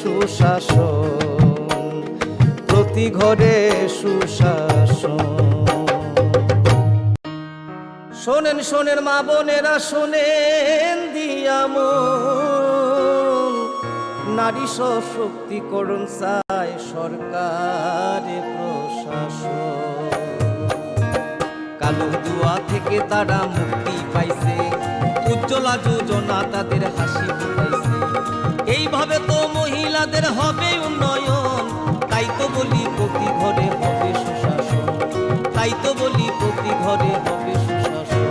সুশাসন, প্রতি ঘরে সুশাসন। শোনেন শোনেন মা বোনেরা, শোনেন দিয়ামন, নারী সশক্তিকরণ চায় সরকারে প্রশাসন। কালো দুয়া থেকে তারা মুক্তি পাইছে, উজ্জ্বলা যোজনা তাদের হাসি ফুটাইছে। এইভাবে তো মহিলাদের হবে উন্নয়ন, তাই তো বলি প্রতি ঘরে হবে সুশাসন, তাই তো বলি প্রতি ঘরে হবে সুশাসন।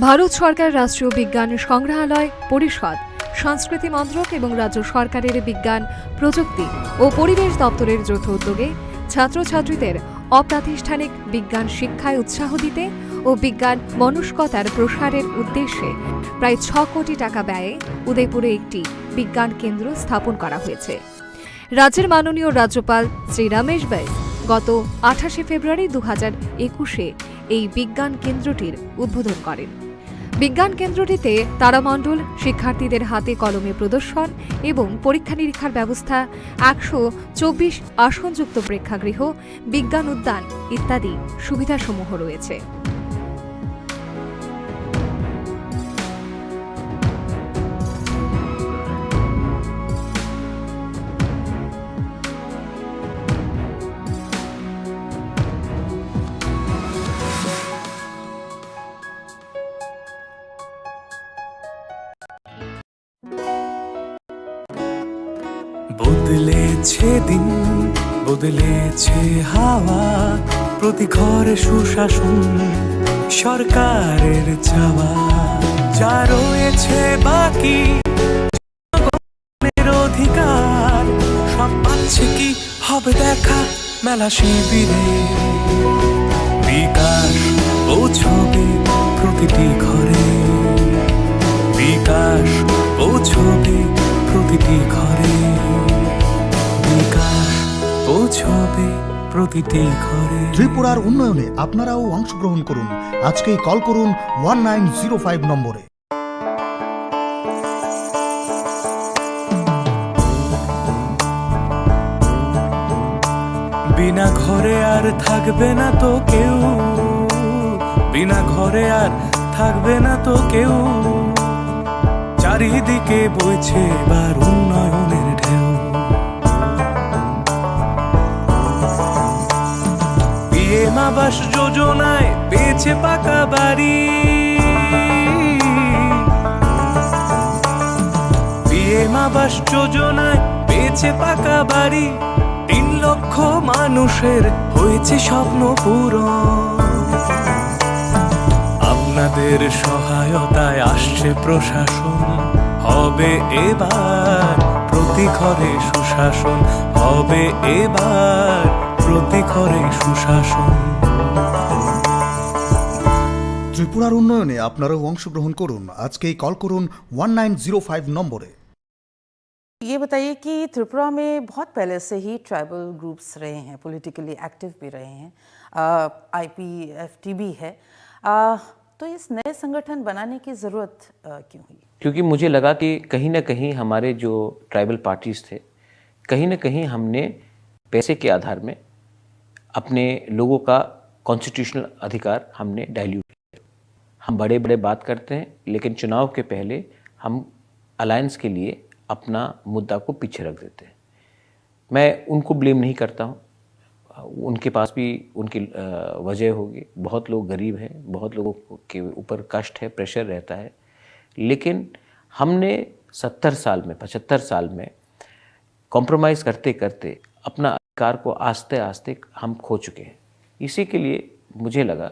ভারত সরকার রাষ্ট্রীয় বিজ্ঞান সংগ্রহালয় পরিষদ, সংস্কৃতি মন্ত্রক এবং রাজ্য সরকারের বিজ্ঞান প্রযুক্তি ও পরিবেশ দপ্তরের যৌথ উদ্যোগে ছাত্রছাত্রীদের অপ্রাতিষ্ঠানিক বিজ্ঞান শিক্ষায় উৎসাহ দিতে ও বিজ্ঞান মনস্কতার প্রসারের উদ্দেশ্যে প্রায় 6 কোটি টাকা ব্যয়ে উদয়পুরে একটি বিজ্ঞান কেন্দ্র স্থাপন করা হয়েছে। রাজ্যের মাননীয় রাজ্যপাল শ্রী রমেশ বাইস গত 28 ফেব্রুয়ারি 2021-এ এই বিজ্ঞান কেন্দ্রটির উদ্বোধন করেন। বিজ্ঞান কেন্দ্রটিতে তারামণ্ডল, শিক্ষার্থীদের হাতে কলমে প্রদর্শন এবং পরীক্ষা নিরীক্ষার ব্যবস্থা, 124 আসনযুক্ত প্রেক্ষাগৃহ, বিজ্ঞান উদ্যান ইত্যাদি সুবিধাসমূহ রয়েছে। বদলেছে দিন, বদলেছে হাওয়া, প্রতি ঘরে সুশাসন সরকারের চাওয়া। যা রয়েছে বাকি জনগণের অধিকার, সব পাচ্ছে কি হবে দেখা মেলা শিবিরে। বিকাশ পৌঁছবে প্রতিটি ঘরে, বিকাশ পৌঁছবে প্রতিটি ঘরে, বিকাশ পৌঁছবে প্রতিটি ঘরে। ত্রিপুরার উন্নয়নে আপনারাও অংশগ্রহণ করুন। আজকেই কল করুন 1905 নম্বরে। বিনা ঘরে আর থাকবে না তো কেউ, বিনা ঘরে আর থাকবে না তো কেউ। চারিদিকে বইছে এবার উন্নয়নের ঢেউ। পিএম আবাস যোজনায় পেয়েছে পাকা বাড়ি, পিএম আবাস যোজনায় পেয়েছে পাকা বাড়ি। 3 লক্ষ মানুষের হয়েছে স্বপ্ন পূরণ। আপনাদের সহায়তায় আসছে প্রশাসন, হবে এবার প্রতি ঘরে সুশাসন, হবে এবার প্রতি ঘরে সুশাসন। ত্রিপুরার উন্নয়নে আপনারাও অংশগ্রহণ করুন। আজকেই কল করুন 1905 নম্বরে। ये बताइए कि त्रिपुरा में बहुत पहले से ही ट्राइबल ग्रुप्स रहे हैं, पॉलिटिकली एक्टिव भी रहे हैं, आईपीएफटी भी है, तो इस नए संगठन बनाने की ज़रूरत क्यों हुई? क्योंकि मुझे लगा कि कहीं ना कहीं हमारे जो ट्राइबल पार्टीज़ थे, कहीं ना कहीं हमने पैसे के आधार में अपने लोगों का कॉन्स्टिट्यूशनल अधिकार हमने डाइल्यूट किया। हम बड़े बड़े बात करते हैं, लेकिन चुनाव के पहले हम अलायंस के लिए अपना मुद्दा को पीछे रख देते हैं। मैं उनको ब्लेम नहीं करता हूँ, उनके पास भी उनकी वजह होगी। बहुत लोग गरीब हैं, बहुत लोगों के ऊपर कष्ट है, प्रेशर रहता है, लेकिन हमने 70 साल में 75 साल में कॉम्प्रोमाइज़ करते करते अपना अधिकार को आस्ते आस्ते हम खो चुके हैं। इसी के लिए मुझे लगा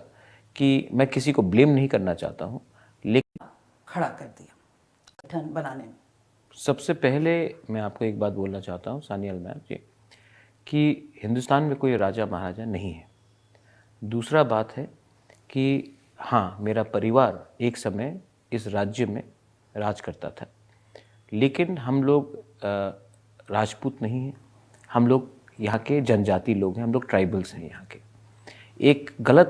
कि मैं किसी को ब्लेम नहीं करना चाहता हूँ, लेकिन खड़ा कर दिया संगठन बनाने में। सबसे पहले मैं आपको एक बात बोलना चाहता हूँ सानियल मैम जी, कि हिंदुस्तान में कोई राजा महाराजा नहीं है। दूसरा बात है कि हाँ, मेरा परिवार एक समय इस राज्य में राज करता था, लेकिन हम लोग राजपूत नहीं हैं, हम लोग यहाँ के जनजाति लोग हैं, हम लोग ट्राइबल्स हैं यहाँ के। एक गलत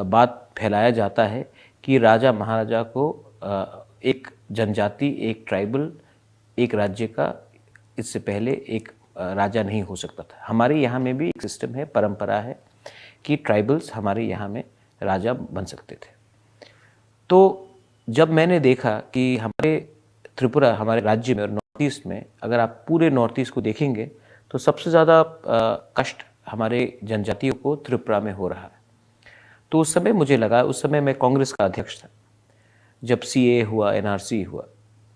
बात फैलाया जाता है कि राजा महाराजा को एक जनजाति, एक ट्राइबल, एक राज्य का इससे पहले एक राजा नहीं हो सकता था। हमारे यहाँ में भी एक सिस्टम है, परंपरा है कि ट्राइबल्स हमारे यहाँ में राजा बन सकते थे। तो जब मैंने देखा कि हमारे त्रिपुरा, हमारे राज्य में और नॉर्थ ईस्ट में, अगर आप पूरे नॉर्थ ईस्ट को देखेंगे तो सबसे ज़्यादा कष्ट हमारे जनजातियों को त्रिपुरा में हो रहा है। तो उस समय मुझे लगा, उस समय मैं कांग्रेस का अध्यक्ष था, जब सीए हुआ, एनआरसी हुआ,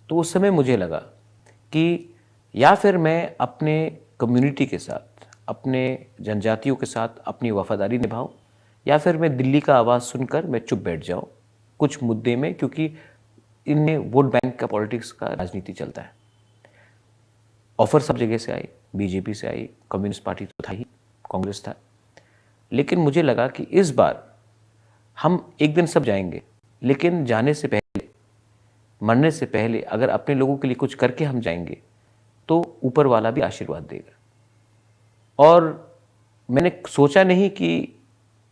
तो उस समय मुझे लगा कि या फिर मैं अपने कम्युनिटी के साथ, अपने जनजातियों के साथ अपनी वफादारी निभाऊं, या फिर मैं दिल्ली का आवाज़ सुनकर मैं चुप बैठ जाऊं कुछ मुद्दे में, क्योंकि इनमें वोट बैंक का, पॉलिटिक्स का राजनीति चलता है। ऑफर सब जगह से आई, बीजेपी से आई, कम्युनिस्ट पार्टी तो था ही, कांग्रेस था, लेकिन मुझे लगा कि इस बार हम एक दिन सब जाएंगे, लेकिन जाने से पहले, मरने से पहले अगर अपने लोगों के लिए कुछ करके हम जाएंगे तो ऊपर वाला भी आशीर्वाद देगा। और मैंने सोचा नहीं कि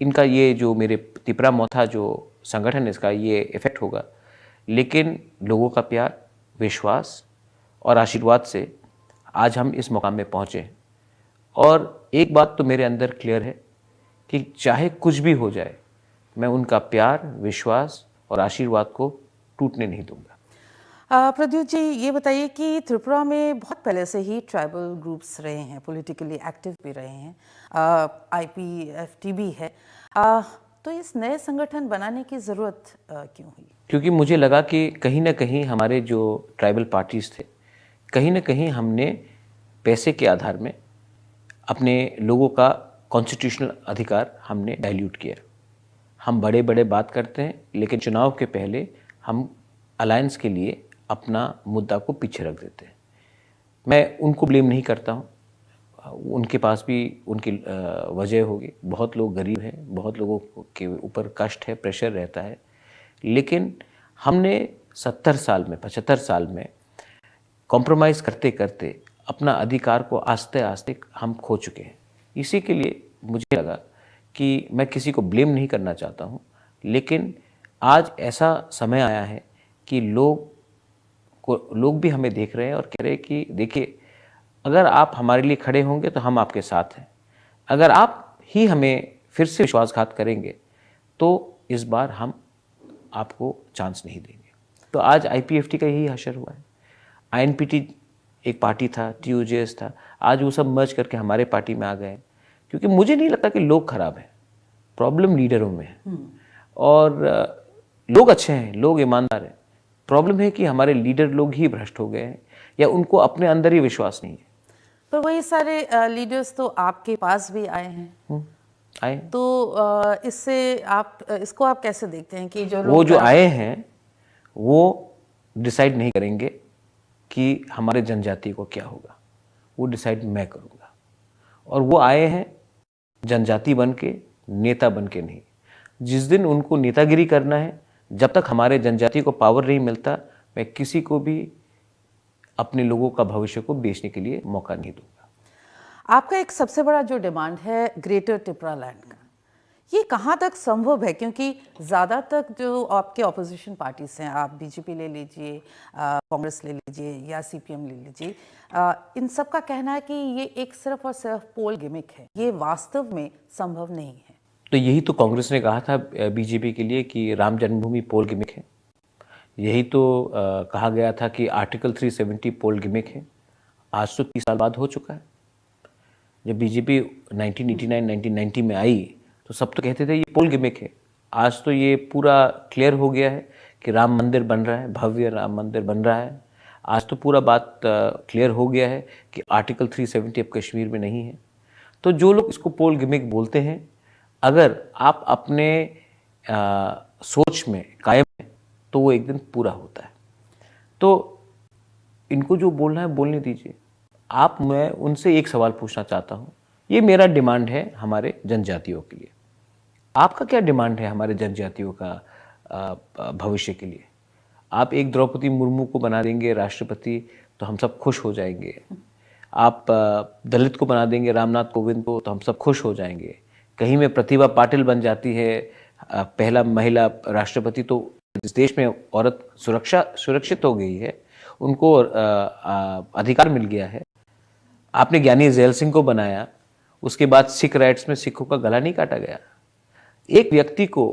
इनका ये जो मेरे तिपरा मोथा जो संगठन है, इसका ये इफेक्ट होगा, लेकिन लोगों का प्यार, विश्वास और आशीर्वाद से आज हम इस मुकाम में पहुँचे हैं। और एक बात तो मेरे अंदर क्लियर है कि चाहे कुछ भी हो जाए, मैं उनका प्यार, विश्वास और आशीर्वाद को टूटने नहीं दूंगा। प्रद्युत जी, ये बताइए कि त्रिपुरा में बहुत पहले से ही ट्राइबल ग्रुप्स रहे हैं, पॉलिटिकली एक्टिव भी रहे हैं, IPFTB है, तो इस नए संगठन बनाने की ज़रूरत क्यों हुई? क्योंकि मुझे लगा कि कहीं ना कहीं हमारे जो ट्राइबल पार्टीज़ थे, कहीं ना कहीं हमने पैसे के आधार में अपने लोगों का कॉन्स्टिट्यूशनल अधिकार हमने डाइल्यूट किया। हम बड़े बड़े बात करते हैं, लेकिन चुनाव के पहले हम अलायंस के लिए अपना मुद्दा को पीछे रख देते हैं। मैं उनको ब्लेम नहीं करता हूँ, उनके पास भी उनकी वजह होगी। बहुत लोग गरीब हैं, बहुत लोगों के ऊपर कष्ट है, प्रेशर रहता है, लेकिन हमने 70 साल में, 75 साल में कॉम्प्रोमाइज़ करते करते अपना अधिकार को आस्ते आस्ते हम खो चुके हैं। इसी के लिए मुझे लगा कि मैं किसी को ब्लेम नहीं करना चाहता हूँ, लेकिन आज ऐसा समय आया है कि लोग भी हमें देख रहे हैं और कह रहे हैं कि देखिए, अगर आप हमारे लिए खड़े होंगे तो हम आपके साथ हैं, अगर आप ही हमें फिर से विश्वासघात करेंगे तो इस बार हम आपको चांस नहीं देंगे। तो आज IPFT का यही हशर हुआ है। INPT एक पार्टी था, TUJS था, आज वो सब मर्ज करके हमारे पार्टी में आ गए, क्योंकि मुझे नहीं लगता कि लोग खराब हैं, प्रॉब्लम लीडरों में है। और लोग अच्छे हैं, लोग ईमानदार हैं, प्रॉब्लम है कि हमारे लीडर लोग ही भ्रष्ट हो गए हैं या उनको अपने अंदर ही विश्वास नहीं है। पर वही सारे लीडर्स तो आपके पास भी आए हैं, आए तो इसको आप कैसे देखते हैं कि वो जो आए हैं वो डिसाइड नहीं करेंगे कि हमारे जनजाति को क्या होगा, वो डिसाइड मैं करूँगा। और वो आए हैं जनजाति बन के, नेता बन के नहीं। जिस दिन उनको नेतागिरी करना है, जब तक हमारे जनजाति को पावर नहीं मिलता, मैं किसी को भी अपने लोगों का भविष्य को बेचने के लिए मौका नहीं दूंगा। आपका एक सबसे बड़ा जो डिमांड है ग्रेटर त्रिपुरा लैंड का, ये कहाँ तक संभव है? क्योंकि ज़्यादातर जो आपके ऑपोजिशन पार्टीज हैं, आप बीजेपी ले लीजिए, कांग्रेस ले लीजिए या CPM ले लीजिए, इन सब का कहना है कि ये एक सिर्फ और सिर्फ पोल गिमिक है, ये वास्तव में संभव नहीं है। तो यही तो कांग्रेस ने कहा था बीजेपी के लिए कि राम जन्मभूमि पोल गिमिक है। यही तो कहा गया था कि आर्टिकल 370 पोल गिमिक है। आज तो 30 साल बाद हो चुका है। जब बीजेपी 1989-1990 में आई तो सब तो कहते थे ये पोल गिमिक है। आज तो ये पूरा क्लियर हो गया है कि राम मंदिर बन रहा है, भव्य राम मंदिर बन रहा है। आज तो पूरा बात क्लियर हो गया है कि आर्टिकल 370 अब कश्मीर में नहीं है। तो जो लोग इसको पोल गिमिक बोलते हैं, अगर आप अपने सोच में कायम हैं तो वो एक दिन पूरा होता है। तो इनको जो बोलना है बोलने दीजिए। मैं उनसे एक सवाल पूछना चाहता हूँ, ये मेरा डिमांड है हमारे जनजातियों के लिए, आपका क्या डिमांड है हमारे जनजातियों का भविष्य के लिए? आप एक द्रौपदी मुर्मू को बना देंगे राष्ट्रपति तो हम सब खुश हो जाएंगे। आप दलित को बना देंगे रामनाथ कोविंद को तो हम सब खुश हो जाएंगे। कहीं में प्रतिभा पाटिल बन जाती है पहला महिला राष्ट्रपति, तो इस देश में औरत सुरक्षित हो गई है, उनको अधिकार मिल गया है। आपने ज्ञानी जैल सिंह को बनाया, उसके बाद सिख राइट्स में सिखों का गला नहीं काटा गया। एक व्यक्ति को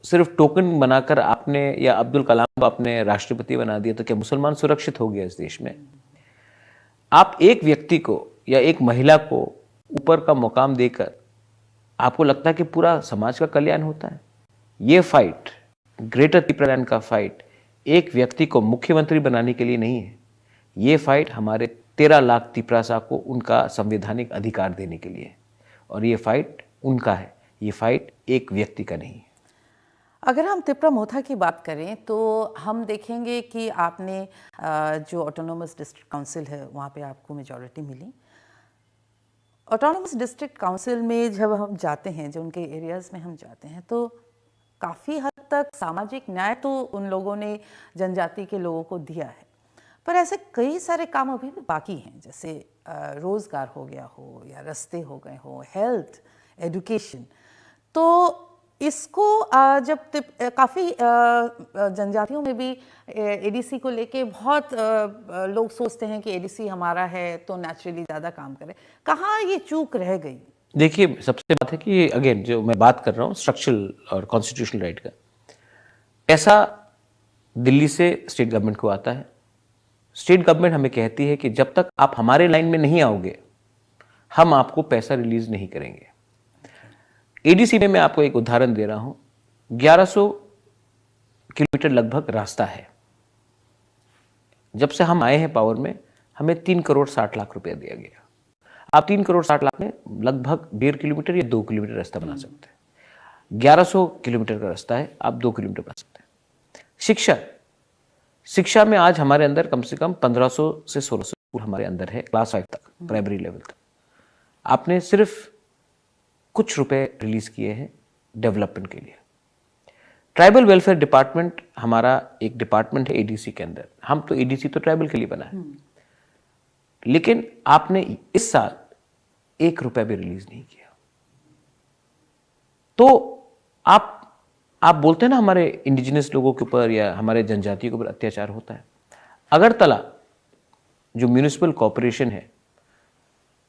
सिर्फ टोकन बनाकर आपने, या अब्दुल कलाम को आपने राष्ट्रपति बना दिया, तो क्या मुसलमान सुरक्षित हो गया इस देश में? आप एक व्यक्ति को या एक महिला को ऊपर का मुकाम देकर आपको लगता है कि पूरा समाज का कल्याण होता है? ये फाइट, ग्रेटर त्रिपुरा का फाइट, एक व्यक्ति को मुख्यमंत्री बनाने के लिए नहीं है। ये फाइट हमारे 13 लाख त्रिपुरासा को उनका संवैधानिक अधिकार देने के लिए है, और ये फाइट उनका है, ये फाइट एक व्यक्ति का नहीं है। अगर हम त्रिपुरा मोथा की बात करें तो हम देखेंगे कि आपने जो ऑटोनोमस डिस्ट्रिक्ट काउंसिल है वहाँ पे आपको मेजॉरिटी मिली। ऑटोनोमस डिस्ट्रिक्ट काउंसिल में जब हम जाते हैं, जो उनके एरियाज़ में हम जाते हैं, तो काफ़ी हद तक सामाजिक न्याय तो उन लोगों ने जनजाति के लोगों को दिया है, पर ऐसे कई सारे काम अभी भी बाकी हैं, जैसे रोज़गार हो गया हो या रास्ते हो गए हो, हेल्थ, एजुकेशन। तो इसको जब काफ़ी जनजातियों में भी एडीसी को लेके बहुत लोग सोचते हैं कि एडीसी हमारा है तो नेचुरली ज़्यादा काम करे, कहाँ ये चूक रह गई? देखिए, सबसे बात है कि अगेन जो मैं बात कर रहा हूँ स्ट्रक्चरल और कॉन्स्टिट्यूशनल राइट का, ऐसा दिल्ली से स्टेट गवर्नमेंट को आता है। स्टेट गवर्नमेंट हमें कहती है कि जब तक आप हमारे लाइन में नहीं आओगे, हम आपको पैसा रिलीज नहीं करेंगे। एडीसी में मैं आपको एक उदाहरण दे रहा हूं, 1100 किलोमीटर लगभग रास्ता है। जब से हम आए हैं पावर में, हमें 3 करोड़ 60 लाख रुपया दिया गया। आप 3 करोड़ 60 लाख में लगभग 1.5 किलोमीटर या 2 किलोमीटर रास्ता बना सकते हैं। 1100 किलोमीटर का रास्ता है, आप 2 किलोमीटर बना सकते हैं। शिक्षा में आज हमारे अंदर कम से कम 1500 से 1600 स्कूल हमारे अंदर है, क्लास 5 तक, प्राइमरी लेवल तक। आपने सिर्फ कुछ रुपए रिलीज किए हैं डेवलपमेंट के लिए। ट्राइबल वेलफेयर डिपार्टमेंट हमारा एक डिपार्टमेंट है एडीसी के अंदर। हम तो एडीसी तो ट्राइबल के लिए बना है, लेकिन आपने इस साल 1 रुपया भी रिलीज नहीं किया। तो आप बोलते हैं ना हमारे इंडिजिनस लोगों के ऊपर या हमारे जनजातियों के ऊपर अत्याचार होता है। अगरतला जो म्यूनिसिपल कॉर्पोरेशन है,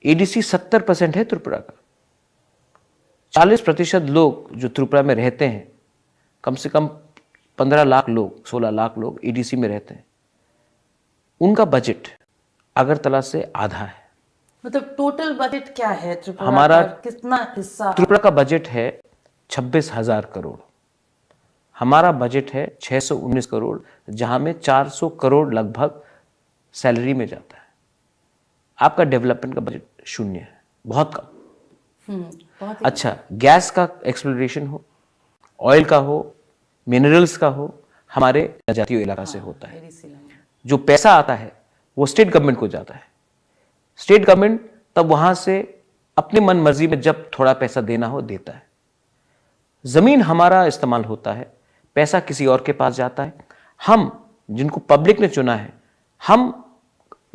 एडीसी 70% है त्रिपुरा का। 40% लोग जो त्रिपुरा में रहते हैं, कम से कम 15 लाख लोग, 16 लाख लोग एडीसी में रहते हैं। उनका बजट अगरतला से आधा है। मतलब टोटल बजट क्या है त्रिपुरा हमारा का? कितना हिस्सा? त्रिपुरा का बजट है 26,000 करोड़। हमारा बजट है 619 करोड़, जहां में 400 करोड़ लगभग सैलरी में जाता है। आपका डेवलपमेंट का बजट 0 है, बहुत कम। अच्छा, गैस का एक्सप्लोरेशन हो, ऑयल का हो, मिनरल्स का हो, हमारे जनजातीय इलाका से होता है। जो पैसा आता है वो स्टेट गवर्नमेंट को जाता है। स्टेट गवर्नमेंट तब वहां से अपनी मन मर्जी में जब थोड़ा पैसा देना हो देता है। जमीन हमारा इस्तेमाल होता है, पैसा किसी और के पास जाता है। हम जिनको पब्लिक ने चुना है, हम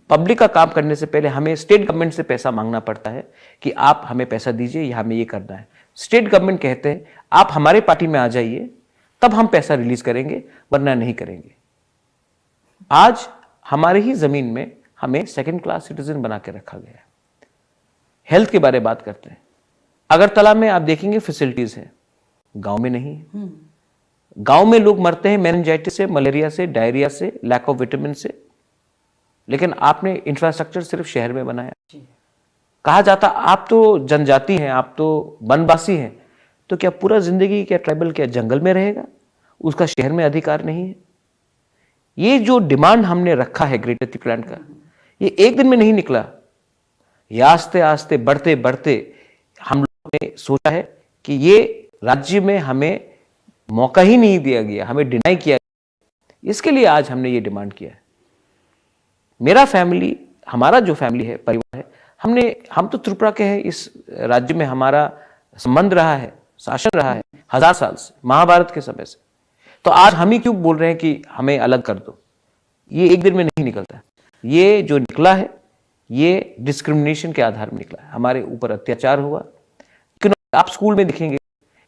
पब्लिक का काम करने से पहले हमें स्टेट गवर्नमेंट से पैसा मांगना पड़ता है कि आप हमें पैसा दीजिए या हमें ये करना है। स्टेट गवर्नमेंट कहते हैं आप हमारे पार्टी में आ जाइए, तब हम पैसा रिलीज करेंगे, वरना नहीं करेंगे। आज हमारे ही जमीन में हमें सेकंड क्लास सिटीजन बना के रखा गया है। हेल्थ के बारे में बात करते हैं, अगरतला में आप देखेंगे फैसिलिटीज है, गांव में नहीं है। गांव में लोग मरते हैं मेनिंजाइटिस से, मलेरिया से, डायरिया से, लैक ऑफ विटामिन से, लेकिन आपने इंफ्रास्ट्रक्चर सिर्फ शहर में बनाया। कहा जाता आप तो जनजाति हैं, आप तो वनवासी हैं, तो क्या पूरा जिंदगी क्या ट्राइबल क्या जंगल में रहेगा? उसका शहर में अधिकार नहीं है। ये जो डिमांड हमने रखा है ग्रेटर त्रिपुरा का, ये एक दिन में नहीं निकला। ये आस्ते आस्ते बढ़ते बढ़ते हम लोगों ने सोचा है कि ये राज्य में हमें मौका ही नहीं दिया गया, हमें डिनाई किया गया। इसके लिए आज हमने ये डिमांड किया है। मेरा फैमिली, हमारा जो फैमिली है, परिवार है, हम तो त्रिपुरा के हैं। इस राज्य में हमारा संबंध रहा है, शासन रहा है 1000 साल से, महाभारत के समय से। तो आज हम ही क्यों बोल रहे हैं कि हमें अलग कर दो? ये एक दिन में नहीं निकलता। ये जो निकला है, ये डिस्क्रिमिनेशन के आधार में निकला है। हमारे ऊपर अत्याचार हुआ। क्यों? आप स्कूल में देखेंगे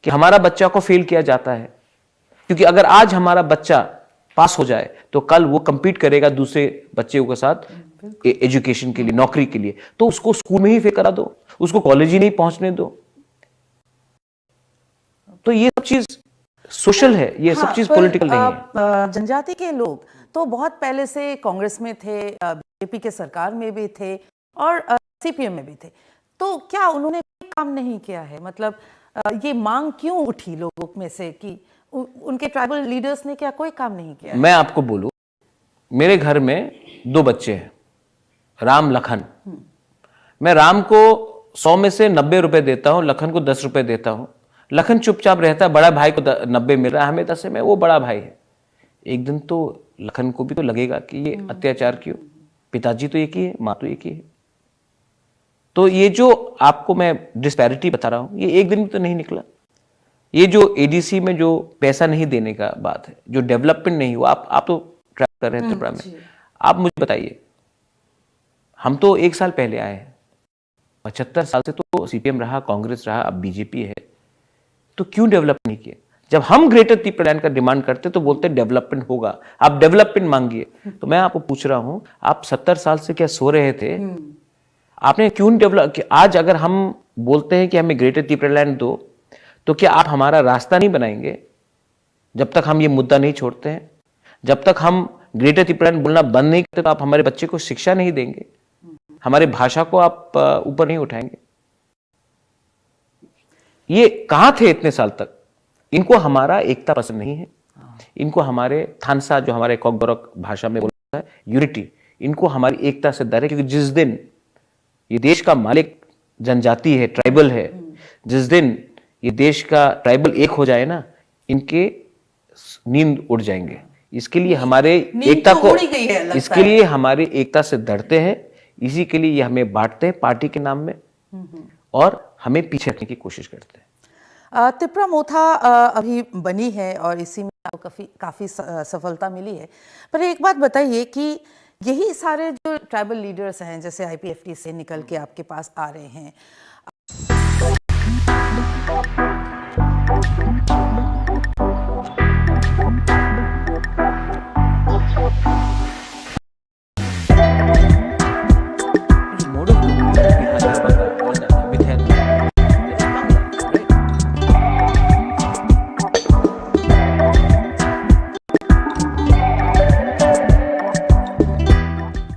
कि हमारा बच्चा को फेल किया जाता है, क्योंकि अगर आज हमारा बच्चा पास हो जाए तो कल वो compete करेगा दूसरे बच्चों के साथ एजुकेशन के लिए, नौकरी के लिए, तो उसको स्कूल में ही फेल करा दो, उसको कॉलेज ही नहीं पहुंचने दो। तो ये सब चीज सोशल है, ये सब चीज पर, पॉलिटिकल नहीं है। जनजाति के लोग तो बहुत पहले से कांग्रेस में थे, बीजेपी के सरकार में भी थे और सीपीएम में भी थे, तो क्या उन्होंने कोई काम नहीं किया है? मतलब ये मांग क्यों उठी लोगों में से कि उनके ट्राइबल लीडर्स ने क्या कोई काम नहीं किया? मैं आपको बोलूं, मेरे घर में 2 बच्चे हैं, राम लखन। मैं राम को 100 में से 90 रुपए देता हूं, लखन को 10 रुपए देता हूं। लखन चुपचाप रहता है, बड़ा भाई को 90 मिल रहा है, हमें 10 में, वो बड़ा भाई है। एक दिन तो लखन को भी तो लगेगा कि ये अत्याचार क्यों, पिताजी तो एक ही है, माँ तो एक ही है। तो ये जो आपको मैं डिस्पैरिटी बता रहा हूं, ये एक दिन में तो नहीं निकला। ये जो एडीसी में जो पैसा नहीं देने का बात है, जो डेवलपमेंट नहीं हुआ, आप तो ट्रैक कर रहे हैं त्रिपुरा में, आप मुझे बताइए, हम तो 1 साल पहले आए हैं, 75 साल से तो सीपीएम रहा, कांग्रेस रहा, अब बीजेपी है, तो क्यों डेवलप नहीं किए? जब हम ग्रेटर त्रिपुरा लैंड का डिमांड करते तो बोलते डेवलपमेंट होगा, आप डेवलपमेंट मांगिए। तो मैं आपको पूछ रहा हूं, आप 70 साल से क्या सो रहे थे? आपने क्यों नहीं डेवलप? आज अगर हम बोलते हैं कि हमें ग्रेटर त्रिपुरा लैंड दो, तो क्या आप हमारा रास्ता नहीं बनाएंगे? जब तक हम ये मुद्दा नहीं छोड़ते हैं, जब तक हम ग्रेटर त्रिपुरा लैंड बोलना बंद नहीं करते, तो आप हमारे बच्चे को शिक्षा नहीं देंगे, हमारे भाषा को आप ऊपर नहीं उठाएंगे। ये कहां थे इतने साल तक? इनको हमारा एकता पसंद नहीं है, इनको हमारे थानसा, जो हमारे कोकबोरोक भाषा में बोलता है यूनिटी, इनको हमारी एकता से डर है। क्योंकि जिस दिन ये देश का मालिक जनजाति है, ट्राइबल है, जिस दिन ये देश का ट्राइबल एक हो जाए ना, इनके नींद उड़ जाएंगे। इसके लिए हमारे एकता को, इसके लिए हमारी एकता से डरते हैं, इसी के लिए ये हमें बांटते हैं पार्टी के नाम में और हमें पीछे रखने की कोशिश करते हैं। त्रिपुरा मोथा अभी बनी है और इसी में आपको काफी सफलता मिली है, पर एक बात बताइए कि यही सारे जो ट्राइबल लीडर्स हैं, जैसे आईपीएफटी से निकल के आपके पास आ रहे हैं,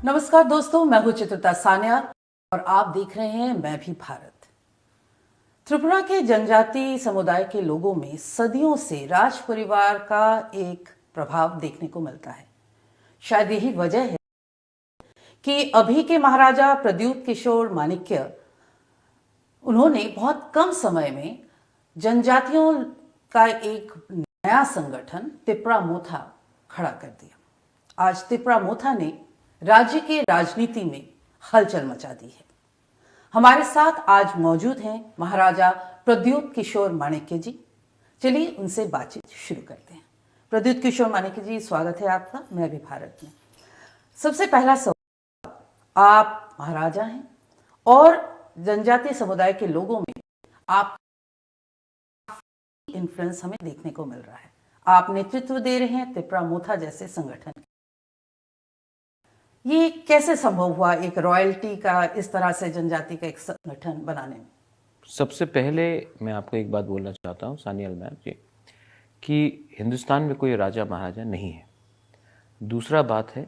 नमस्कार दोस्तों, मैं हूं चित्रता सान्याल और आप देख रहे हैं मैं भी भारत। त्रिपुरा के जनजाति समुदाय के लोगों में सदियों से राज परिवार का एक प्रभाव देखने को मिलता है। शायद यही वजह है कि अभी के महाराजा प्रद्युत किशोर माणिक्य, उन्होंने बहुत कम समय में जनजातियों का एक नया संगठन त्रिपुरा मोथा खड़ा कर दिया। आज त्रिपुरा मोथा ने राज्य के राजनीति में हलचल मचा दी है। हमारे साथ आज मौजूद हैं महाराजा प्रद्युत किशोर माणिक्य जी। चलिए उनसे बातचीत शुरू करते हैं। प्रद्युत किशोर माणिक्य जी, स्वागत है आपका मैं भी भारत में। सबसे पहला सवाल, आप महाराजा हैं और जनजातीय समुदाय के लोगों में आप इन्फ्लुएंस हमें देखने को मिल रहा है। आप नेतृत्व दे रहे हैं त्रिपुरा मोथा जैसे संगठन। ये कैसे संभव हुआ एक रॉयल्टी का, इस तरह से जनजाति का एक संगठन बनाने में? सबसे पहले मैं आपको एक बात बोलना चाहता हूँ सानियल मैम जी, कि हिंदुस्तान में कोई राजा महाराजा नहीं है। दूसरा बात है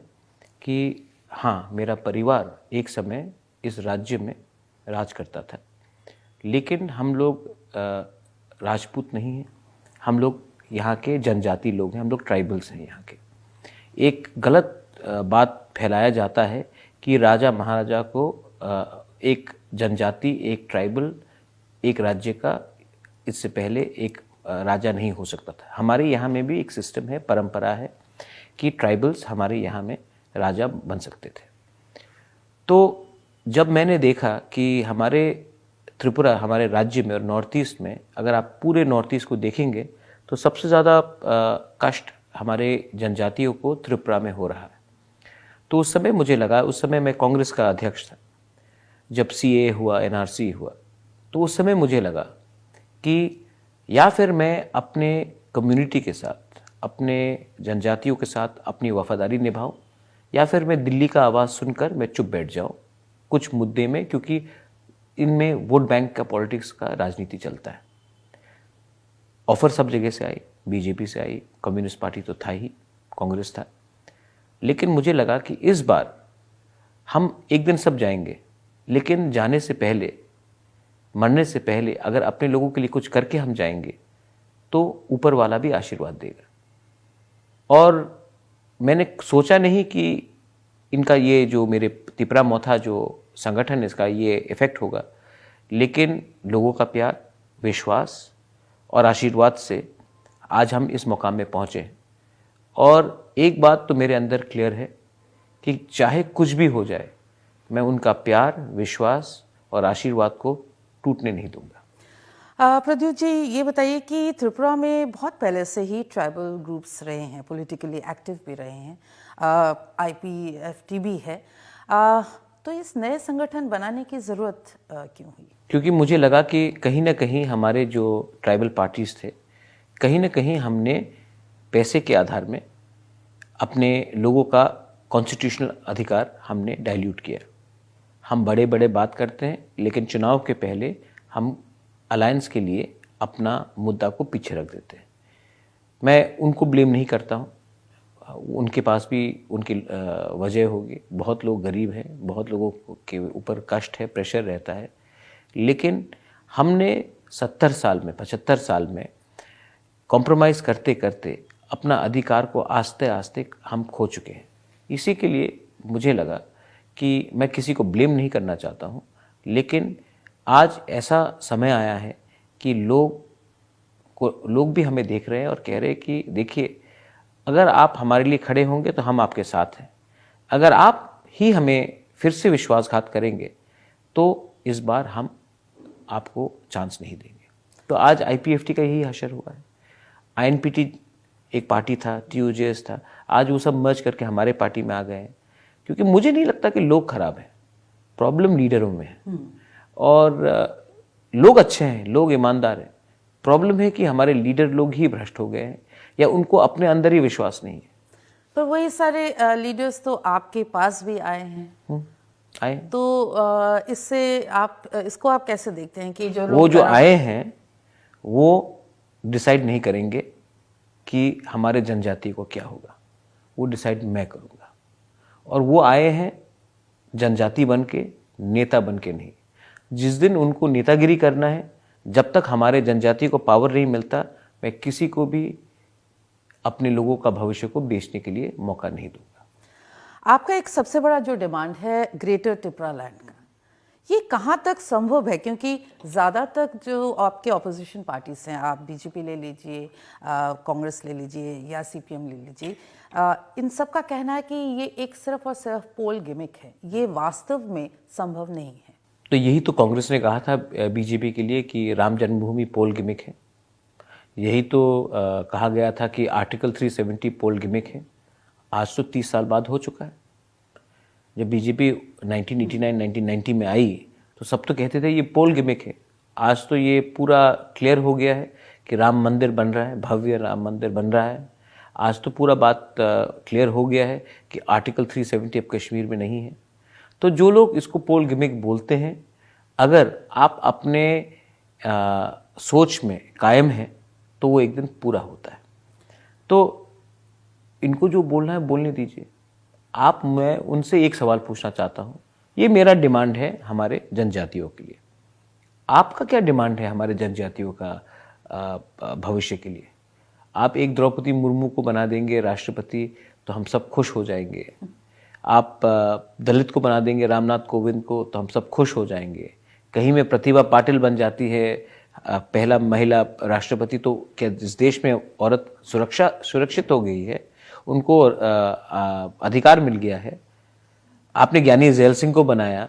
कि हाँ, मेरा परिवार एक समय इस राज्य में राज करता था, लेकिन हम लोग राजपूत नहीं हैं, हम लोग यहाँ के जनजाति लोग हैं, हम लोग ट्राइबल्स हैं यहाँ के। एक गलत बात फैलाया जाता है कि राजा महाराजा को एक जनजाति, एक ट्राइबल, एक राज्य का इससे पहले एक राजा नहीं हो सकता था। हमारे यहाँ में भी एक सिस्टम है, परंपरा है कि ट्राइबल्स हमारे यहाँ में राजा बन सकते थे। तो जब मैंने देखा कि हमारे त्रिपुरा, हमारे राज्य में और नॉर्थ ईस्ट में, अगर आप पूरे नॉर्थ ईस्ट को देखेंगे तो सबसे ज़्यादा कष्ट हमारे जनजातियों को त्रिपुरा में हो रहा है। तो उस समय मुझे लगा, उस समय मैं कांग्रेस का अध्यक्ष था, जब सीए हुआ, एनआरसी हुआ, तो उस समय मुझे लगा कि या फिर मैं अपने कम्युनिटी के साथ, अपने जनजातियों के साथ अपनी वफादारी निभाऊं, या फिर मैं दिल्ली का आवाज़ सुनकर मैं चुप बैठ जाऊं कुछ मुद्दे में, क्योंकि इनमें वोट बैंक का पॉलिटिक्स का राजनीति चलता है। ऑफर सब जगह से आई, बीजेपी से आई, कम्युनिस्ट पार्टी तो था ही, कांग्रेस था, लेकिन मुझे लगा कि इस बार हम एक दिन सब जाएंगे, लेकिन जाने से पहले, मरने से पहले अगर अपने लोगों के लिए कुछ करके हम जाएंगे तो ऊपर वाला भी आशीर्वाद देगा। और मैंने सोचा नहीं कि इनका ये जो मेरे तिपरा मोथा जो संगठन इसका ये इफेक्ट होगा, लेकिन लोगों का प्यार, विश्वास और आशीर्वाद से आज हम इस मुकाम में पहुँचे हैं। और एक बात तो मेरे अंदर क्लियर है कि चाहे कुछ भी हो जाए, मैं उनका प्यार, विश्वास और आशीर्वाद को टूटने नहीं दूंगा। प्रद्युत जी, ये बताइए कि त्रिपुरा में बहुत पहले से ही ट्राइबल ग्रुप्स रहे हैं, पॉलिटिकली एक्टिव भी रहे हैं, IPFTB है, तो इस नए संगठन बनाने की ज़रूरत क्यों हुई? क्योंकि मुझे लगा कि कहीं ना कहीं हमारे जो ट्राइबल पार्टीज थे, कहीं ना कहीं हमने पैसे के आधार में अपने लोगों का कॉन्स्टिट्यूशनल अधिकार हमने डाइल्यूट किया। हम बड़े बड़े बात करते हैं, लेकिन चुनाव के पहले हम अलायंस के लिए अपना मुद्दा को पीछे रख देते हैं। मैं उनको ब्लेम नहीं करता हूँ, उनके पास भी उनकी वजह होगी। बहुत लोग गरीब हैं, बहुत लोगों के ऊपर कष्ट है, प्रेशर रहता है, लेकिन हमने 70 साल में, 75 साल में कॉम्प्रोमाइज़ करते करते अपना अधिकार को आस्ते आस्ते हम खो चुके हैं। इसी के लिए मुझे लगा कि मैं किसी को ब्लेम नहीं करना चाहता हूँ, लेकिन आज ऐसा समय आया है कि लोग भी हमें देख रहे हैं और कह रहे हैं कि देखिए, अगर आप हमारे लिए खड़े होंगे तो हम आपके साथ हैं, अगर आप ही हमें फिर से विश्वासघात करेंगे तो इस बार हम आपको चांस नहीं देंगे। तो आज IPFT का यही हशर हुआ है। INPT एक पार्टी था, TUJS था, आज वो सब मर्ज करके हमारे पार्टी में आ गए हैं। क्योंकि मुझे नहीं लगता कि लोग खराब हैं, प्रॉब्लम लीडरों में है। और लोग अच्छे हैं, लोग ईमानदार हैं, प्रॉब्लम है कि हमारे लीडर लोग ही भ्रष्ट हो गए हैं या उनको अपने अंदर ही विश्वास नहीं है। पर वही सारे लीडर्स तो आपके पास भी आए हैं, आए तो इसको आप कैसे देखते हैं कि वो जो आए हैं वो डिसाइड नहीं करेंगे कि हमारे जनजाति को क्या होगा, वो डिसाइड मैं करूँगा। और वो आए हैं जनजाति बन के, नेता बन के नहीं। जिस दिन उनको नेतागिरी करना है, जब तक हमारे जनजाति को पावर नहीं मिलता, मैं किसी को भी अपने लोगों का भविष्य को बेचने के लिए मौका नहीं दूंगा। आपका एक सबसे बड़ा जो डिमांड है ग्रेटर त्रिपुरा लैंड का, ये कहाँ तक संभव है? क्योंकि ज़्यादातर जो आपके ऑपोजिशन पार्टीज हैं, आप BJP ले लीजिए, कांग्रेस ले लीजिए या CPM ले लीजिए, इन सब का कहना है कि ये एक सिर्फ और सिर्फ पोल गिमिक है, ये वास्तव में संभव नहीं है। तो यही तो कांग्रेस ने कहा था BJP के लिए कि राम जन्मभूमि पोल गिमिक है। यही तो कहा गया था कि आर्टिकल 370 पोल गिमिक है। आज तो 30 साल बाद हो चुका है। जब BJP 1989-1990 में आई तो सब तो कहते थे ये पोल गिमिक है। आज तो ये पूरा क्लियर हो गया है कि राम मंदिर बन रहा है, भव्य राम मंदिर बन रहा है। आज तो पूरा बात क्लियर हो गया है कि आर्टिकल 370 अब कश्मीर में नहीं है। तो जो लोग इसको पोल गिमिक बोलते हैं, अगर आप अपने सोच में कायम हैं तो वो एक दिन पूरा होता है। तो इनको जो बोलना है बोलने दीजिए। मैं उनसे एक सवाल पूछना चाहता हूँ, ये मेरा डिमांड है हमारे जनजातियों के लिए, आपका क्या डिमांड है हमारे जनजातियों का भविष्य के लिए? आप एक द्रौपदी मुर्मू को बना देंगे राष्ट्रपति तो हम सब खुश हो जाएंगे। आप दलित को बना देंगे रामनाथ कोविंद को तो हम सब खुश हो जाएंगे। कहीं में प्रतिभा पाटिल बन जाती है पहला महिला राष्ट्रपति, तो क्या इस देश में औरत सुरक्षित हो गई है? उनको अधिकार मिल गया है। आपने ज्ञानी ज़ैल सिंह को बनाया,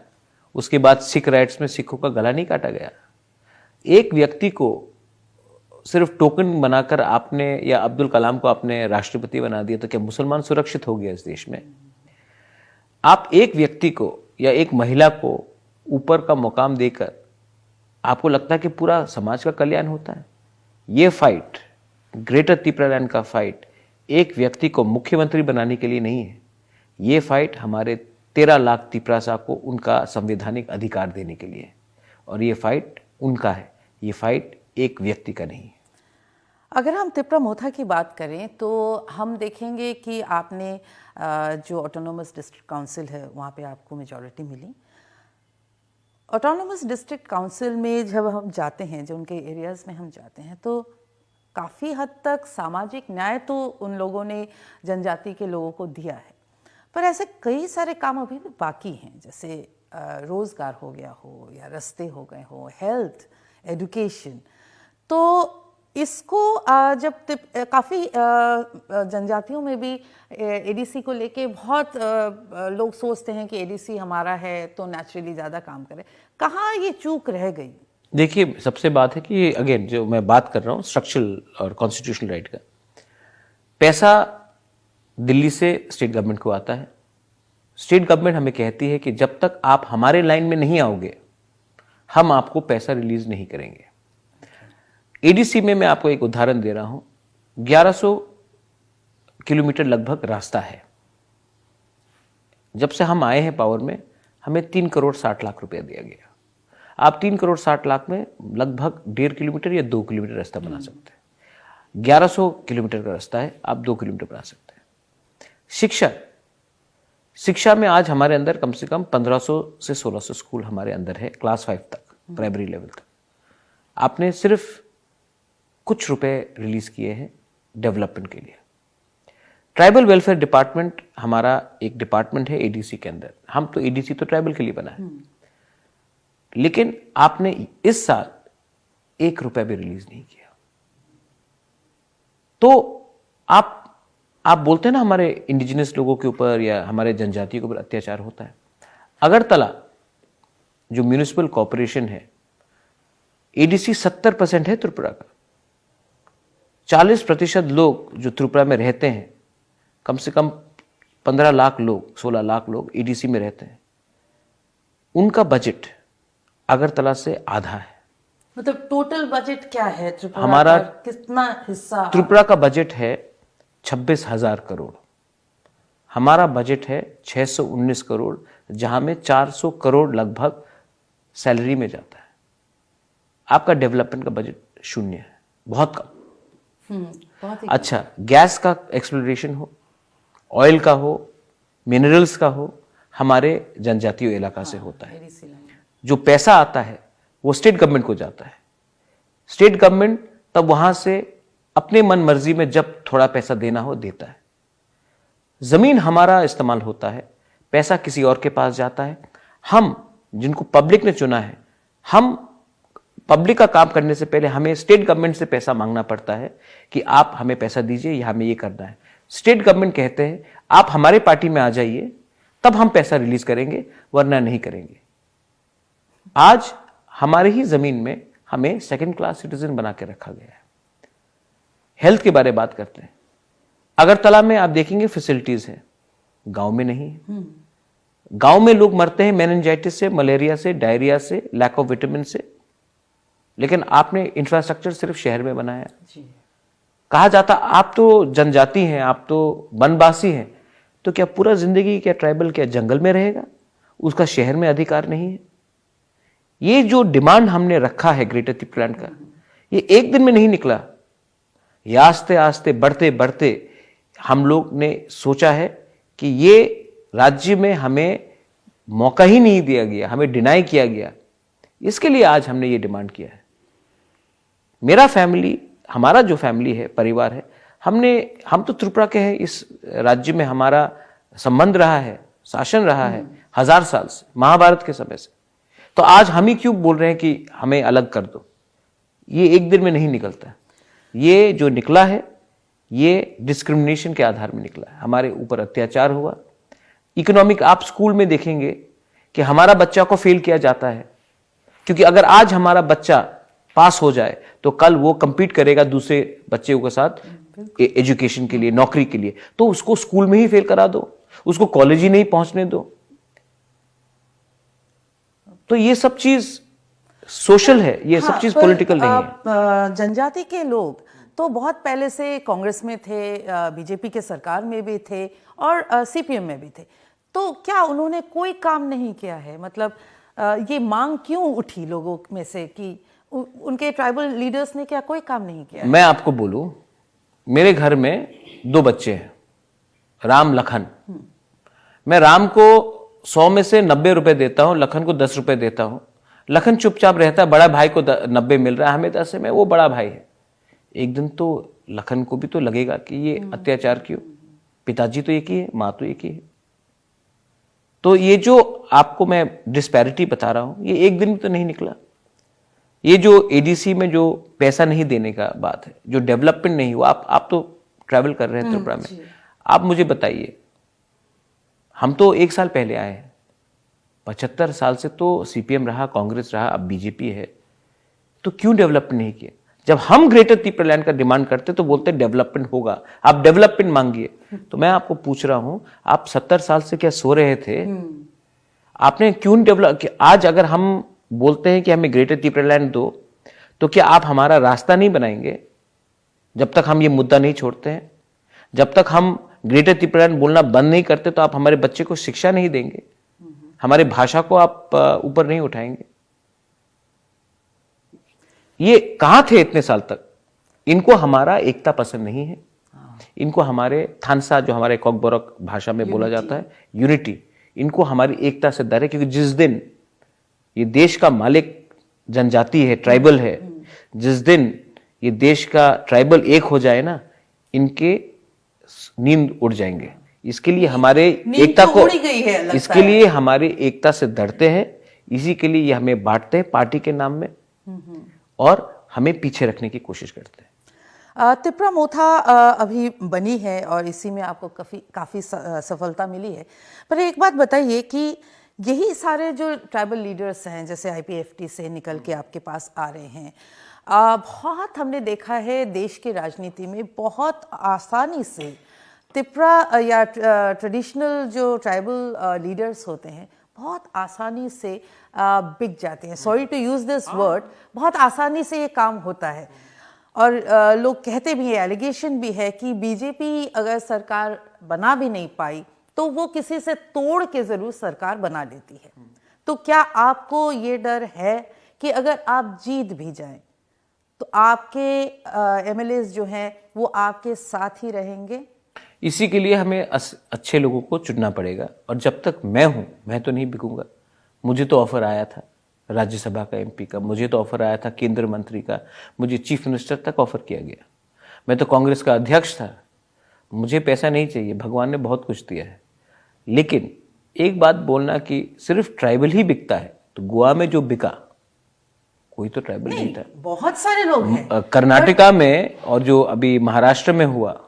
उसके बाद सिख राइट्स में सिखों का गला नहीं काटा गया। एक व्यक्ति को सिर्फ टोकन बनाकर आपने, या अब्दुल कलाम को आपने राष्ट्रपति बना दिया, तो क्या मुसलमान सुरक्षित हो गया इस देश में? आप एक व्यक्ति को या एक महिला को ऊपर का मुकाम देकर आपको लगता है कि पूरा समाज का कल्याण होता है? ये फाइट, ग्रेटर त्रिपुरा लैंड का फाइट एक व्यक्ति को मुख्यमंत्री बनाने के लिए नहीं है। ये फाइट हमारे 13 लाख त्रिपुरासा को उनका संवैधानिक अधिकार देने के लिए है, और ये फाइट उनका है, ये फाइट एक व्यक्ति का नहीं है। अगर हम त्रिपुरा मोथा की बात करें तो हम देखेंगे कि आपने जो ऑटोनोमस डिस्ट्रिक्ट काउंसिल है वहाँ पे आपको मेजॉरिटी मिली। ऑटोनोमस डिस्ट्रिक्ट काउंसिल में जब हम जाते हैं, जो उनके एरियाज़ में हम जाते हैं, तो काफ़ी हद तक सामाजिक न्याय तो उन लोगों ने जनजाति के लोगों को दिया है, पर ऐसे कई सारे काम अभी भी बाकी हैं, जैसे रोज़गार हो गया हो या रास्ते हो गए हो, हेल्थ, एजुकेशन। तो इसको जब काफ़ी जनजातियों में भी एडीसी को लेके बहुत लोग सोचते हैं कि एडीसी हमारा है तो नेचुरली ज़्यादा काम करे, कहाँ ये चूक रह गई? देखिए, सबसे बात है कि अगेन जो मैं बात कर रहा हूँ स्ट्रक्चरल और कॉन्स्टिट्यूशनल राइट का, पैसा दिल्ली से स्टेट गवर्नमेंट को आता है। स्टेट गवर्नमेंट हमें कहती है कि जब तक आप हमारे लाइन में नहीं आओगे हम आपको पैसा रिलीज नहीं करेंगे। एडीसी में मैं आपको एक उदाहरण दे रहा हूं, 1100 किलोमीटर लगभग रास्ता है। जब से हम आए हैं पावर में हमें 3 करोड़ 60 लाख रुपया दिया गया। आप 3 करोड़ 60 लाख में लगभग 1.5 किलोमीटर या 2 किलोमीटर रास्ता बना सकते हैं। 1100 किलोमीटर का रास्ता है, आप 2 किलोमीटर बना सकते हैं। शिक्षा में आज हमारे अंदर कम से कम 1500 से 1600 स्कूल हमारे अंदर है, क्लास 5 तक, प्राइमरी लेवल तक। आपने सिर्फ कुछ रुपए रिलीज किए हैं डेवलपमेंट के लिए। ट्राइबल वेलफेयर डिपार्टमेंट हमारा एक डिपार्टमेंट है एडीसी के अंदर। हम तो एडीसी तो ट्राइबल के लिए बना है, लेकिन आपने इस साल 1 रुपया भी रिलीज नहीं किया। तो आप बोलते हैं ना हमारे इंडिजिनस लोगों के ऊपर या हमारे जनजातियों के ऊपर अत्याचार होता है। अगरतला जो म्यूनिसिपल कॉर्पोरेशन है, एडीसी 70% है त्रिपुरा का। 40% लोग जो त्रिपुरा में रहते हैं, कम से कम 15 लाख लोग, 16 लाख लोग एडीसी में रहते हैं। उनका बजट अगरतला से आधा है। मतलब टोटल बजट क्या है त्रिपुरा हमारा का? कितना हिस्सा? त्रिपुरा का बजट है 26,000 करोड़। हमारा बजट है 619 करोड़, जहां में 400 करोड़ लगभग सैलरी में जाता है। आपका डेवलपमेंट का बजट 0 है, बहुत कम। बहुत ही अच्छा, गैस का एक्सप्लोरेशन हो, ऑयल का हो, मिनरल्स का हो, हमारे जनजातीय इलाका से होता है। ADC line. जो पैसा आता है वो स्टेट गवर्नमेंट को जाता है। स्टेट गवर्नमेंट तब वहां से अपने मन मर्जी में जब थोड़ा पैसा देना हो देता है। जमीन हमारा इस्तेमाल होता है, पैसा किसी और के पास जाता है। हम जिनको पब्लिक ने चुना है, हम पब्लिक का काम करने से पहले हमें स्टेट गवर्नमेंट से पैसा मांगना पड़ता है कि आप हमें पैसा दीजिए या हमें ये करना है। स्टेट गवर्नमेंट कहते हैं आप हमारे पार्टी में आ जाइए तब हम पैसा रिलीज करेंगे, वरना नहीं करेंगे। आज हमारे ही जमीन में हमें सेकंड क्लास सिटीजन बना के रखा गया है। हेल्थ के बारे में बात करते हैं। अगरतला में आप देखेंगे फैसिलिटीज है, गांव में नहीं है। गांव में लोग मरते हैं मेनिंजाइटिस से, मलेरिया से, डायरिया से, लैक ऑफ विटामिन से, लेकिन आपने इंफ्रास्ट्रक्चर सिर्फ शहर में बनाया। कहा जाता आप तो जनजाति हैं, आप तो वनवासी हैं, तो क्या पूरा जिंदगी क्या ट्राइबल क्या जंगल में रहेगा? उसका शहर में अधिकार नहीं है? ये जो डिमांड हमने रखा है ग्रेटर त्रिपुरा का, ये एक दिन में नहीं निकला। ये आस्ते आस्ते बढ़ते बढ़ते हम लोग ने सोचा है कि ये राज्य में हमें मौका ही नहीं दिया गया, हमें डिनाई किया गया। इसके लिए आज हमने ये डिमांड किया है। मेरा फैमिली, हमारा जो फैमिली है, परिवार है, हम तो त्रिपुरा के हैं। इस राज्य में हमारा संबंध रहा है, शासन रहा है 1000 साल से, महाभारत के समय से। तो आज हम ही क्यों बोल रहे हैं कि हमें अलग कर दो? ये एक दिन में नहीं निकलता। ये जो निकला है ये डिस्क्रिमिनेशन के आधार में निकला है। हमारे ऊपर अत्याचार हुआ। इकोनॉमिक, आप स्कूल में देखेंगे कि हमारा बच्चा को फेल किया जाता है, क्योंकि अगर आज हमारा बच्चा पास हो जाए तो कल वो compete करेगा दूसरे बच्चे के साथ एजुकेशन के लिए, नौकरी के लिए। तो उसको स्कूल में ही फेल करा दो, उसको कॉलेज ही नहीं पहुंचने दो। तो ये सब चीज सोशल है, ये सब चीज पॉलिटिकल नहीं है। जनजाति के लोग तो बहुत पहले से कांग्रेस में थे, बीजेपी के सरकार में भी थे और सीपीएम में भी थे, तो क्या उन्होंने कोई काम नहीं किया है? मतलब ये मांग क्यों उठी लोगों में से कि उनके ट्राइबल लीडर्स ने क्या कोई काम नहीं किया? मैं आपको बोलूं, मेरे घर में 2 बच्चे हैं, राम लखन। मैं राम को 100 में से 90 रुपए देता हूं, लखन को 10 रुपए देता हूं। लखन चुपचाप रहता है, बड़ा भाई को 90 मिल रहा है, हमें 10 में, वो बड़ा भाई है। एक दिन तो लखन को भी तो लगेगा कि ये अत्याचार क्यों, पिताजी तो एक ही है, माँ तो एक ही है। तो ये जो आपको मैं डिस्पैरिटी बता रहा हूं, ये एक दिन में तो नहीं निकला। ये जो एडीसी में जो पैसा नहीं देने का बात है, जो डेवलपमेंट नहीं हुआ, आप तो ट्रैवल कर रहे हैं त्रिपुरा में, आप मुझे बताइए, हम तो 1 साल पहले आए हैं, 75 साल से तो सीपीएम रहा, कांग्रेस रहा, अब बीजेपी है, तो क्यों डेवलपमेंट नहीं किया? जब हम ग्रेटर त्रिपुरालैंड का डिमांड करते तो बोलते डेवलपमेंट होगा, आप डेवलपमेंट मांगिए। तो मैं आपको पूछ रहा हूं, आप 70 साल से क्या सो रहे थे? आपने क्यों डेवलप? आज अगर हम बोलते हैं कि हमें ग्रेटर त्रिपुरालैंड दो, तो क्या आप हमारा रास्ता नहीं बनाएंगे? जब तक हम ये मुद्दा नहीं छोड़ते हैं, जब तक हम ग्रेटर त्रिपुरालैंड बोलना बंद नहीं करते, तो आप हमारे बच्चे को शिक्षा नहीं देंगे, हमारे भाषा को आप ऊपर नहीं उठाएंगे। ये कहां थे इतने साल तक? इनको हमारा एकता पसंद नहीं है, इनको हमारे थानसा, जो हमारे कॉकबोरक भाषा में बोला जाता है, यूनिटी, इनको हमारी एकता से डर है। क्योंकि जिस दिन ये देश का मालिक जनजाति है, ट्राइबल है, जिस दिन ये देश का ट्राइबल एक हो जाए ना, इनके नींद उड़ जाएंगे। इसके लिए हमारे एकता को, इसके लिए हमारी एकता से डरते हैं, इसी के लिए ये हमें बांटते हैं पार्टी के नाम में और हमें पीछे रखने की कोशिश करते हैं। त्रिपुरा मोथा अभी बनी है और इसी में आपको काफ़ी सफलता मिली है। पर एक बात बताइए कि यही सारे जो ट्राइबल लीडर्स हैं, जैसे आईपीएफटी से निकल के आपके पास आ रहे हैं, बहुत हमने देखा है देश की राजनीति में बहुत आसानी से त्रिपुरा या ट्रेडिशनल जो ट्राइबल लीडर्स होते हैं बहुत आसानी से बिक जाते हैं। Sorry to use this word, बहुत आसानी से ये काम होता है। और लोग कहते भी हैं, एलिगेशन भी है कि बीजेपी अगर सरकार बना भी नहीं पाई तो वो किसी से तोड़ के ज़रूर सरकार बना लेती है। तो क्या आपको ये डर है कि अगर आप जीत भी जाएं तो आपके एमएलएस जो हैं वो आपके साथ ही रहेंगे? इसी के लिए हमें अच्छे लोगों को चुनना पड़ेगा। और जब तक मैं हूं, मैं तो नहीं बिकूंगा। मुझे तो ऑफर आया था राज्यसभा का, एमपी का, मुझे तो ऑफर आया था केंद्र मंत्री का, मुझे चीफ मिनिस्टर तक ऑफर किया गया। मैं तो कांग्रेस का अध्यक्ष था। मुझे पैसा नहीं चाहिए, भगवान ने बहुत कुछ दिया है। लेकिन एक बात बोलना कि सिर्फ ट्राइबल ही बिकता है, तो गोवा में जो बिका कोई तो ट्राइबल नहीं था, बहुत सारे लोग हैं। कर्नाटका में और जो अभी महाराष्ट्र में हुआ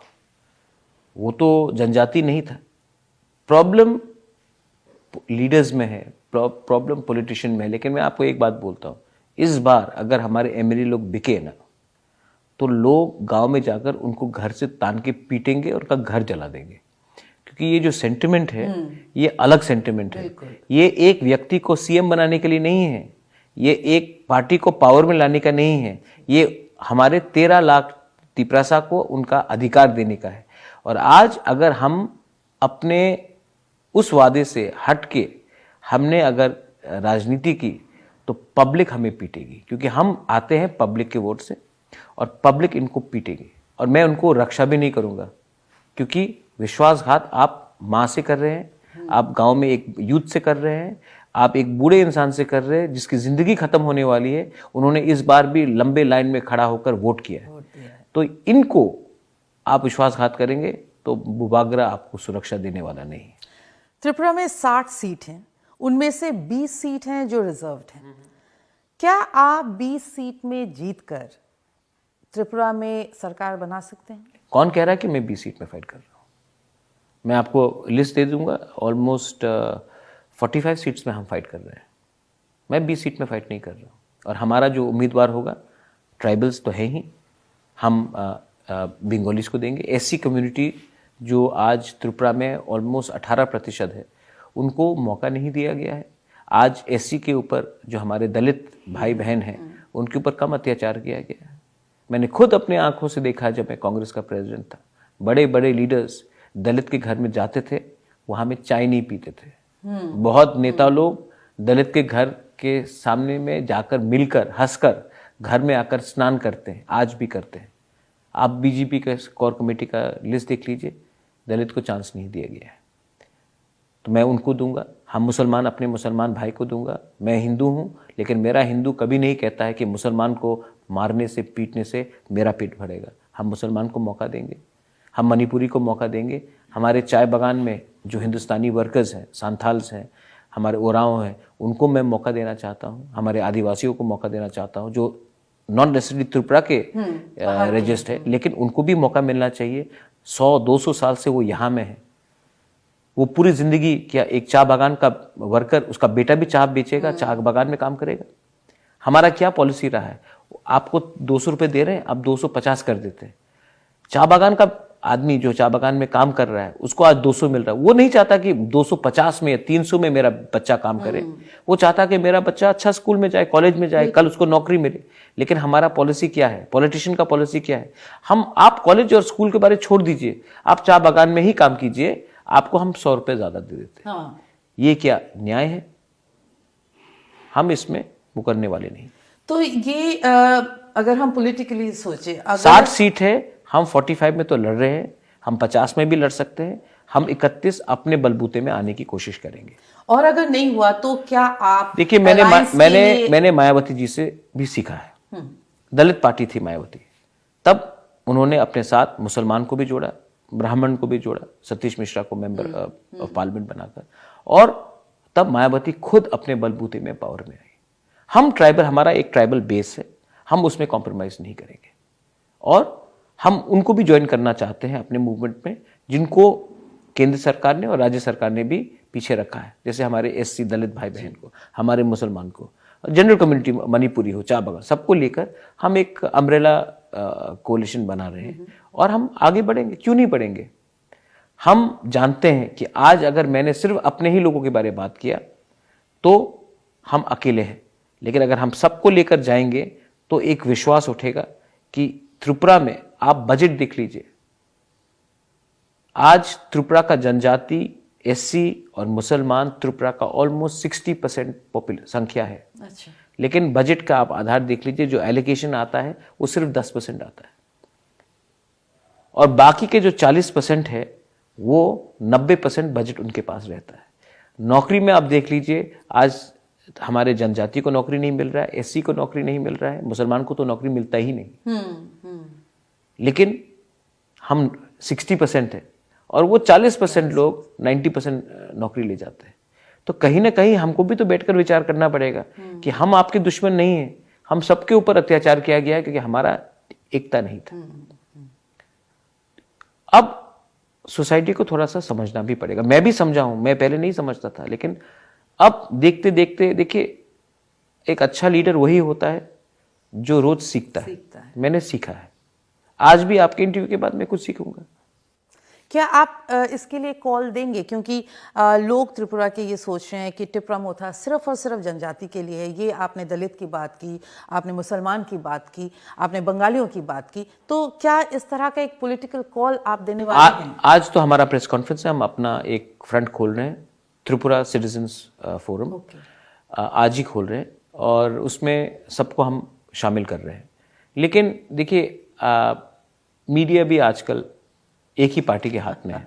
वो तो जनजाति नहीं था। प्रॉब्लम लीडर्स में है, प्रॉब्लम पॉलिटिशियन में है। लेकिन मैं आपको एक बात बोलता हूँ, इस बार अगर हमारे एमएलए लोग बिके ना, तो लोग गांव में जाकर उनको घर से तान के पीटेंगे और उनका घर जला देंगे। क्योंकि ये जो सेंटिमेंट है ये अलग सेंटिमेंट है। ये एक व्यक्ति को सीएम बनाने के लिए नहीं है, ये एक पार्टी को पावर में लाने का नहीं है, ये हमारे 13 लाख तिपरासा को उनका अधिकार देने का है। और आज अगर हम अपने उस वादे से हट के हमने अगर राजनीति की तो पब्लिक हमें पीटेगी। क्योंकि हम आते हैं पब्लिक के वोट से और पब्लिक इनको पीटेगी। और मैं उनको रक्षा भी नहीं करूंगा, क्योंकि विश्वासघात आप माँ से कर रहे हैं, आप गांव में एक यूथ से कर रहे हैं, आप एक बूढ़े इंसान से कर रहे हैं जिसकी जिंदगी खत्म होने वाली है। उन्होंने इस बार भी लंबे लाइन में खड़ा होकर वोट किया है। तो इनको आप विश्वासघात करेंगे तो बुबागरा आपको सुरक्षा देने वाला नहीं है। त्रिपुरा में 60 सीट हैं, उनमें से 20 सीट हैं जो रिजर्व्ड हैं। क्या आप 20 सीट में जीतकर त्रिपुरा में सरकार बना सकते हैं? कौन कह रहा है कि मैं 20 सीट में फाइट कर रहा हूँ? मैं आपको लिस्ट दे दूंगा। ऑलमोस्ट 45 सीट्स में हम फाइट कर रहे हैं। मैं 20 सीट में फाइट नहीं कर रहा हूँ। और हमारा जो उम्मीदवार होगा, ट्राइबल्स तो है ही, हम बंगालीज को देंगे। एससी कम्युनिटी जो आज त्रिपुरा में ऑलमोस्ट 18% है, उनको मौका नहीं दिया गया है। आज एससी के ऊपर जो हमारे दलित भाई बहन हैं उनके ऊपर कम अत्याचार किया गया है। मैंने खुद अपने आंखों से देखा जब मैं कांग्रेस का प्रेसिडेंट था, बड़े बड़े लीडर्स दलित के घर में जाते थे, वहां में चाय नहीं पीते थे। बहुत नेता लोग दलित के घर के सामने में जाकर मिलकर हंसकर घर में आकर स्नान करते हैं, आज भी करते हैं। आप बीजेपी के कोर कमेटी का लिस्ट देख लीजिए, दलित को चांस नहीं दिया गया है। तो मैं उनको दूंगा, हम मुसलमान अपने मुसलमान भाई को दूंगा। मैं हिंदू हूं, लेकिन मेरा हिंदू कभी नहीं कहता है कि मुसलमान को मारने से पीटने से मेरा पेट भरेगा। हम मुसलमान को मौका देंगे, हम मणिपुरी को मौका देंगे। हमारे चाय बागान में जो हिंदुस्तानी वर्कर्स हैं, सांथाल्स हैं, हमारे ओराव हैं, उनको मैं मौका देना चाहता हूँ। हमारे आदिवासियों को मौका देना चाहता हूँ, जो नॉन नेसेसरी त्रिपुरा के रजिस्ट है, लेकिन उनको भी मौका मिलना चाहिए। 100-200 साल से वो यहाँ में है। वो पूरी जिंदगी, क्या एक चाय बागान का वर्कर, उसका बेटा भी चाय बेचेगा, चाय बागान में काम करेगा। हमारा क्या पॉलिसी रहा है, आपको 200 रुपये दे रहे हैं, आप 250 कर देते हैं। चाय बागान का आदमी जो चाय बागान में काम कर रहा है, उसको आज 200 मिल रहा है। वो नहीं चाहता कि 250 में या 300 में मेरा बच्चा काम करे। वो चाहता कि मेरा बच्चा अच्छा स्कूल में जाए, कॉलेज में जाए, कल उसको नौकरी मिले। लेकिन हमारा पॉलिसी क्या है, पॉलिटिशियन का पॉलिसी क्या है? आप कॉलेज और स्कूल के बारे छोड़ दीजिए, आप चाय बागान में ही काम कीजिए, आपको हम 100 रुपये ज्यादा दे देते हैं। ये क्या न्याय है? हम इसमें मुकरने वाले नहीं। तो ये अगर हम पॉलिटिकली सोचे, 60 सीट है, हम 45 में तो लड़ रहे हैं, हम 50 में भी लड़ सकते हैं। हम 31 अपने बलबूते में आने की कोशिश करेंगे। और अगर नहीं हुआ तो क्या आप देखिए, मैंने मायावती जी से भी सीखा है। दलित पार्टी थी मायावती, तब उन्होंने अपने साथ मुसलमान को भी जोड़ा, ब्राह्मण को भी जोड़ा, सतीश मिश्रा को मेंबर ऑफ पार्लियामेंट बनाकर, और तब मायावती खुद अपने बलबूते में पावर में आई। हम ट्राइबल, हमारा एक ट्राइबल बेस है, हम उसमें कॉम्प्रोमाइज नहीं करेंगे। और हम उनको भी ज्वाइन करना चाहते हैं अपने मूवमेंट में, जिनको केंद्र सरकार ने और राज्य सरकार ने भी पीछे रखा है। जैसे हमारे एससी दलित भाई बहन को, हमारे मुसलमान को, जनरल कम्युनिटी, मणिपुरी हो, चाय बागान, सबको लेकर हम एक अम्ब्रेला कोalition बना रहे हैं। और हम आगे बढ़ेंगे, क्यों नहीं बढ़ेंगे? हम जानते हैं कि आज अगर मैंने सिर्फ अपने ही लोगों के बारे में बात किया तो हम अकेले हैं, लेकिन अगर हम सबको लेकर जाएंगे तो एक विश्वास उठेगा कि त्रिपुरा में, आप बजट देख लीजिए, आज त्रिपुरा का जनजाति, एससी और मुसलमान, त्रिपुरा का ऑलमोस्ट 60% संख्या है। अच्छा। लेकिन बजट का आप आधार देख लीजिए, जो एलोकेशन आता है वो सिर्फ 10% आता है, और बाकी के जो 40% है वो 90% बजट उनके पास रहता है। नौकरी में आप देख लीजिए, आज हमारे जनजाति को नौकरी नहीं मिल रहा है, एससी को नौकरी नहीं मिल रहा है, मुसलमान को तो नौकरी मिलता ही नहीं। लेकिन हम 60% है और वो 40% लोग 90% नौकरी ले जाते हैं। तो कहीं ना कहीं हमको भी तो बैठकर विचार करना पड़ेगा कि हम आपके दुश्मन नहीं हैं, हम सबके ऊपर अत्याचार किया गया है क्योंकि हमारा एकता नहीं था। अब सोसाइटी को थोड़ा सा समझना भी पड़ेगा। मैं भी समझा हूं, मैं पहले नहीं समझता था, लेकिन अब देखते देखते देखिए, एक अच्छा लीडर वही होता है जो रोज सीखता है। मैंने सीखा है, आज भी आपके इंटरव्यू के बाद मैं कुछ सीखूंगा। क्या आप इसके लिए कॉल देंगे, क्योंकि लोग त्रिपुरा के ये सोच रहे हैं कि टिप्रा मोथा सिर्फ और सिर्फ जनजाति के लिए है। ये आपने दलित की बात की, आपने मुसलमान की बात की, आपने बंगालियों की बात की, तो क्या इस तरह का एक पॉलिटिकल कॉल आप देने वाले हैं? आज तो हमारा प्रेस कॉन्फ्रेंस है, हम अपना एक फ्रंट खोल रहे हैं, त्रिपुरा सिटीजन्स फोरम आज ही खोल रहे हैं, और उसमें सबको हम शामिल कर रहे हैं। लेकिन देखिए, मीडिया भी आजकल एक ही पार्टी के हाथ में है।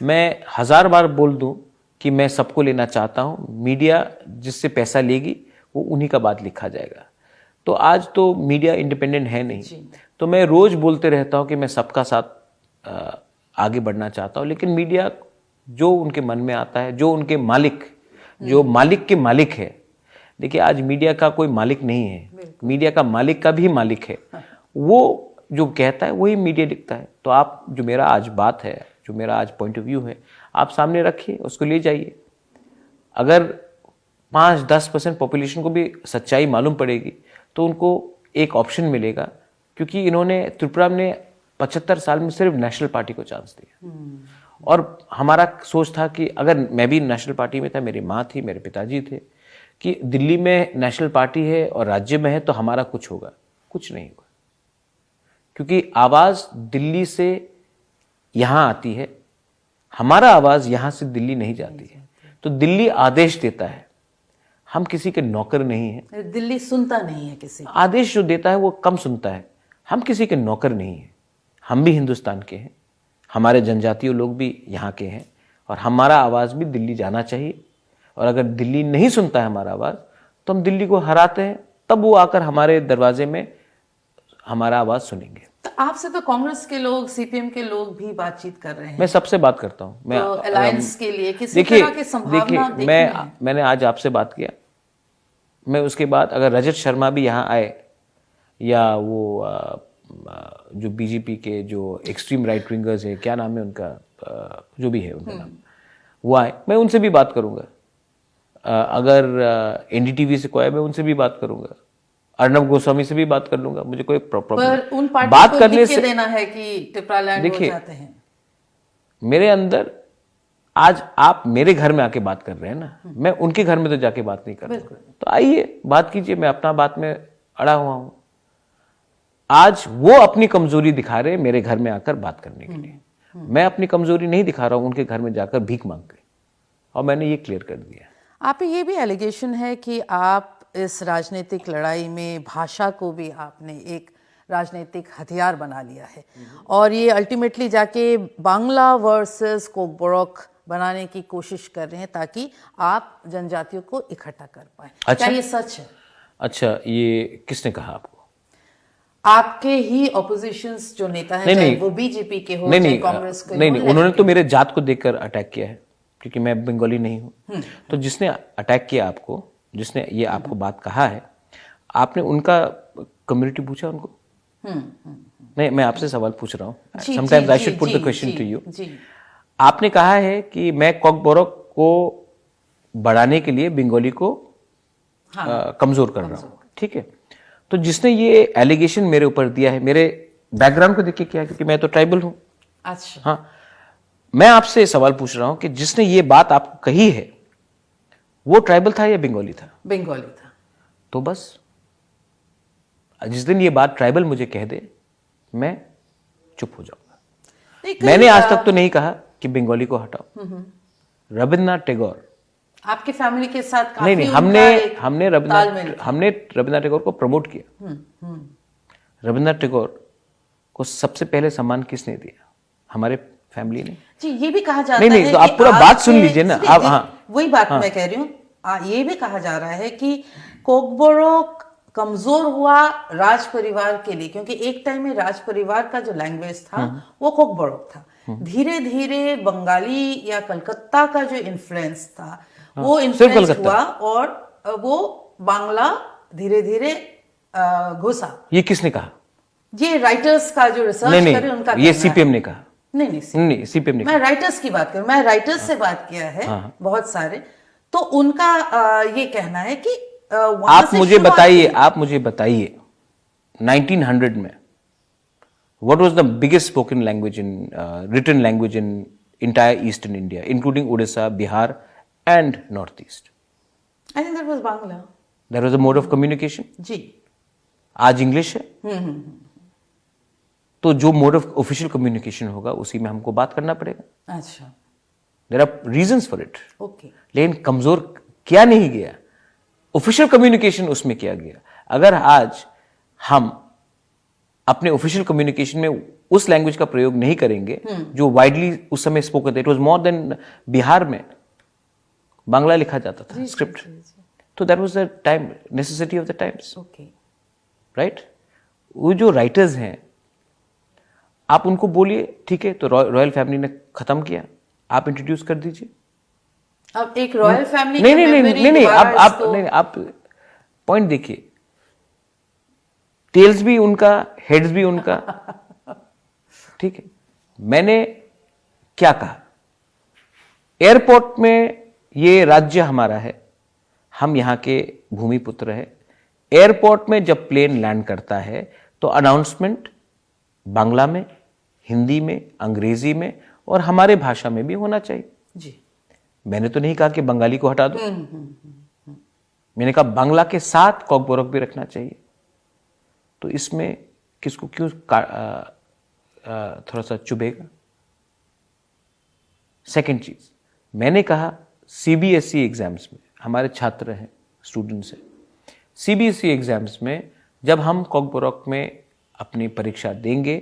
मैं 1000 बार बोल दूं कि मैं सबको लेना चाहता हूं, मीडिया जिससे पैसा लेगी वो उन्हीं का बात लिखा जाएगा। तो आज तो मीडिया इंडिपेंडेंट है नहीं, तो मैं रोज बोलते रहता हूं कि मैं सबका साथ आगे बढ़ना चाहता हूं, लेकिन मीडिया जो उनके मन में आता है, जो उनके मालिक, जो मालिक के मालिक है। देखिए, आज मीडिया का कोई मालिक नहीं है, मीडिया का मालिक का भी मालिक है। वो जो कहता है वही मीडिया लिखता है। तो आप, जो मेरा आज बात है, जो मेरा आज पॉइंट ऑफ व्यू है, आप सामने रखिए, उसको ले जाइए। अगर 5-10% पॉपुलेशन को भी सच्चाई मालूम पड़ेगी तो उनको एक ऑप्शन मिलेगा, क्योंकि इन्होंने त्रिपुरा में 75 साल में सिर्फ नेशनल पार्टी को चांस दिया। और हमारा सोच था कि अगर मैं भी नेशनल पार्टी में था, मेरी माँ थी, मेरे पिताजी थे, कि दिल्ली में नेशनल पार्टी है और राज्य में है तो हमारा कुछ होगा, कुछ नहीं होगा, क्योंकि आवाज दिल्ली से यहां आती है, हमारा आवाज यहां से दिल्ली नहीं जाती है। तो दिल्ली आदेश देता है, हम किसी के नौकर नहीं हैं। दिल्ली सुनता नहीं है किसी आदेश जो देता है वो कम सुनता है, हम किसी के नौकर नहीं हैं। हम भी हिंदुस्तान के हैं, हमारे जनजातीय लोग भी यहाँ के हैं और हमारा आवाज़ भी दिल्ली जाना चाहिए। और अगर दिल्ली नहीं सुनता है हमारा आवाज़ तो हम दिल्ली को हराते हैं, तब वो आकर हमारे दरवाजे में हमारा आवाज़ सुनेंगे। तो आपसे तो कांग्रेस के लोग, सीपीएम के लोग भी बातचीत कर रहे हैं। मैं सबसे बात करता हूँ। मैं तो अलायंस के लिए किसी देखिए, तरह की संभावना देखी है? मैंने आज आपसे बात किया, मैं उसके बाद अगर रजत शर्मा भी यहाँ आए या वो जो बीजेपी के जो एक्सट्रीम राइट विंगर्स है, क्या नाम है उनका, जो भी है उनका नाम, वो आए, मैं उनसे भी बात करूंगा। अगर एनडीटीवी से कोई है मैं उनसे भी बात करूंगा, अर्नब गोस्वामी से भी बात कर लूंगा, मुझे कोई प्रॉब्लम पर उन बात पार्टी को करने लिख के से देना है कि टिपरालैंड हो जाते हैं। मेरे अंदर आज आप मेरे घर में आके बात कर रहे हैं ना, मैं उनके घर में तो जाके बात नहीं कर रहा। तो आइए बात कीजिए, मैं अपना बात में अड़ा हुआ हूं। आज वो अपनी कमजोरी दिखा रहे हैं मेरे घर में आकर बात करने के लिए, मैं अपनी कमजोरी नहीं दिखा रहा हूं उनके घर में जाकर भीख मांग के, और मैंने ये क्लियर कर दिया। आप पे ये भी एलिगेशन है कि आप इस राजनीतिक लड़ाई में भाषा को भी आपने एक राजनीतिक हथियार बना लिया है और ये अल्टीमेटली जाके बांग्ला वर्सेस कोकबोरोक बनाने की कोशिश कर रहे हैं ताकि आप जनजातियों को इकट्ठा कर पाए। अच्छा? क्या ये सच है? अच्छा, ये किसने कहा आपको? आपके ही ऑपोजिशंस जो नेता हैं, चाहे वो बीजेपी के हो, चाहे कांग्रेस के हो, नहीं, उन्होंने तो मेरे जात को देखकर अटैक किया है, क्योंकि मैं बंगाली नहीं हूं। तो जिसने अटैक किया आपको, जिसने ये आपको बात कहा है, आपने उनका कम्युनिटी पूछा उनको? नहीं, मैं आपसे सवाल पूछ रहा हूँ। Sometimes I should put the question to you. आपने कहा है कि मैं कोकबोरोक को बढ़ाने के लिए बंगाली को कमजोर कर रहा हूँ, ठीक है? तो जिसने ये एलिगेशन मेरे ऊपर दिया है, मेरे बैकग्राउंड को देख के किया, क्योंकि मैं तो ट्राइबल हूं। अच्छा। हाँ, मैं आपसे सवाल पूछ रहा हूं कि जिसने ये बात आपको कही है वो ट्राइबल था या बंगाली था? बंगाली था। तो बस जिस दिन ये बात ट्राइबल मुझे कह दे, मैं चुप हो जाऊंगा। मैंने आज तक तो नहीं कहा कि बंगाली को हटाओ। रविन्द्रनाथ टैगोर, आपके फैमिली के साथ काफी नहीं, हमने रविन्द्रनाथ टैगोर को प्रमोट किया। रविन्द्रनाथ टैगोर को सबसे पहले सम्मान किसने दिया? हमारे फैमिली ने। जी, ये भी कहा जाता नहीं, है तो आप पूरा बात सुन लीजिए ना आप। हाँ, वही बात मैं कह रही हूँ। ये भी कहा जा रहा है कि कोकबोरोक कमजोर हुआ राज परिवार के लिए, क्योंकि एक टाइम में राज परिवार का जो लैंग्वेज था वो कोकबोरोक था। धीरे धीरे बंगाली या कलकत्ता का जो इन्फ्लुएंस था वो इन्फ्लुएंस हुआ और वो बांग्ला धीरे धीरे घुसा। ये किसने कहा? ये राइटर्स का जो रिसर्च करे उनका ये सीपीएम ने कहा। नहीं, सीपीएम ने। मैं राइटर्स की बात करूं, मैं राइटर्स से बात किया है बहुत सारे, तो उनका ये कहना है कि आप मुझे बताइए 1900 में what was the biggest spoken language in written language in entire eastern India, including Odisha, Bihar and Northeast? I think that was Bangla. That was a mode of communication. जी। आज इंग्लिश है। तो जो मोड ऑफ ऑफिशियल कम्युनिकेशन होगा उसी में हमको बात करना पड़ेगा। अच्छा। There are reasons for it. Okay. लेकिन कमजोर किया नहीं गया, ऑफिशियल कम्युनिकेशन उसमें किया गया। अगर आज हम अपने ऑफिशियल कम्युनिकेशन में उस लैंग्वेज का प्रयोग नहीं करेंगे जो वाइडली उस समय स्पोकन था, it was more than Bihar में बांग्ला लिखा जाता था स्क्रिप्ट, तो that was the time necessity of the times. Okay, right. वो जो राइटर्स हैं आप उनको बोलिए, ठीक है, तो रॉयल फैमिली ने खत्म किया, आप इंट्रोड्यूस कर दीजिए। अब एक रॉयल फैमिली नहीं, आप पॉइंट देखिए, टेल्स भी उनका, हेड्स भी उनका, ठीक है। मैंने क्या कहा? एयरपोर्ट में ये राज्य हमारा है, हम यहां के भूमिपुत्र है। एयरपोर्ट में जब प्लेन लैंड करता है तो अनाउंसमेंट बांग्ला में, हिंदी में, अंग्रेजी में और हमारे भाषा में भी होना चाहिए। जी। मैंने तो नहीं कहा कि बंगाली को हटा दो, मैंने कहा बांग्ला के साथ कॉकबोरक भी रखना चाहिए, तो इसमें किसको क्यों थोड़ा सा चुभेगा। सेकंड चीज, मैंने कहा सीबीएसई एग्जाम्स में हमारे छात्र हैं, स्टूडेंट्स हैं, सीबीएसई एग्जाम्स में जब हम कॉकबोरक में अपनी परीक्षा देंगे,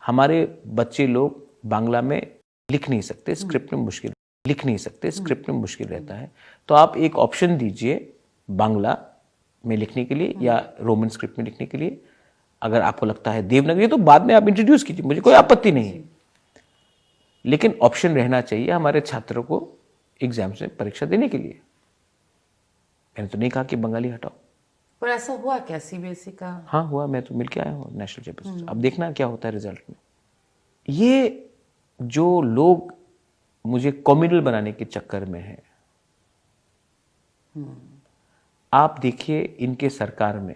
हमारे बच्चे लोग बांग्ला में लिख नहीं सकते, स्क्रिप्ट में मुश्किल लिख नहीं सकते, स्क्रिप्ट में मुश्किल रहता है, तो आप एक ऑप्शन दीजिए बांग्ला में लिखने के लिए या रोमन स्क्रिप्ट में लिखने के लिए। अगर आपको लगता है देवनागरी तो बाद में आप इंट्रोड्यूस कीजिए, मुझे कोई आपत्ति नहीं है, लेकिन ऑप्शन रहना चाहिए हमारे छात्रों को एग्जाम्स में परीक्षा देने के लिए। मैंने तो नहीं कहा कि बंगाली हटाओ। पर ऐसा हुआ क्या सीबीएसई का? हाँ हुआ, मैं तो मिल के आया हूँ नेशनल चैंपियन। अब देखना क्या होता है रिजल्ट में। ये जो लोग मुझे कॉम्युनल बनाने के चक्कर में हैं, आप देखिए इनके सरकार में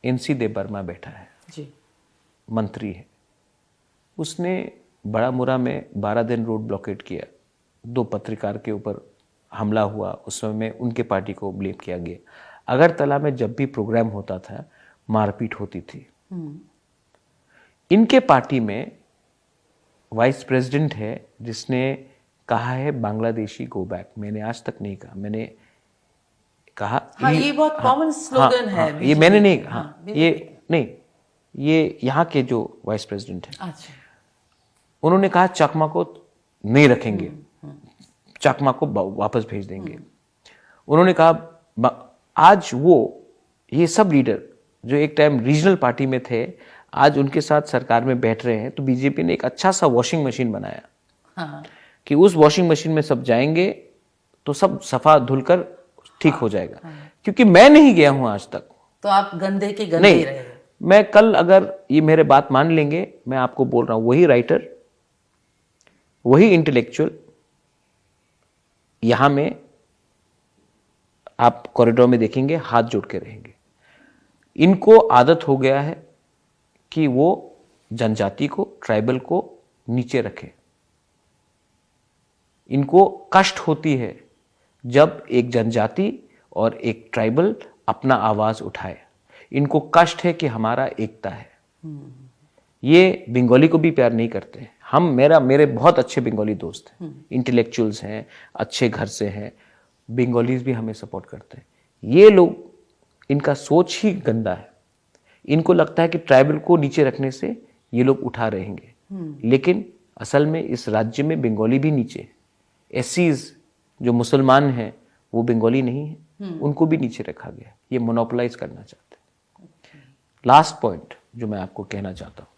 एनसी देव वर्मा बैठा है जी, मंत्री है, उसने बड़ा मुरा में 12 दिन रोड ब्लॉकेट किया, 2 पत्रकार के ऊपर हमला हुआ, उस समय में उनके पार्टी को ब्लेम किया गया। अगरतला में जब भी प्रोग्राम होता था मारपीट होती थी। इनके पार्टी में वाइस प्रेसिडेंट है जिसने कहा है बांग्लादेशी गो बैक। मैंने आज तक नहीं कहा, मैंने कहा हाँ, ये बहुत कॉमन स्लोगन है। ये मैंने नहीं, ये नहीं, ये यहाँ के जो वाइस प्रेसिडेंट है, अच्छा, उन्होंने कहा चकमा को नहीं रखेंगे, चकमा को वापस भेज देंगे। उन्होंने कहा आज वो ये सब लीडर जो एक टाइम रीजनल पार्टी में थे, आज उनके साथ सरकार में बैठ रहे हैं, तो बीजेपी ने एक अच्छा सा वॉशिंग मशीन बनाया। हाँ, कि उस वॉशिंग मशीन में सब जाएंगे तो सब सफा धुलकर ठीक हो जाएगा। क्योंकि मैं नहीं गया हूं आज तक, तो आप गंदे के गंदे नहीं, रहे। मैं कल अगर ये मेरे बात मान लेंगे, मैं आपको बोल रहा हूं, वही राइटर, वही इंटेलेक्चुअल यहां में आप कॉरिडोर में देखेंगे हाथ जोड़ के रहेंगे। इनको आदत हो गया है कि वो जनजाति को, ट्राइबल को नीचे रखे। इनको कष्ट होती है जब एक जनजाति और एक ट्राइबल अपना आवाज उठाए। इनको कष्ट है कि हमारा एकता है। ये बंगाली को भी प्यार नहीं करते। हम मेरे बहुत अच्छे बंगाली दोस्त हैं, इंटेलेक्चुअल्स हैं, अच्छे घर से हैं, बंगालीज भी हमें सपोर्ट करते हैं। ये लोग, इनका सोच ही गंदा है। इनको लगता है कि ट्राइबल को नीचे रखने से ये लोग उठा रहेंगे, लेकिन असल में इस राज्य में बंगाली भी नीचे है। एससीज जो मुसलमान हैं वो बंगाली नहीं है, उनको भी नीचे रखा गया। ये मोनोपोलाइज करना चाहते हैं। लास्ट पॉइंट जो मैं आपको कहना चाहता हूं,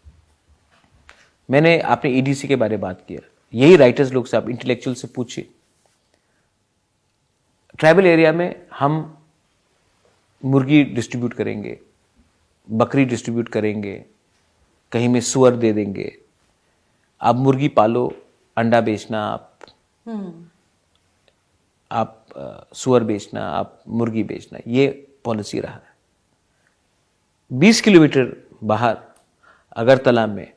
मैंने आपने ईडीसी के बारे में बात किया, यही राइटर्स लोग से आप इंटेलेक्चुअल से पूछिए। ट्राइबल एरिया में हम मुर्गी डिस्ट्रीब्यूट करेंगे, बकरी डिस्ट्रीब्यूट करेंगे, कहीं में सुअर दे देंगे। आप मुर्गी पालो, अंडा बेचना, आप सुअर बेचना, आप मुर्गी बेचना, ये पॉलिसी रहा है। 20 किलोमीटर बाहर अगरतला में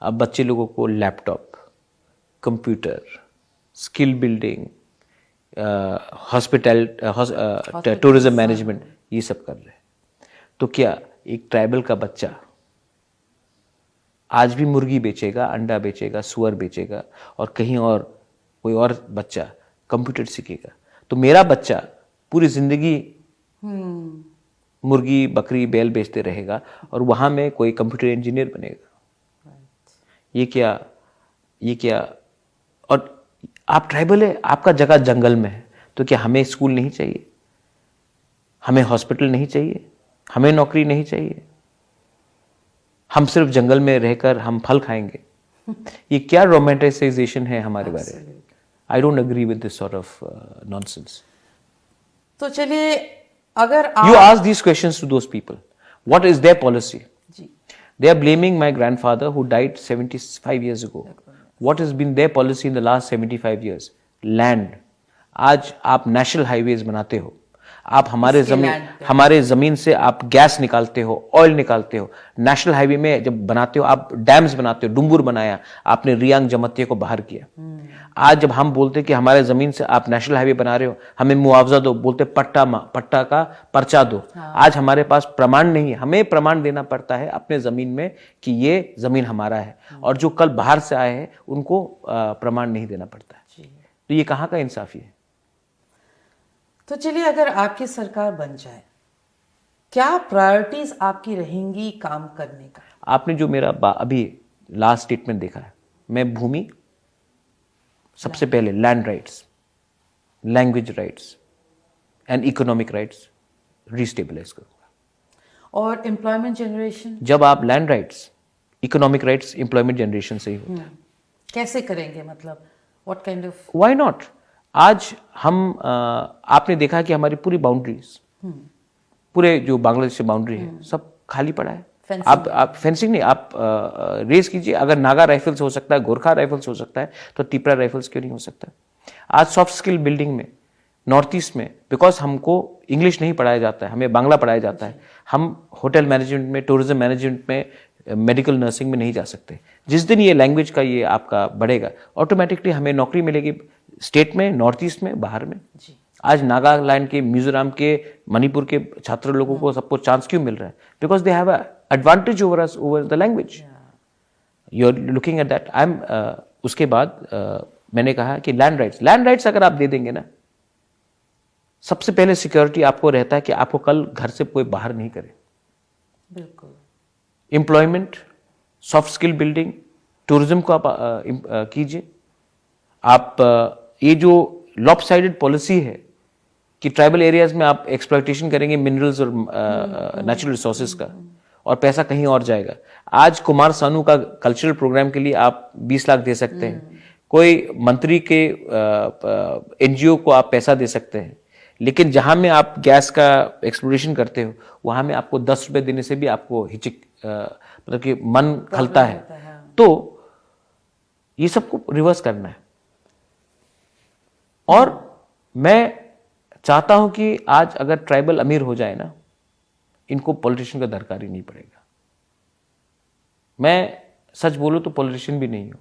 अब बच्चे लोगों को laptop, computer, skill building, hospital, tourism management, ये सब कर रहे हैं। तो क्या एक ट्राइबल का बच्चा आज भी मुर्गी बेचेगा, अंडा बेचेगा, सुअर बेचेगा, और कहीं और कोई और बच्चा कंप्यूटर सीखेगा? तो मेरा बच्चा पूरी जिंदगी मुर्गी, बकरी, बैल बेचते रहेगा और वहां में कोई कंप्यूटर इंजीनियर बनेगा। ये क्या? और आप ट्राइबल है, आपका जगह जंगल में है, तो क्या हमें स्कूल नहीं चाहिए? हमें हॉस्पिटल नहीं चाहिए? हमें नौकरी नहीं चाहिए? हम सिर्फ जंगल में रहकर हम फल खाएंगे? ये क्या रोमांटिसाइजेशन है हमारे बारे में? I don't agree with this sort of nonsense. तो चलिए, अगर You ask these questions to those people. What is their policy? Ji, They are blaming my grandfather who died 75 years ago. What has been their policy in the last 75 years? Land. आज आप national highways बनाते हो, आप हमारे जमीन से आप gas निकालते हो, ऑयल निकालते हो, नेशनल हाईवे में जब बनाते हो आप डैम्स बनाते हो, डुम्बुर बनाया आपने, रियांग जमतिया को बाहर किया। आज जब हम बोलते कि हमारे जमीन से आप नेशनल हाईवे बना रहे हो, हमें मुआवजा दो, बोलते पट्टा का पर्चा दो। आज हमारे पास प्रमाण नहीं है, हमें प्रमाण देना पड़ता है अपने जमीन में कि ये जमीन हमारा है, और जो कल बाहर से आए हैं उनको प्रमाण नहीं देना पड़ता है। तो ये कहाँ का इंसाफी है? तो चलिए, अगर आपकी सरकार बन जाए, क्या प्रायोरिटीज आपकी रहेंगी काम करने का? आपने जो मेरा अभी लास्ट स्टेटमेंट देखा है, मैं भूमि सबसे पहले, land rights, language rights and economic rights restabilise करूंगा। और एम्प्लॉयमेंट जनरेशन? जब आप land rights, economic rights, employment generation से ही होता है। कैसे करेंगे, मतलब what kind of? Why not? आज हम आपने देखा कि हमारी पूरी बाउंड्रीज, पूरे जो बांग्लादेश से बाउंड्री है, सब खाली पड़ा है। आप फेंसिंग नहीं, आप रेस कीजिए। अगर नागा राइफल्स हो सकता है, गोरखा राइफल्स हो सकता है, तो तिपरा राइफल्स क्यों नहीं हो सकता? आज सॉफ्ट स्किल बिल्डिंग में नॉर्थ ईस्ट में, बिकॉज हमको इंग्लिश नहीं पढ़ाया जाता है, हमें बांग्ला पढ़ाया जाता है, हम होटल मैनेजमेंट में, टूरिज्म मैनेजमेंट में, मेडिकल नर्सिंग में नहीं जा सकते। जिस दिन ये लैंग्वेज का ये आपका बढ़ेगा, ऑटोमेटिकली हमें नौकरी मिलेगी स्टेट में, नॉर्थ ईस्ट में, बाहर में। आज नागालैंड के, मिजोरम के, मणिपुर के छात्र लोगों को सबको चांस क्यों मिल रहा है? Because they have advantage over us, over the language. You are looking at that. I am उसके बाद मैंने कहा कि लैंड राइट्स अगर आप दे देंगे ना, सबसे पहले सिक्योरिटी आपको रहता है कि आपको कल घर से कोई बाहर नहीं करे। बिल्कुल। Employment, soft skill building, tourism को आप कीजिए। आप ये जो लॉपसाइडेड पॉलिसी है कि ट्राइबल एरियाज में आप एक्सप्लॉयटेशन करेंगे मिनरल्स और नेचुरल रिसोर्सेज का, और पैसा कहीं और जाएगा। आज कुमार सानू का कल्चरल प्रोग्राम के लिए आप 20 लाख दे सकते हैं, कोई मंत्री के एनजीओ को आप पैसा दे सकते हैं, लेकिन जहां में आप गैस का एक्सप्लोरेशन करते हो, वहां में आपको 10 रुपए देने से भी आपको मतलब कि मन खलता है। तो ये सबको रिवर्स करना है। और मैं चाहता हूं कि आज अगर ट्राइबल अमीर हो जाए ना, इनको पॉलिटिशियन का दरकार ही नहीं पड़ेगा। मैं सच बोलूं तो पॉलिटिशियन भी नहीं हूं।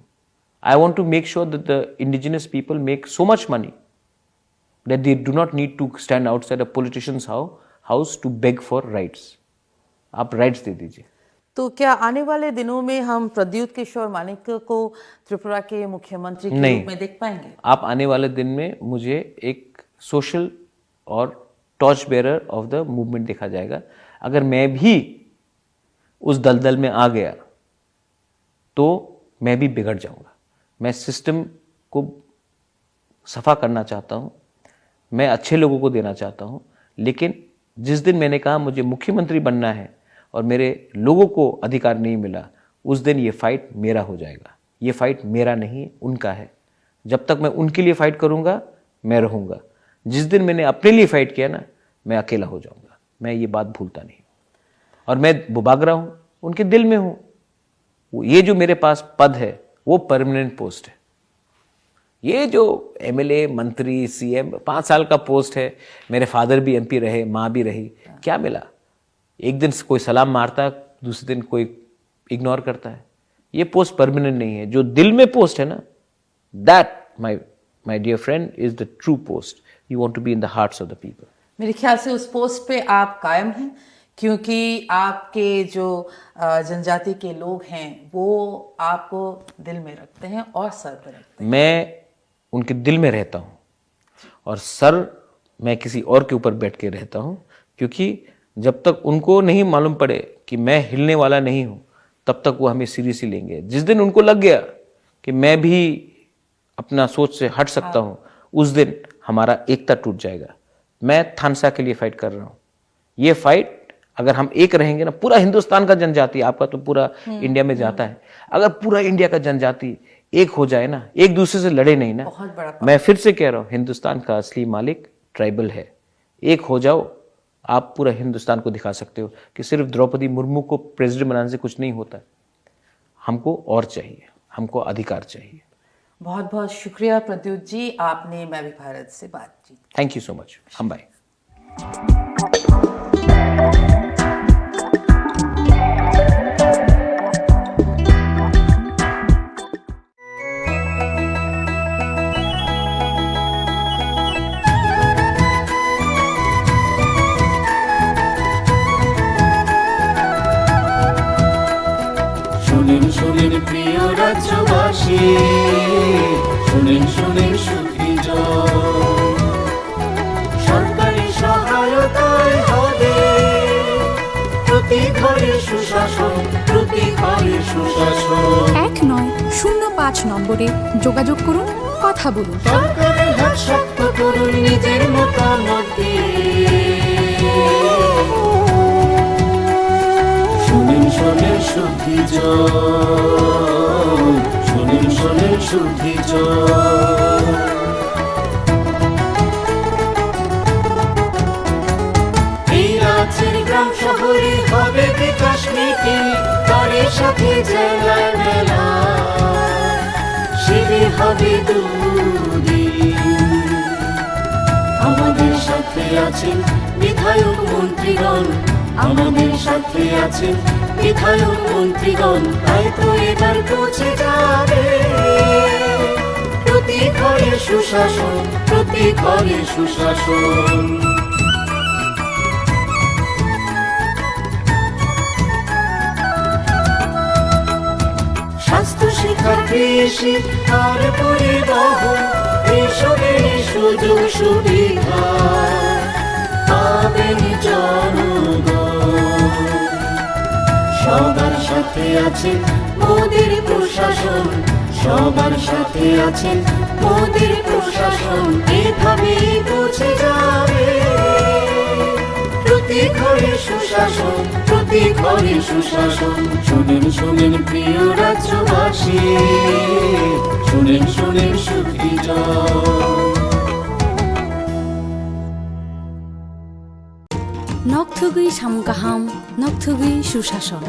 I want to make sure that the indigenous people make so much money that they do not need to stand outside a politician's house to beg for rights. आप rights दे दीजिए। तो क्या आने वाले दिनों में हम प्रद्युत किशोर मानिक को त्रिपुरा के मुख्यमंत्री के रूप में देख पाएंगे? आप आने वाले दिन में मुझे एक सोशल और torch bearer of the movement देखा जाएगा। अगर मैं भी उस दलदल में आ गया तो मैं भी बिगड़ जाऊंगा। मैं सिस्टम को सफा करना चाहता हूं, मैं अच्छे लोगों को देना चाहता हूं, लेकिन जिस दिन मैंने कहा मुझे मुख्यमंत्री बनना है और मेरे लोगों को अधिकार नहीं मिला, उस दिन ये फाइट मेरा हो जाएगा। ये फाइट मेरा नहीं, उनका है। जब तक मैं उनके लिए फाइट करूंगा, मैं रहूंगा। जिस दिन मैंने अपने लिए फाइट किया ना, मैं अकेला हो जाऊंगा। मैं ये बात भूलता नहीं। और मैं बुबागरा हूं, उनके दिल में हूं। ये जो मेरे पास पद है वो परमानेंट पोस्ट है। ये जो एमएलए, मंत्री, सीएम 5 साल का पोस्ट है। मेरे फादर भी एमपी रहे, माँ भी रही। क्या मिला? एक दिन कोई सलाम मारता है, दूसरे दिन कोई इग्नोर करता है। ये पोस्ट परमानेंट नहीं है। जो दिल में पोस्ट है ना, that my dear friend is the true post. You want to be in the hearts of the people. मेरे ख्याल से उस पोस्ट पे आप कायम हैं, क्योंकि आपके जो जनजाति के लोग हैं वो आपको दिल में रखते हैं और सर पे रखते हैं। मैं उनके दिल में रहता हूँ और सर मैं किसी और के ऊपर बैठ के रहता हूँ, क्योंकि जब तक उनको नहीं मालूम पड़े कि मैं हिलने वाला नहीं हूँ, तब तक वो हमें सीरियसली लेंगे। जिस दिन उनको लग गया कि मैं भी अपना सोच से हट सकता हूँ, उस दिन हमारा एकता टूट जाएगा। मैं थानसा के लिए फाइट कर रहा हूँ। ये फाइट अगर हम एक रहेंगे ना, पूरा हिंदुस्तान का जनजाति, आपका तो पूरा इंडिया में जाता है, अगर पूरा इंडिया का जनजाति एक हो जाए ना, एक दूसरे से लड़े नहीं ना, बहुत बड़ा मैं फिर से कह रहा हूँ, हिंदुस्तान का असली मालिक ट्राइबल है। एक हो जाओ, आप पूरा हिंदुस्तान को दिखा सकते हो कि सिर्फ द्रौपदी मुर्मू को प्रेसिडेंट बनाने से कुछ नहीं होता। हमको और चाहिए, हमको अधिकार चाहिए। बहुत बहुत शुक्रिया प्रद्युत जी, आपने मैं भी भारत से बातचीत। Thank you so much. हम बाय। শুনেন শুনেন প্রিয় রাজ্যবাসী, শুনেন শুনেন সুধীজন, সরকারি সহায়তায় হবে প্রতি ঘরে সুশাসন, প্রতি ঘরে সুশাসন। ১৯০৫ নম্বরে যোগাযোগ করুন, কথা বলুন। সরকারের হাত শক্ত করুন নিজের মতামত দিয়ে। শুনেন শুনেন সুধীজন, শুনেন শুনেন সুধীজন। এই রাজ্যের গ্রাম শহরে হবে বিকাশ মিটিং, তারই সাথে জেলার মেলা, শিবির হবে দুদিন। আমাদের সাথে আছেন বিধায়ক মন্ত্রীগণ, আমাদের সাথে আছেন বিধায়ক মন্ত্রীগণ, তাই তো এবার পৌঁছে যাবে প্রতি ঘরে সুশাসন, প্রতি ঘরে সুশাসন। স্বাস্থ্য শিক্ষা কৃষি আর পরিবহন, এইসবের সুযোগ সুবিধা পাবেন জনগণ। সবার সাথে আছেন মোদের প্রশাসন, সবার সাথে আছেন মোদের প্রশাসন, এভাবেই পৌঁছে যাবে প্রতি ঘরে সুশাসন, প্রতি ঘরে সুশাসন। শুনেন শুনেন প্রিয় রাজ্যবাসী, শুনেন শুনেন সুধীজন। নকথুগুই সামগাহাম, নকথুগুই সুশাসন।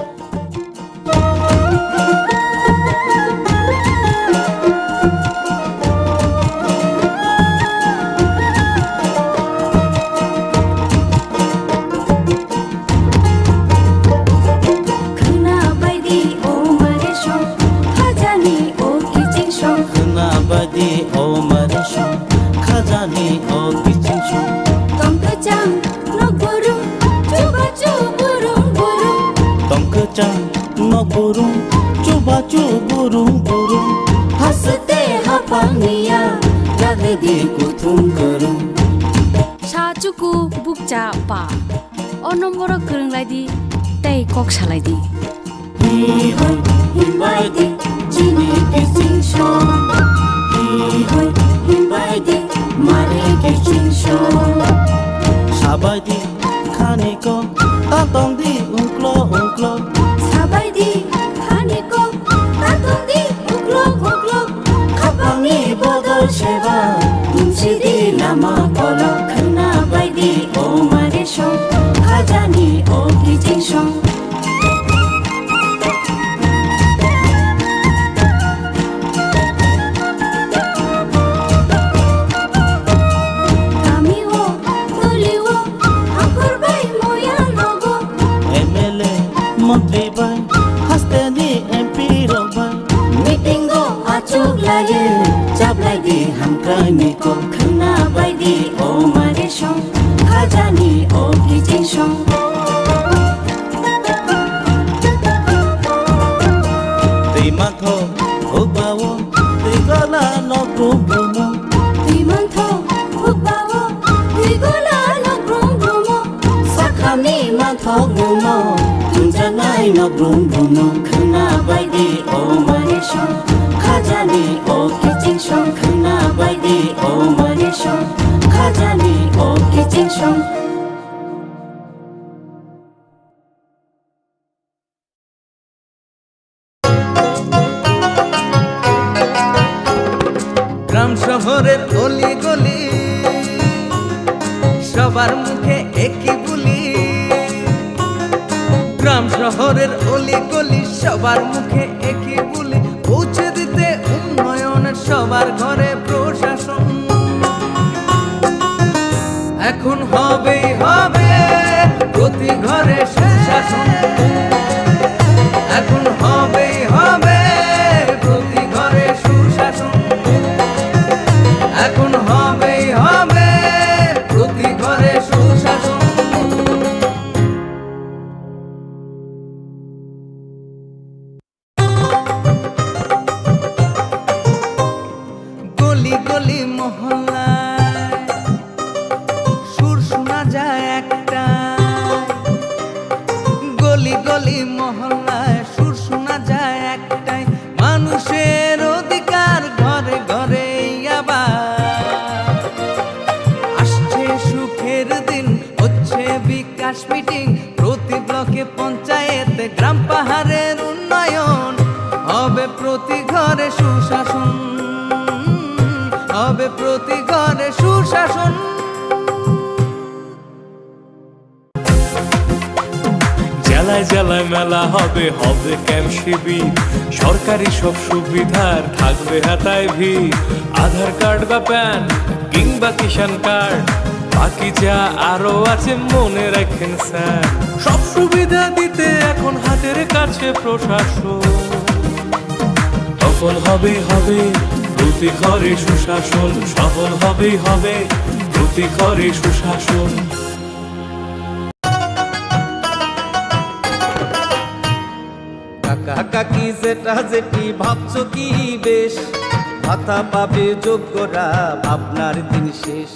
साचुकु बुकचा पा ओ नम्बर गोरोंलायदि तै कक सालायदि हिमबायदि चिनि किसिंसो हिमबायदि मारे किसिंसो साबायदि खानिको तातंदि उंक्लो उंक्लो साबायदि खानिको तातंदि उंक्लो उंक्लो खापांनि बदल सेबा तुमसिदि लामा कलो खना बायदि ओ मारे सं खाजानि ओ किजिंसं Niko kena baidi o maresong khajani o kijingsong Timantho hugbawo tigola no grumbumo Timantho hugbawo tigola no grumbumo Sakhani mantho gumo tunjanai no grumbumo kena baidi o maresong khajani o kijingsong kena baidi o maresong khajani o kijingsong গ্রাম শহরের অলি গলি সবার মুখে একই বুলি গ্রাম শহরের অলি গলি সবার মুখে একই বুলি পৌঁছে দিতে উন্নয়নের সবার ঘরে প্রশাসন এখন হবেই মহল্লায় সুর শোনা যায় একটা, গলি গলি মহল্লায় সুর শোনা যায় একটাই, মানুষের অধিকার ঘরে ঘরে আবার আসছে সুখের দিন, হচ্ছে বিকাশ মিটিং, প্রতি ব্লকে পঞ্চায়েতে গ্রাম পাহাড়ের উন্নয়ন, হবে প্রতি ঘরে সুশাসন, হবে প্রতি ঘরে সুশাসন। জেলায় জেলায় মেলা হবে, হবে ক্যাম্প শিবির, সরকারি সব সুবিধার থাকবে হাতায় ভিড়, আধার কার্ড বা প্যান কিংবা কিষাণ কার্ড, বাকি যা আরো আছে মনে রাখেন স্যার, সব সুবিধা দিতে এখন হাতের কাছে প্রশাসন, সফল হবে হবে প্রতি ঘরে সুশাসন, সফল হবে হবে প্রতি ঘরে সুশাসন। কাকা কাকি যেটা যেটি ভাবছো কি বেশ, ভাতা পাবে যোগ্যরা আপনার দিন শেষ,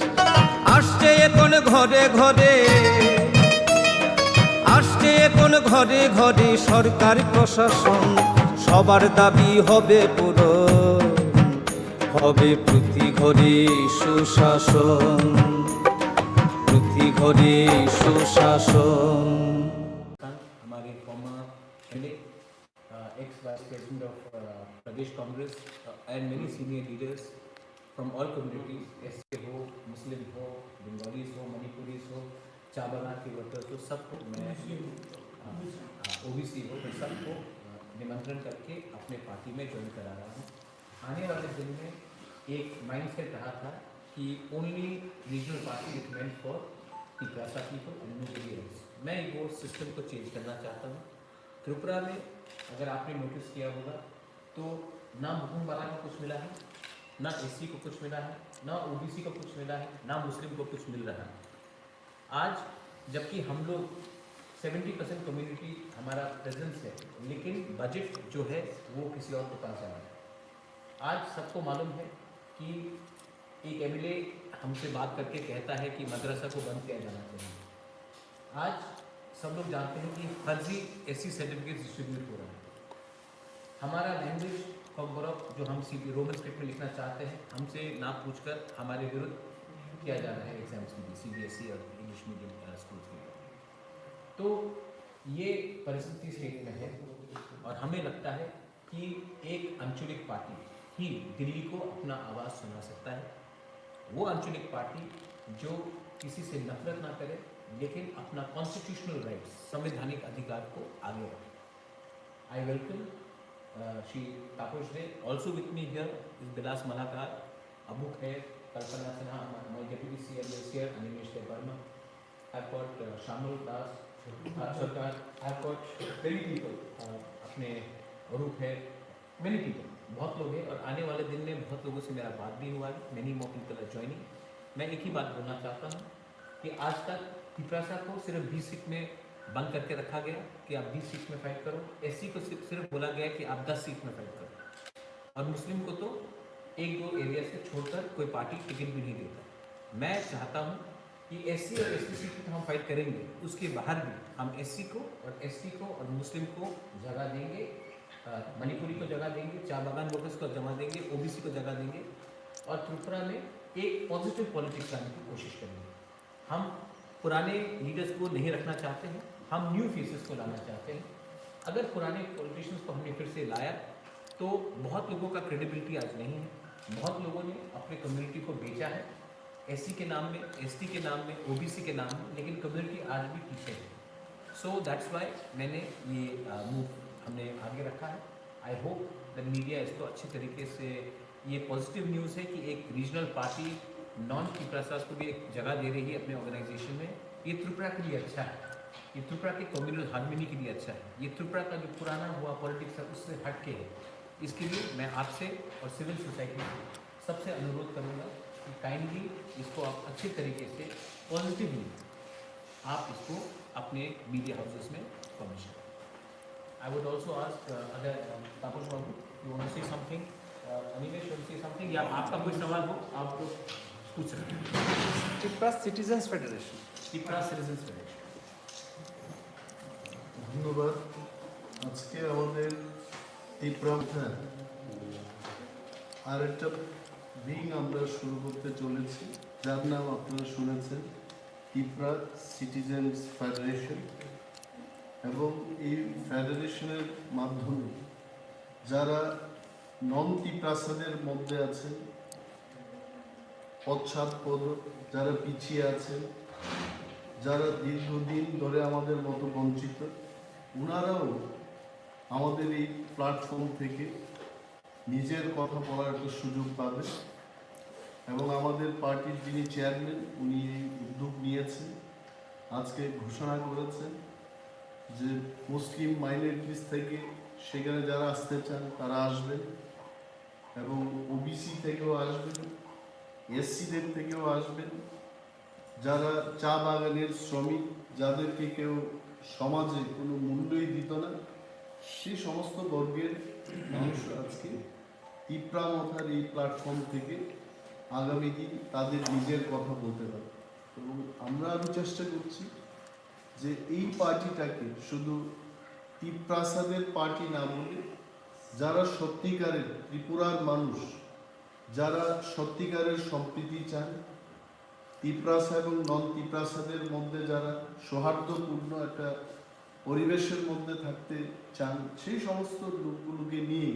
আসছে এখন ঘরে ঘরে, আসছে এখন ঘরে ঘরে সরকার প্রশাসন, সবার দাবি হবে পূরণ, হবে প্রতি ঘরে সুশাসন, প্রতি ঘরে সুশাসন। हमारे farmer MLA, x vice president of Pradesh Congress and many senior leaders from all communities, SC हो, मुस्लिम हो, बंगालीज हो, मणिपुरीज हो, चाय बागान के वर्कर्स हो, सबको मैं ओबीसी हो, मैं सबको निमंत्रण करके अपने पार्टी में ज्वाइन करा रहा हूँ। आने वाले दिन में एक माइंडसेट रहा था कि only regional party is meant for Tripura people and nobody else. मैं वो सिस्टम को चेंज करना चाहता हूँ। त्रिपुरा में अगर आपने नोटिस किया होगा तो ना मुकुंदवाला को कुछ मिला है, ना एससी को कुछ मिला है, ना ओबीसी को कुछ मिला है, ना मुस्लिम को कुछ मिल रहा है। आज जबकि हम लोग 70% कम्युनिटी हमारा प्रेजेंस है, लेकिन बजट जो है वो किसी और के पास जा रहा है। आज सबको मालूम है कि एक एमएलए हमसे बात करके कहता है कि मदरसा को बंद किया जाना चाहिए। आज सब लोग जानते हैं कि फर्जी एससी सर्टिफिकेट डिस्ट्रीब्यूट हो रहा है। हमारा लैंग्वेज ऑफ गौरव जो हम रोमन स्क्रिप्ट में लिखना चाहते हैं, हमसे ना पूछकर हमारे विरुद्ध किया जा रहा है एग्जाम्स में, सीबीएसई और इंग्लिश मीडियम स्कूल के। तो ये परिस्थिति स्टेट में है और हमें लगता है कि एक आंचलिक पार्टी ही दिल्ली को अपना आवाज़ सुना सकता है। वो आंचलिक पार्टी जो किसी से नफरत ना करे, लेकिन अपना कॉन्स्टिट्यूशनल राइट्स, संवैधानिक अधिकार को आगे रखे। I welcome Shri Tapas Dey, also with me here is Bilas Malakar, Abu Khair, Kalpana Sinha, my deputy CM here, Animesh Barma, I got Shamul Das Sarkar, I got very people, अपने अरूप है, मेनी पीपल, बहुत लोग हैं। और आने वाले दिन में बहुत लोगों से मेरा बात भी हुआ है, many more people are joining. मैं एक ही बात बोलना चाहता हूँ कि आज तक त्रिपुरा को सिर्फ 20 सीट में बंद करके रखा गया कि आप 20 सीट में फाइट करो, एससी को सिर्फ बोला गया कि आप 10 सीट में फाइट करो, और मुस्लिम को तो 1-2 एरिया से छोड़कर कोई पार्टी टिकट भी नहीं देता। मैं चाहता हूँ कि एससी और एसटी सीट तो हम फाइट करेंगे, उसके बाहर भी हम एससी को और एसटी को और मुस्लिम को जगह देंगे, मणिपुरी को जगह देंगे, चाय बागान वर्कर्स को जगह देंगे, ओबीसी को जगह देंगे, और त्रिपुरा में एक पॉजिटिव पॉलिटिक्स लाने की कोशिश करेंगे। हम पुराने लीडर्स को नहीं रखना चाहते हैं, हम न्यू फेसेस को लाना चाहते हैं। अगर पुराने पॉलिटिशियंस को हमने फिर से लाया तो बहुत लोगों का क्रेडिबिलिटी आज नहीं है, बहुत लोगों ने अपने कम्युनिटी को बेचा है, एससी के नाम में, एसटी के नाम में, ओबीसी के नाम में, लेकिन कम्युनिटी आज भी पीछे है। सो दैट्स वाई मैंने ये मूव हमने आगे रखा है। आई होप द मीडिया इसको अच्छी तरीके से, ये पॉजिटिव न्यूज़ है कि एक रीजनल पार्टी नॉन त्रिपुरा को भी एक जगह दे रही है अपने ऑर्गेनाइजेशन में। ये त्रिपुरा के लिए अच्छा है, ये त्रिपुरा के कम्युनल हार्मनी के लिए अच्छा है, ये त्रिपुरा का जो पुराना हुआ पॉलिटिक्स है उससे हट के है। इसके लिए मैं आपसे और सिविल सोसाइटी से सबसे अनुरोध करूँगा कि काइंडली इसको आप अच्छे तरीके से पॉजिटिवली आप इसको अपने मीडिया हाउसेस में पब्लिश करें। I would also ask other Tapas Babu, you want to say something Animesh something या आपका कोई सवाल हो आप तो पूछ सकते हैं। Tripura citizens federation. Tripura citizens federation. ধন্যবাদ। আজকে আমাদের ত্রিপুরা আর একটা উইং আমরা শুরু করতে চলেছি, যার নাম আপনারা শুনেছেন, ত্রিপুরা সিটিজেন্স ফেডারেশন। এবং এই ফেডারেশনের মাধ্যমে যারা নন ত্রিপ্রাসাদের মধ্যে আছেন, পশ্চাৎপদ, যারা পিছিয়ে আছেন, যারা দীর্ঘদিন ধরে আমাদের মতো বঞ্চিত, ওনারাও আমাদের এই প্ল্যাটফর্ম থেকে নিজের কথা বলার একটা সুযোগ পাবেন। এবং আমাদের পার্টির যিনি চেয়ারম্যান, উনি এই উদ্যোগ নিয়েছেন, আজকে ঘোষণা করেছেন যে মুসলিম মাইনরিটিস থেকে সেখানে যারা আসতে চান তারা আসবেন, এবং ওবিসি থেকেও আসবেন, এসসিদের থেকেও আসবেন, যারা চা বাগানের শ্রমিক, যাদেরকে কেউ সমাজে কোনো মূল্যই দিত না, সেই সমস্ত বর্গের মানুষ আজকে ত্রিপুরামথার এই প্ল্যাটফর্ম থেকে আগামী দিন তাদের নিজের কথা বলতে পারে। এবং আমরা আরও চেষ্টা করছি যে এই পার্টিটাকে শুধু ত্রিপ্রাসাদের পার্টি না বলে যারা সত্যিকারের ত্রিপুরার মানুষ, যারা সত্যিকারের সম্প্রীতি চান, ত্রিপ্রাসা এবং নন ত্রিপ্রাসাদের মধ্যে যারা সৌহার্দ্যপূর্ণ একটা পরিবেশের মধ্যে থাকতে চান, সেই সমস্ত লোকগুলোকে নিয়ে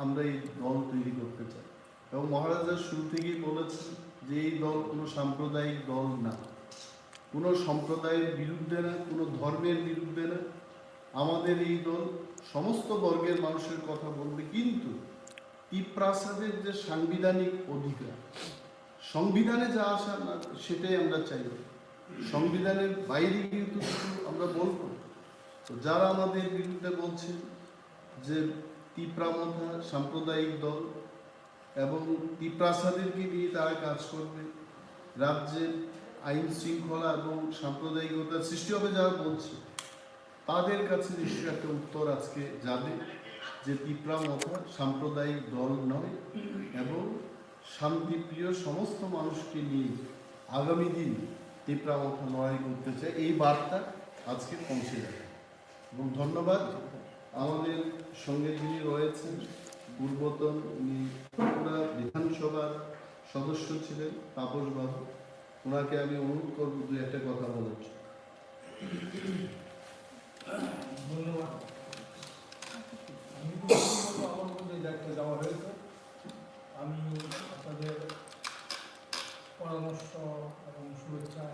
আমরা এই দল তৈরি করতে চাই। এবং মহারাজা শুরু থেকেই বলেছেন যে এই দল কোনো সাম্প্রদায়িক দল না, কোনো সম্প্রদায়ের বিরুদ্ধে না, কোনো ধর্মের বিরুদ্ধে না। আমাদের এই দল সমস্ত বর্গের মানুষের কথা বলবে, কিন্তু ত্রিপ্রাসাদের যে সাংবিধানিক অধিকার, সংবিধানে যা আসা না সেটাই আমরা চাই। সংবিধানের বাইরে কিন্তু আমরা বলবো। তো যারা আমাদের বিরুদ্ধে বলছেন যে ত্রিপ্রামথা সাম্প্রদায়িক দল এবং ত্রিপ্রাসাদেরকে নিয়ে তারা কাজ করবে, রাজ্যের আইন শৃঙ্খলা এবং সাম্প্রদায়িকতার সৃষ্টি হবে যারা বলছে, তাদের কাছে নিশ্চয়ই একটা উত্তর আজকে যাবে যে ত্রিপ্রামথা সাম্প্রদায়িক দল নয়, এবং শান্তিপ্রিয় সমস্ত মানুষকে নিয়ে আগামী দিন ত্রিপ্রামথা লড়াই করতে চায়, এই বার্তা আজকে পৌঁছে যাবে। এবং ধন্যবাদ আমাদের সঙ্গে যিনি রয়েছেন, পূর্বতন উনি ত্রিপুরা বিধানসভার সদস্য ছিলেন, তাপস বাবু, ওনাকে আমি অনুরোধ করব দু একটা কথা বলার জন্য। ধন্যবাদ। আমি আমার মধ্যে দায়িত্বে দেওয়া হয়েছে, আমি আপনাদের পরামর্শ এবং শুভেচ্ছা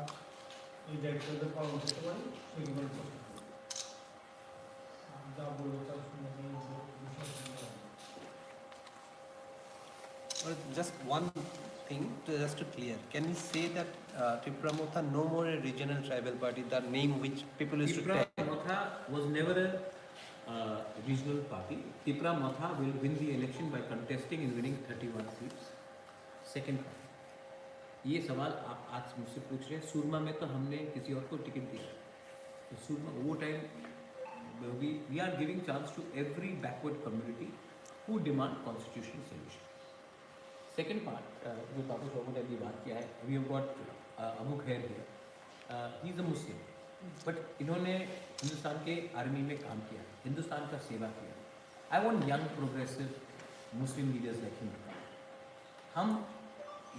এই দায়িত্বদের পালন করতে পারি, সেগুলো যা বলবো তার শুনে Just one thing, just to clear, can we say that Tripura no more a regional tribal party, the name which people used to take? Tripura was never a regional party. Tripura will win the election by contesting and winning 31 seats. Second party. ये सवाल आप आज मुझसे पूछ रहे हैं, सूरमा में तो हमने किसी और को टिकट दिया, तो सूरमा वो time we are giving chance to every backward community who demand constitutional solution. Second part, जो तापस बाबू ने अभी बात किया है, we have got अमुक है here, he is a Muslim, but इन्होंने हिंदुस्तान के आर्मी में काम किया, हिंदुस्तान का सेवा किया। I want young progressive Muslim leaders like him. हम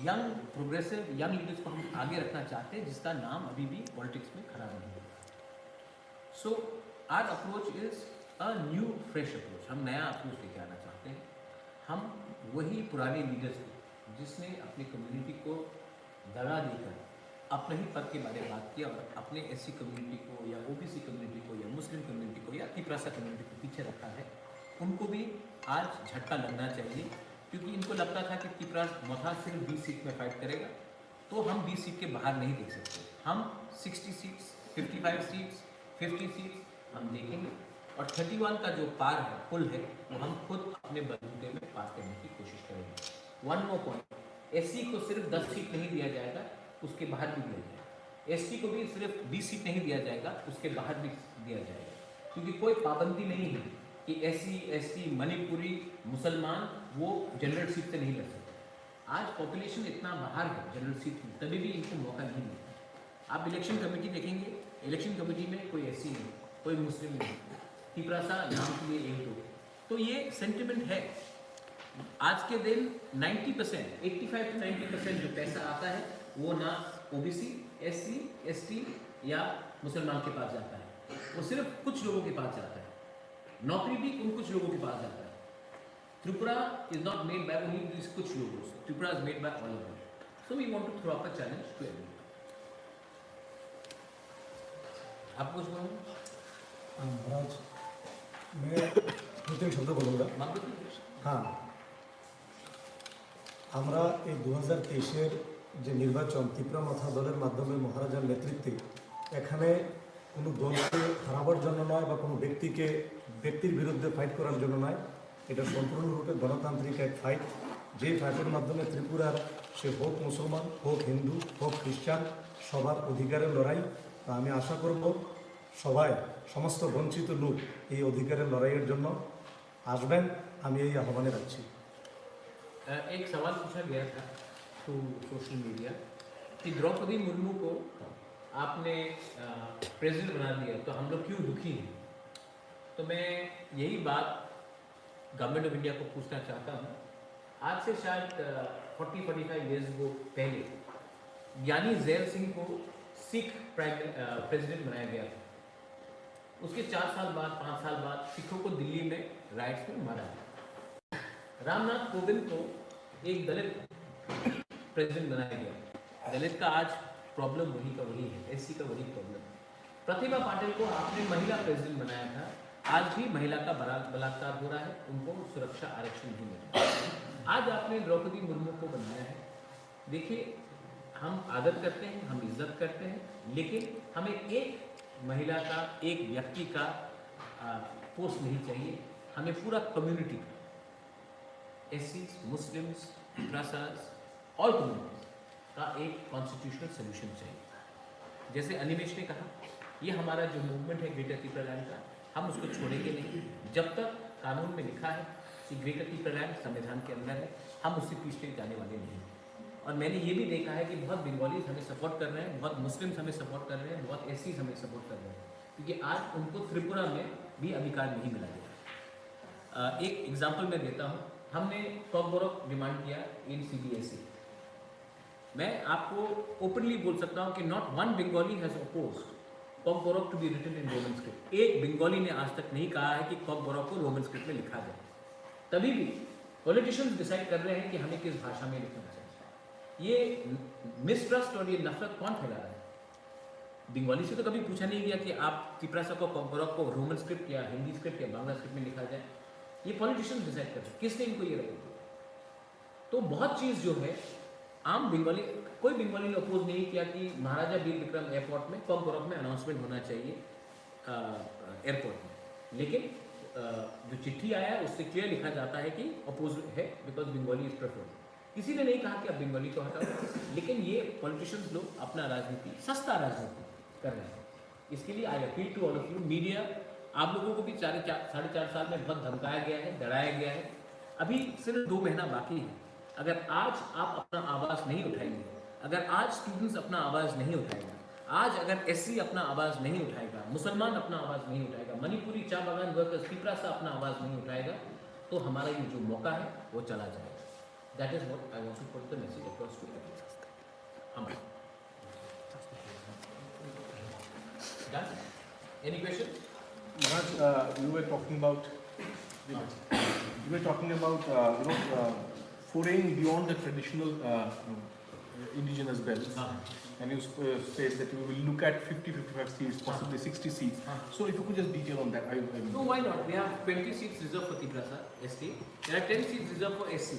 यंग प्रोग्रेसिव यंग लीडर्स को हम आगे रखना चाहते हैं, जिसका नाम अभी भी पॉलिटिक्स में खड़ा नहीं है। So our approach is a new fresh approach, हम नया अप्रोच लेके आना चाहते हैं। हम वही पुराने लीडर्स को, जिसने अपनी कम्युनिटी को दगा देकर अपने ही पद के बारे में बात किया और अपने एससी कम्युनिटी को या ओबीसी कम्युनिटी को या मुस्लिम कम्युनिटी को या त्रिप्रासा कम्युनिटी को पीछे रखा है, उनको भी आज झटका लगना चाहिए। क्योंकि इनको लगता था कि त्रिपुरा सिर्फ 20 सीट में फाइट करेगा, तो हम 20 सीट के बाहर नहीं देख सकते। हम 60 सीट्स, 55 सीट्स, 50 सीट्स हम देखेंगे, और 31 का जो पार है, पुल है, वो हम खुद अपने बलबूते में पार करने की कोशिश करेंगे। वन मोर पॉइंट, एससी को सिर्फ 10 सीट नहीं दिया जाएगा, उसके बाहर भी दिया जाएगा। एसटी को भी सिर्फ 20 सीट नहीं दिया जाएगा, उसके बाहर भी दिया जाएगा, क्योंकि कोई पाबंदी नहीं है कि SC, ST, मणिपुरी, मुसलमान वो जनरल सीट से नहीं लड़ सकते। आज पॉपुलेशन इतना बाहर है जनरल सीट में, तभी भी इनको मौका नहीं मिलता। आप इलेक्शन कमेटी देखेंगे, इलेक्शन कमेटी में कोई SC नहीं, कोई मुस्लिम नहीं, तिपरासा नाम के लिए 1-2। तो ये सेंटिमेंट है। आज के दिन 90%, 85 to 90% जो पैसा आता है वो ना OBC, SC, ST या मुसलमान के पास जाता है, वो सिर्फ कुछ लोगों के पास जाता है। नौकरी भी उन कुछ लोगों के पास जाता है। Tripura is not made by only these कुछ लोगों, Tripura is made by all of them. So we want to throw up a challenge to everyone. आप कुछ बोलो? महाराज मैं 2-3 शब्द बोलूँगा। हाँ, আমরা এই 2023-এর যে নির্বাচন ত্রিপুরা মাথা দলের মাধ্যমে মহারাজার নেতৃত্বে এখানে কোনো দলকে হারাবার জন্য নয় বা কোনো ব্যক্তির বিরুদ্ধে ফাইট করার জন্য নয়, এটা সম্পূর্ণরূপে গণতান্ত্রিক এক ফাইট, যে ফাইটের মাধ্যমে ত্রিপুরার সে হোক মুসলমান, হোক হিন্দু, হোক খ্রিস্টান, সবার অধিকারের লড়াই। তা আমি আশা করব সবাই, সমস্ত বঞ্চিত লোক এই অধিকারের লড়াইয়ের জন্য আসবেন, আমি এই আহ্বানে রাখছি। एक सवाल पूछा गया था थ्रू सोशल मीडिया कि द्रौपदी मुर्मू को आपने प्रेसिडेंट बना दिया तो हम लोग क्यों दुखी हैं। तो मैं यही बात गवर्नमेंट ऑफ इंडिया को पूछना चाहता हूँ। आज से शायद 40-45 ईयर्स को पहले ज्ञानी जैल सिंह को सिख प्रेसिडेंट बनाया गया था। उसके 4 साल बाद, 5 साल बाद सिखों को दिल्ली में राइट्स में मारा गया। रामनाथ कोविंद को एक दलित प्रेसिडेंट बनाया गया। दलित का आज प्रॉब्लम वही का वही है, SC का वही प्रॉब्लम है। प्रतिभा पाटिल को आपने महिला प्रेसिडेंट बनाया था, आज भी महिला का बलात्कार हो रहा है, उनको सुरक्षा आरक्षण नहीं मिल रहा। आज आपने द्रौपदी मुर्मू को बनाया है। देखिए, हम आदर करते हैं, हम इज्जत करते हैं, लेकिन हमें एक महिला का, एक व्यक्ति का पोस्ट नहीं चाहिए, हमें पूरा कम्युनिटी का, SCs, मुस्लिम्स, ट्रासास, ऑल कम्युनिटीज का एक कॉन्स्टिट्यूशनल सोल्यूशन चाहिए। जैसे अनिमेश ने कहा, ये हमारा जो मूवमेंट है ग्रेटर त्रिपुरा लैंड का, हम उसको छोड़ेंगे नहीं जब तक कानून में लिखा है कि ग्रेटर त्रिपुरा लैंड संविधान के अंदर है, हम उससे पीछे जाने वाले नहीं। और मैंने ये भी देखा है कि बहुत बंगालीज हमें सपोर्ट कर रहे हैं, बहुत मुस्लिम्स हमें सपोर्ट कर रहे हैं, बहुत SCs हमें सपोर्ट कर रहे हैं, क्योंकि आज उनको त्रिपुरा में भी अधिकार नहीं मिला गया। एक एग्जाम्पल मैं देता हूँ। हमने कॉकबोरक डिमांड किया इन CBSE। मैं आपको ओपनली बोल सकता हूँ कि not one Bengali has opposed Kokborok to be written in Roman script. एक बंगाली ने आज तक नहीं कहा है कि कॉकबोरक को रोमन स्क्रिप्ट में लिखा जाए। तभी भी पॉलिटिशियंस डिसाइड कर रहे हैं कि हमें किस भाषा में लिखना चाहिए। ये मिसट्रस्ट और ये नफरत कौन फैला रहा है? बंगाली से तो कभी पूछा नहीं गया कि आप तिपरासा को, कॉकबोरक को रोमन स्क्रिप्ट या हिंदी स्क्रिप्ट या बांग्ला स्क्रिप्ट में लिखा जाए। ये पॉलिटिशियंस डिसाइड करते हैं, किसने इनको ये रखा। तो बहुत चीज़ जो है आम बंगाली, कोई बंगाली ने अपोज नहीं किया कि महाराजा वीर विक्रम एयरपोर्ट में, कॉकबोरक में अनाउंसमेंट होना चाहिए एयरपोर्ट में। लेकिन जो चिट्ठी आया है उससे क्लियर लिखा जाता है कि अपोज है, बिकॉज बंगाली इज प्रेफर्ड। किसी ने नहीं कहा कि आप बंगाली को हटाओ, लेकिन ये पॉलिटिशियंस लोग अपना राजनीति, सस्ता राजनीति कर रहे हैं। इसके लिए I appeal to all of you media, आप लोगों को भी 4.5 साल में बहुत धमकाया गया है, डराया गया है। अभी सिर्फ 2 महीना बाकी है। अगर आज आप अपना आवाज़ नहीं उठाएंगे, अगर आज स्टूडेंट्स अपना आवाज़ नहीं उठाएगा, आज अगर SC अपना आवाज़ नहीं उठाएगा, मुसलमान अपना आवाज़ नहीं उठाएगा, मणिपुरी चा बागान वर्कर्स तिपरासा अपना आवाज़ नहीं उठाएगा, तो हमारा ये जो मौका है वो चला जाएगा। That is what I want to put the message across to everyone. Any question? Maharaj, you were talking about foraying beyond the traditional indigenous belts, and you said that you will look at 50-55 seats, possibly 60 seats. So if you could just detail on that. No, why not? We have 20 seats reserved for Tiprasa ST. There are 10 seats reserved for SC.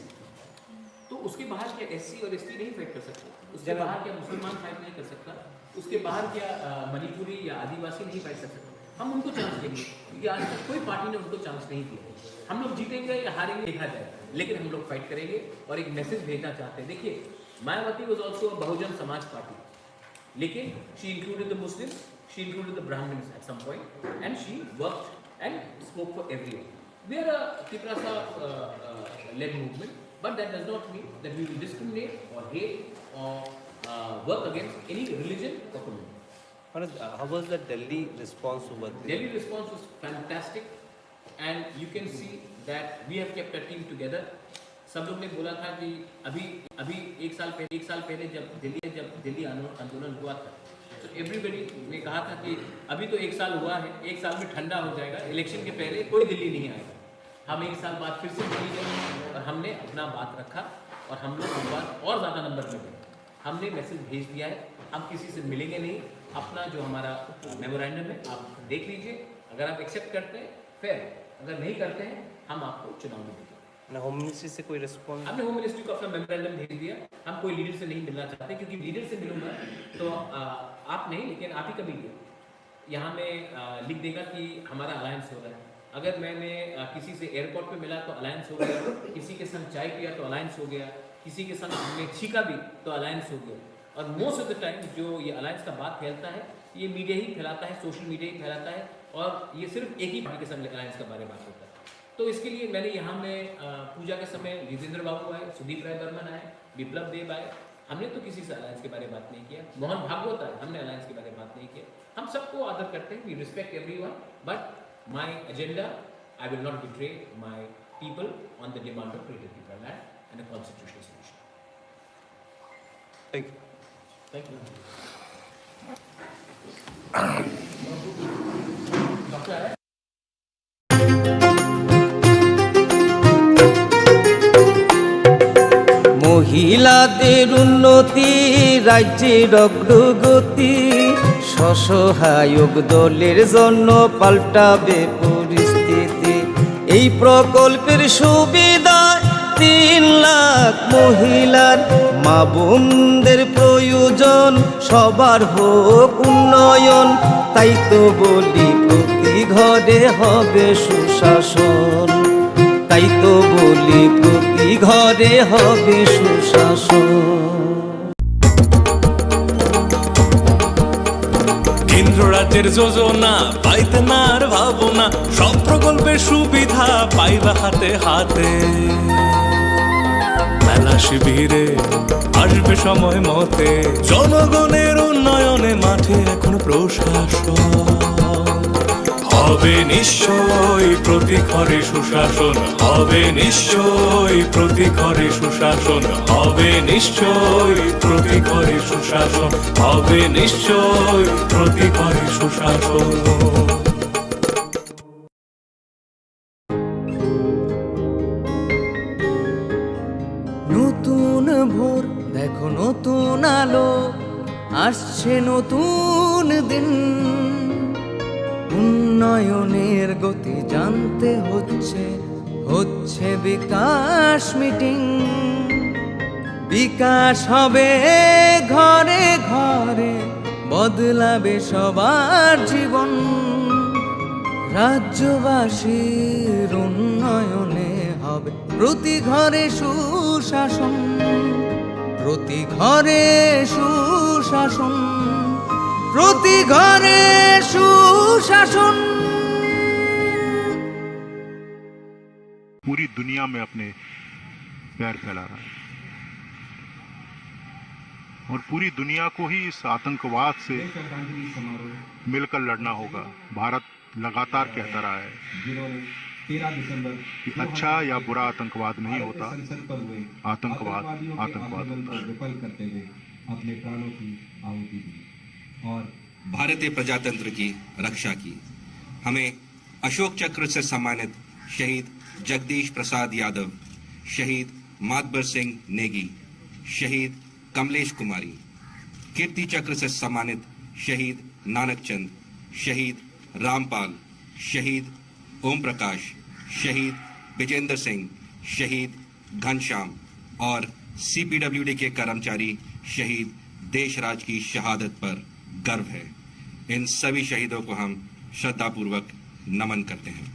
तो उसके बाहर क्या SC और ST नहीं fight कर सकते? उसके बाहर क्या मुसलमान फाइट नहीं कर सकता? उसके बाहर क्या मणिपुरी या आदिवासी नहीं फाइट कर सकते? हम उनको चांस देंगे, क्योंकि आज तक कोई पार्टी ने उनको चांस नहीं दिया। हम लोग जीतेंगे या हारेंगे देखा जाए, लेकिन हम लोग फाइट करेंगे और एक मैसेज भेजना चाहते हैं। देखिए, Mayawati was also Bahujan Samaj Party, लेकिन she included the Muslims, she included the Brahmins at some point, and she worked and spoke for everyone. We are a Tiprasa led movement, but that does not mean that we will discriminate or hate or work against any religion or community. How was the Delhi response over there? Delhi response was fantastic, and you can see that we have kept our team together. सब लोग ने बोला था कि अभी एक साल पहले जब दिल्ली आंदोलन हुआ था, तो एवरीबडी ने कहा था कि अभी तो एक साल हुआ है, एक साल में ठंडा हो जाएगा, इलेक्शन के पहले कोई दिल्ली नहीं आएगा, हम एक साल बाद फिर से दिल्ली जाएंगे। और हमने अपना बात रखा और हम लोग इस बार और ज़्यादा नंबर में गए। हमने मैसेज भेज दिया है, हम किसी से मिलेंगे नहीं, अपना जो हमारा मेमोरेंडम है आप देख लीजिए, अगर आप एक्सेप्ट करते हैं फिर, अगर नहीं करते हैं हम आपको चुनाव में देंगे। होम मिनिस्ट्री से कोई रिस्पॉन्स? हमने होम मिनिस्ट्री को अपना मेमोरेंडम भेज दिया। हम कोई लीडर से नहीं मिलना चाहते, क्योंकि लीडर से मिलूंगा तो आप नहीं, लेकिन आप ही का मीडिया यहाँ में लिख देगा कि हमारा अलायंस हो रहा है। अगर मैंने किसी से एयरपोर्ट पे मिला तो अलायंस हो गया, किसी के संग चाय पिया तो अलायंस हो गया, किसी के संग हमने छीका भी तो अलायंस हो गया। और मोस्ट ऑफ द टाइम जो ये अलायंस का बात फैलता है, ये मीडिया ही फैलाता है, सोशल मीडिया ही फैलाता है, और ये सिर्फ एक ही पार्टी के संग अलायंस के बारे में बात होता है। तो इसके लिए मैंने यहाँ में पूजा के समय जितेंद्र बाबू आए, सुदीप राय बर्मन आए, विप्लव देव आए, हमने तो किसी से अलायंस के बारे में बात नहीं किया। मोहन भागवत आए, हमने अलायंस के बारे में बात नहीं किया। हम सबको आदर करते हैं, we respect everyone, but my agenda, I will not betray my people on the demand of creative people and a constitutional solution. Thank you. Doctor মহিলাদের উন্নতি, রাজ্যের অগ্রগতি, স্বসহায়ক দলের জন্য পাল্টাবে পরিস্থিতি। এই প্রকল্পের সুবিধা 3 লাখ মহিলার, মা বোনদের প্রয়োজন, সবার হোক উন্নয়ন। তাই তো বলি প্রতি ঘরে হবে সুশাসন, তাই তো বলি প্রতি ঘরে হবে সুশাসন। কেন্দ্র রাজ্যের যোজনা পাইতে না আর ভাবনা, সব প্রকল্পের সুবিধা পাইবা হাতে হাতে। মেলা শিবিরে আসবে সময় মতে, জনগণের উন্নয়নে মাঠে এখন প্রশাসন হবে নিশ্চয়ই প্রতি ঘরে সুশাসন, হবে নিশ্চয়ই প্রতি ঘরে সুশাসন, হবে নিশ্চয়ই প্রতি ঘরে সুশাসন, হবে নিশ্চয়ই প্রতি ঘরে সুশাসন। নতুন ভোর দেখো, নতুন আলো, আসছে নতুন দিন। উন্নয়নের গতি জানতে হচ্ছে বিকাশ মিটিং। বিকাশ হবে ঘরে ঘরে, বদলাবে সবার জীবন। রাজ্যবাসীর উন্নয়নে হবে প্রতি ঘরে সুশাসন, প্রতি ঘরে সুশাসন, প্রতি ঘরে সুশাসন। पूरी दुनिया में अपने पैर फैला रहा है और पूरी दुनिया को ही इस आतंकवाद से मिलकर लड़ना होगा। भारत लगातार कहता रहा है कि अच्छा या बुरा आतंकवाद नहीं होता, आतंकवाद आतंकवाद होता है। अपने प्राणों की आहुति दी और भारतीय प्रजातंत्र की रक्षा की। हमें अशोक चक्र से सम्मानित शहीद जगदीश प्रसाद यादव, शहीद मातबर सिंह नेगी, शहीद कमलेश कुमारी, कीर्ति चक्र से सम्मानित शहीद नानक चंद, शहीद रामपाल, शहीद ओम प्रकाश, शहीद विजेंद्र सिंह, शहीद घनश्याम और CPWD के कर्मचारी शहीद देशराज की शहादत पर गर्व है। इन सभी शहीदों को हम श्रद्धापूर्वक नमन करते हैं।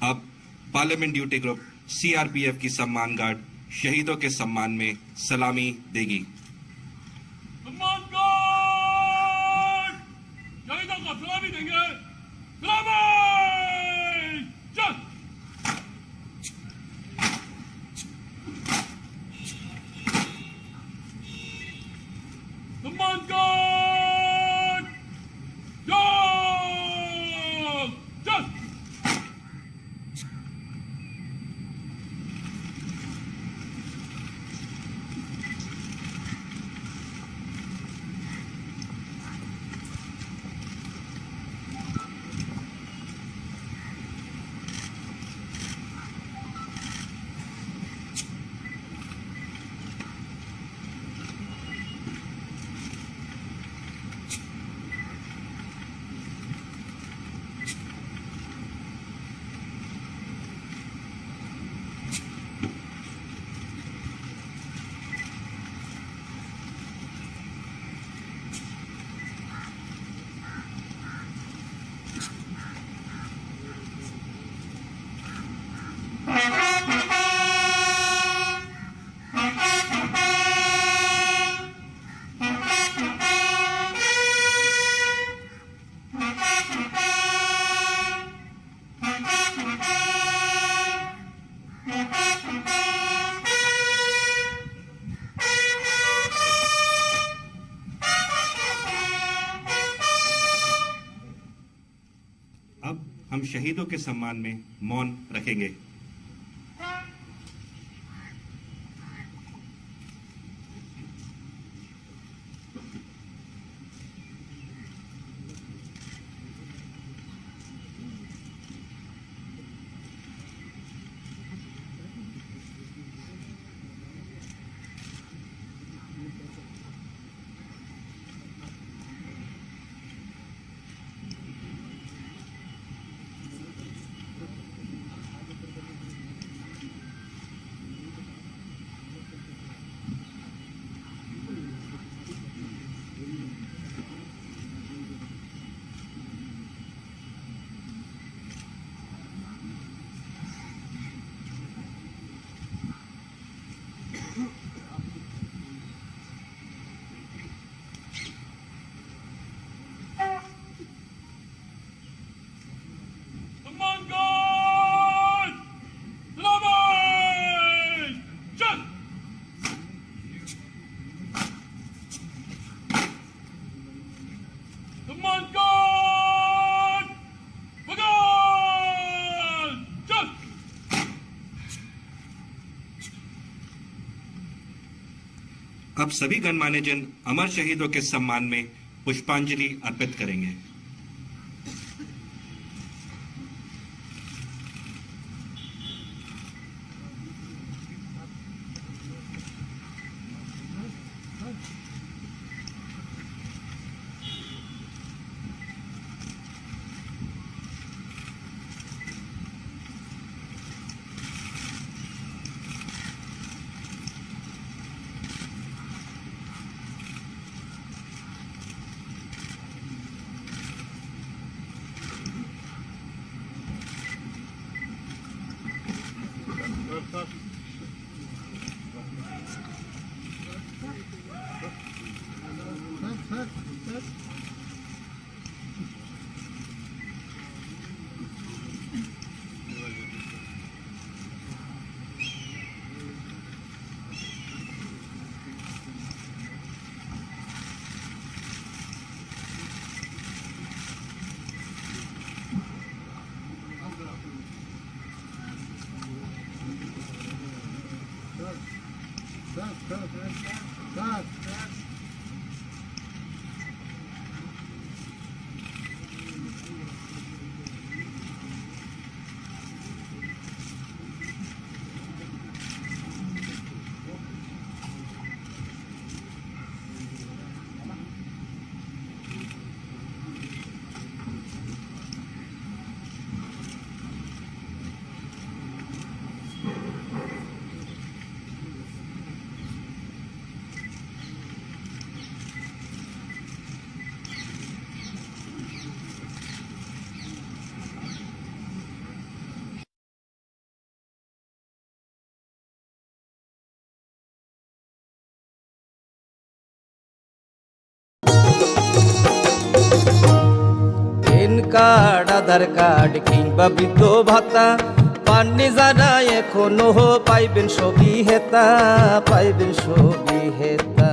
अब पार्लियामेंट ड्यूटी ग्रुप CRPF की सम्मान गार्ड शहीदों के सम्मान में सलामी देगी। शहीदों को सलामी देंगे। सलामी। अब हम शहीदों के सम्मान में मौन रखेंगे। अब सभी गणमान्य जन अमर शहीदों के सम्मान में पुष्पांजलि अर्पित करेंगे। কার্ড আধার কার্ড কিংবা বৃদ্ধ ভাতা পাননি যারা এখনো পাইবেন সবই হেতা, পাইবেন সবই হেতা।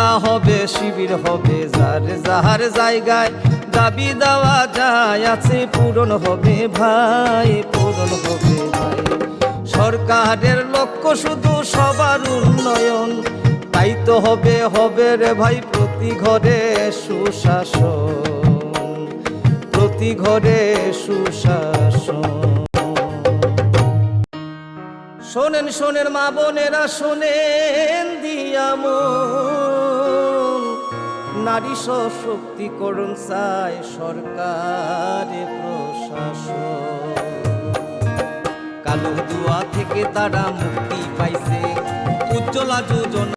মেলা হবে, শিবির হবে, যার যাহার জায়গায় দাবি দেওয়া যায় আছে পূরণ হবে ভাই, পূরণ হবে ভাই। সরকারের লক্ষ্য শুধু সবার উন্নয়ন, তাই তো হবে হবে রে ভাই প্রতি ঘরে সুশাসন, প্রতি ঘরে সুশাসন। শোনেন শোনেন মা বোনেরা শোনেন দিয়া মন, নারী সশক্তিকরণ চায় সরকারে প্রশাসন। কালো দুয়া থেকে তারা মুক্তি পাইছে, উজ্জ্বলা যোজনা।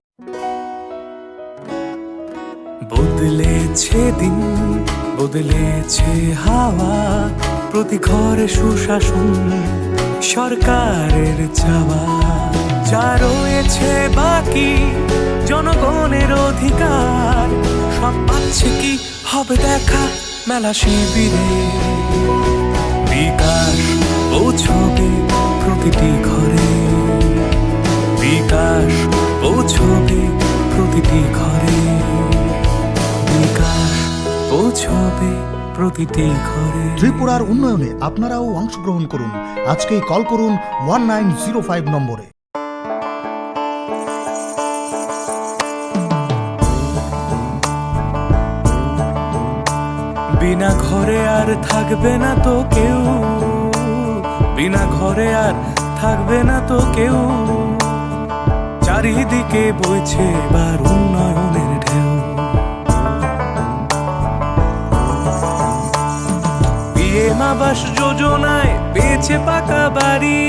বদলেছে দিন, বদলেছে হাওয়া, প্রতি ঘরে সুশাসন সরকারের চাওয়া। যা রয়েছে বাকি জনগণের অধিকার, সব পাচ্ছে কি হবে দেখা মেলা শিবিরে। বিকাশ পৌঁছবে প্রতিটি ঘরে, বিকাশ পৌঁছবে প্রতিটি ঘরে, বিকাশ পৌঁছবে প্রতিটি ঘরে। ত্রিপুরার উন্নয়নে আপনারাও অংশগ্রহণ করুন। আজকেই কল করুন 1905 নম্বরে। বিনা ঘরে আর থাকবে না তো কেউ, বিনা ঘরে আর থাকবে না তো কেউ। চারিদিকে বইছে এবার উন্নয়নের ঢেউ। পিএম আবাস যোজনায় পেয়েছে পাকা বাড়ি,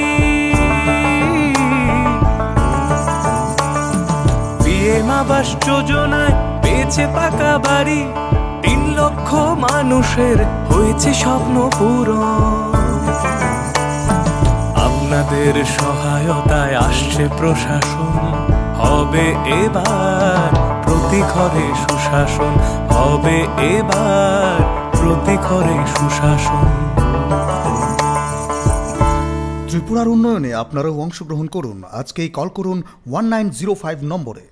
পিএম আবাস যোজনায় পেয়েছে পাকা বাড়ি। 3 লক্ষ মানুষের হয়েছে স্বপ্ন পূরণ। আপনাদের সহায়তায় আসছে প্রশাসন, হবে এবার প্রতি ঘরে সুশাসন, হবে এবার প্রতি ঘরে সুশাসন। ত্রিপুরার উন্নয়নে আপনারাও অংশগ্রহণ করুন। আজকেই কল করুন 1905 নম্বরে।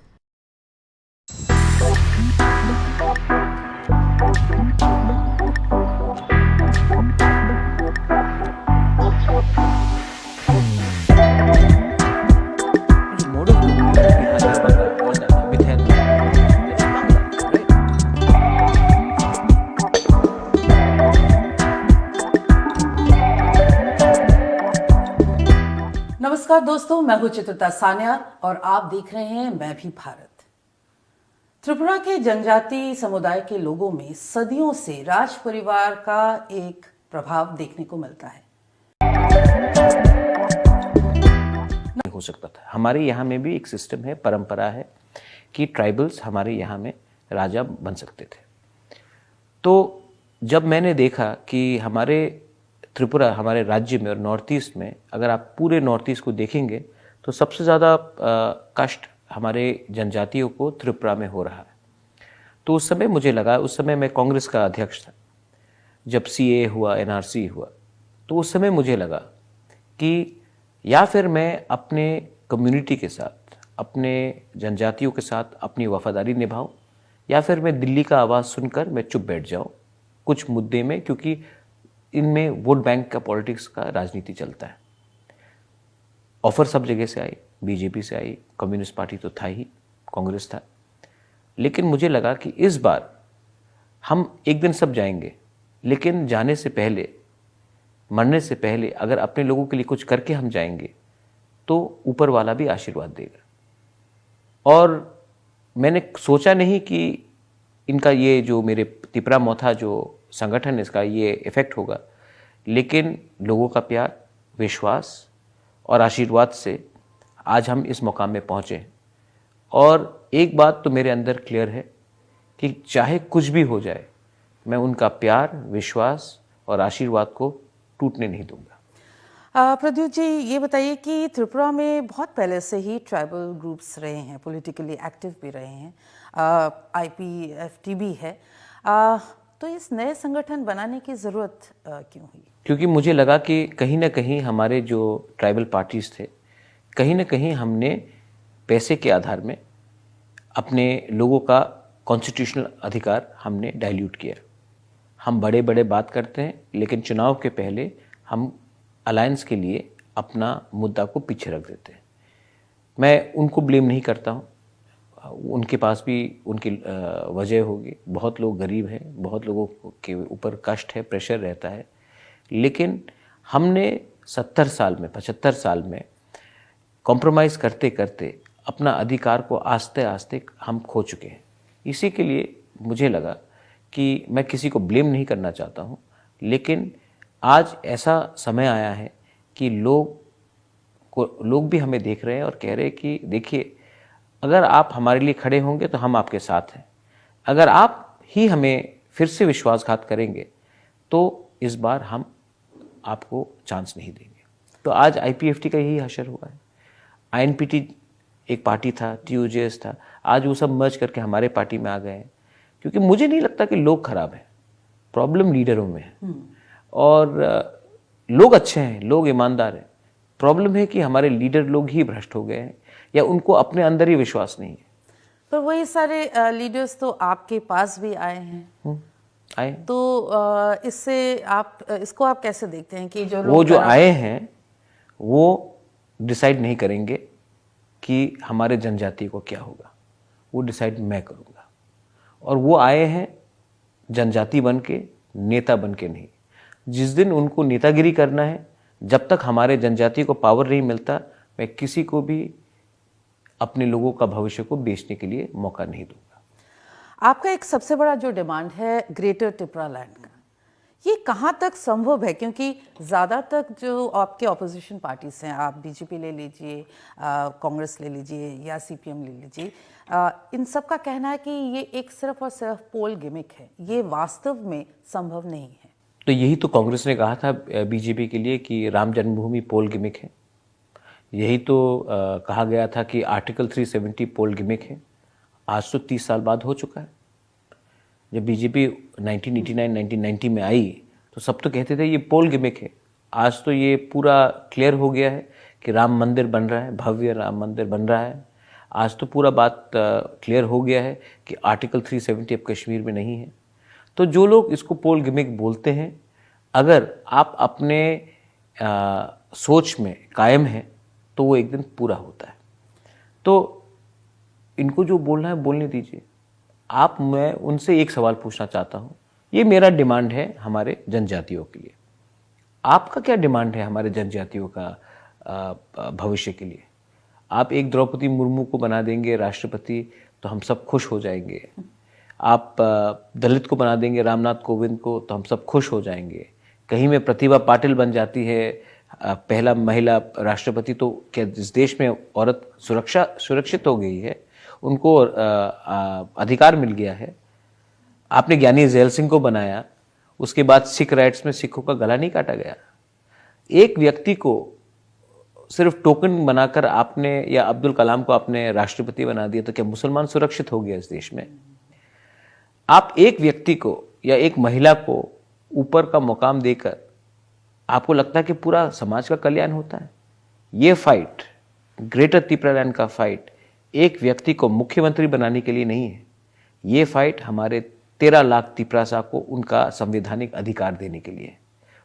नमस्कार दोस्तों, मैं हूं चित्रता सान्या और आप देख रहे हैं मैं भी भारत। त्रिपुरा के जनजाति समुदाय के लोगों में सदियों से राज परिवार का एक प्रभाव देखने को मिलता है। हो सकता था, हमारे यहाँ में भी एक सिस्टम है, परंपरा है कि ट्राइबल्स हमारे यहाँ में राजा बन सकते थे। तो जब मैंने देखा कि हमारे त्रिपुरा, हमारे राज्य में और नॉर्थ ईस्ट में, अगर आप पूरे नॉर्थ ईस्ट को देखेंगे तो सबसे ज़्यादा कष्ट हमारे जनजातियों को त्रिपुरा में हो रहा है। तो उस समय मुझे लगा, उस समय मैं कांग्रेस का अध्यक्ष था, जब सीए हुआ, एनआरसी हुआ, तो उस समय मुझे लगा कि या फिर मैं अपने कम्युनिटी के साथ, अपने जनजातियों के साथ अपनी वफादारी निभाऊं, या फिर मैं दिल्ली का आवाज़ सुनकर मैं चुप बैठ जाऊं कुछ मुद्दे में, क्योंकि इनमें वोट बैंक का पॉलिटिक्स का राजनीति चलता है। ऑफर सब जगह से आई, बीजेपी से आई, कम्युनिस्ट पार्टी तो था ही, कांग्रेस था। लेकिन मुझे लगा कि इस बार हम एक दिन सब जाएंगे, लेकिन जाने से पहले, मरने से पहले अगर अपने लोगों के लिए कुछ करके हम जाएंगे तो ऊपर वाला भी आशीर्वाद देगा। और मैंने सोचा नहीं कि इनका ये जो मेरे तिपरा मोथा जो संगठन, इसका ये इफेक्ट होगा, लेकिन लोगों का प्यार, विश्वास और आशीर्वाद से आज हम इस मुकाम में पहुँचे हैं। और एक बात तो मेरे अंदर क्लियर है कि चाहे कुछ भी हो जाए, मैं उनका प्यार, विश्वास और आशीर्वाद को टूटने नहीं दूंगा। प्रद्युत जी, ये बताइए कि त्रिपुरा में बहुत पहले से ही ट्राइबल ग्रुप्स रहे हैं, पॉलिटिकली एक्टिव भी रहे हैं, IPFTB है, तो इस नए संगठन बनाने की ज़रूरत क्यों हुई? क्योंकि मुझे लगा कि कहीं ना कहीं हमारे जो ट्राइबल पार्टीज़ थे, कहीं ना कहीं हमने पैसे के आधार में अपने लोगों का कॉन्स्टिट्यूशनल अधिकार हमने डाइल्यूट किया। हम बड़े बड़े बात करते हैं, लेकिन चुनाव के पहले हम अलायंस के लिए अपना मुद्दा को पीछे रख देते हैं। मैं उनको ब्लेम नहीं करता हूँ, उनके पास भी उनकी वजह होगी। बहुत लोग गरीब हैं, बहुत लोगों के ऊपर कष्ट है, प्रेशर रहता है, लेकिन हमने 70 साल में 75 साल में कॉम्प्रोमाइज़ करते करते अपना अधिकार को आस्ते आस्ते हम खो चुके हैं। इसी के लिए मुझे लगा कि मैं किसी को ब्लेम नहीं करना चाहता हूँ, लेकिन आज ऐसा समय आया है कि लोग भी हमें देख रहे हैं और कह रहे हैं कि देखिए, अगर आप हमारे लिए खड़े होंगे तो हम आपके साथ हैं, अगर आप ही हमें फिर से विश्वासघात करेंगे तो इस बार हम आपको चांस नहीं देंगे। तो आज IPFT का यही हशर हुआ है। INPT एक पार्टी था, TUJS था, आज वो सब मर्ज करके हमारे पार्टी में आ गए हैं। क्योंकि मुझे नहीं लगता कि लोग खराब हैं, प्रॉब्लम लीडरों में है। और लोग अच्छे हैं, लोग ईमानदार हैं, प्रॉब्लम है कि हमारे लीडर लोग ही भ्रष्ट हो गए हैं या उनको अपने अंदर ही विश्वास नहीं है। पर वही सारे लीडर्स तो आपके पास भी आए हैं। आए तो इसको आप कैसे देखते हैं कि वो जो आए हैं वो डिसाइड नहीं करेंगे कि हमारे जनजाति को क्या होगा, वो डिसाइड मैं करूँगा। और वो आए हैं जनजाति बन के, नेता बन के नहीं। जिस दिन उनको नेतागिरी करना है, जब तक हमारे जनजाति को पावर नहीं मिलता, मैं किसी को भी अपने लोगों का भविष्य को बेचने के लिए मौका नहीं दूंगा। आपका एक सबसे बड़ा जो डिमांड है ग्रेटर त्रिपुरा लैंड का, ये कहाँ तक संभव है? क्योंकि ज़्यादातर जो आपके ऑपोजिशन पार्टीज हैं, आप BJP ले लीजिए, कांग्रेस ले लीजिए या CPM ले लीजिए, इन सब का कहना है कि ये एक सिर्फ और सिर्फ पोल गिमिक है, ये वास्तव में संभव नहीं है। तो यही तो कांग्रेस ने कहा था BJP के लिए कि राम जन्मभूमि पोल गिमिक है। यही तो कहा गया था कि आर्टिकल 370 पोल गिमिक है। आज तो 30 साल बाद हो चुका है। जब BJP 1989-1990 में आई तो सब तो कहते थे ये पोल गिमिक है। आज तो ये पूरा क्लियर हो गया है कि राम मंदिर बन रहा है, भव्य राम मंदिर बन रहा है। आज तो पूरा बात क्लियर हो गया है कि आर्टिकल 370 अब कश्मीर में नहीं है। तो जो लोग इसको पोल गिमिक बोलते हैं, अगर आप अपने सोच में कायम हैं तो वो एक दिन पूरा होता है। तो इनको जो बोलना है बोलने दीजिए। मैं उनसे एक सवाल पूछना चाहता हूँ, ये मेरा डिमांड है हमारे जनजातियों के लिए, आपका क्या डिमांड है हमारे जनजातियों का भविष्य के लिए? आप एक द्रौपदी मुर्मू को बना देंगे राष्ट्रपति तो हम सब खुश हो जाएंगे। आप दलित को बना देंगे रामनाथ कोविंद को तो हम सब खुश हो जाएंगे। कहीं में प्रतिभा पाटिल बन जाती है पहला महिला राष्ट्रपति, तो क्या इस देश में औरत सुरक्षित हो गई है, उनको अधिकार मिल गया है? आपने ज्ञानी जैल सिंह को बनाया, उसके बाद सिख राइट्स में सिखों का गला नहीं काटा गया। एक व्यक्ति को सिर्फ टोकन बनाकर आपने, या अब्दुल कलाम को आपने राष्ट्रपति बना दिया, तो क्या मुसलमान सुरक्षित हो गया इस देश में? आप एक व्यक्ति को या एक महिला को ऊपर का मुकाम देकर आपको लगता है कि पूरा समाज का कल्याण होता है? ये फाइट, ग्रेटर त्रिपुरा लैंड का फाइट, एक व्यक्ति को मुख्यमंत्री बनाने के लिए नहीं है। ये फाइट हमारे 13 लाख त्रिपुरासा को उनका संवैधानिक अधिकार देने के लिए है।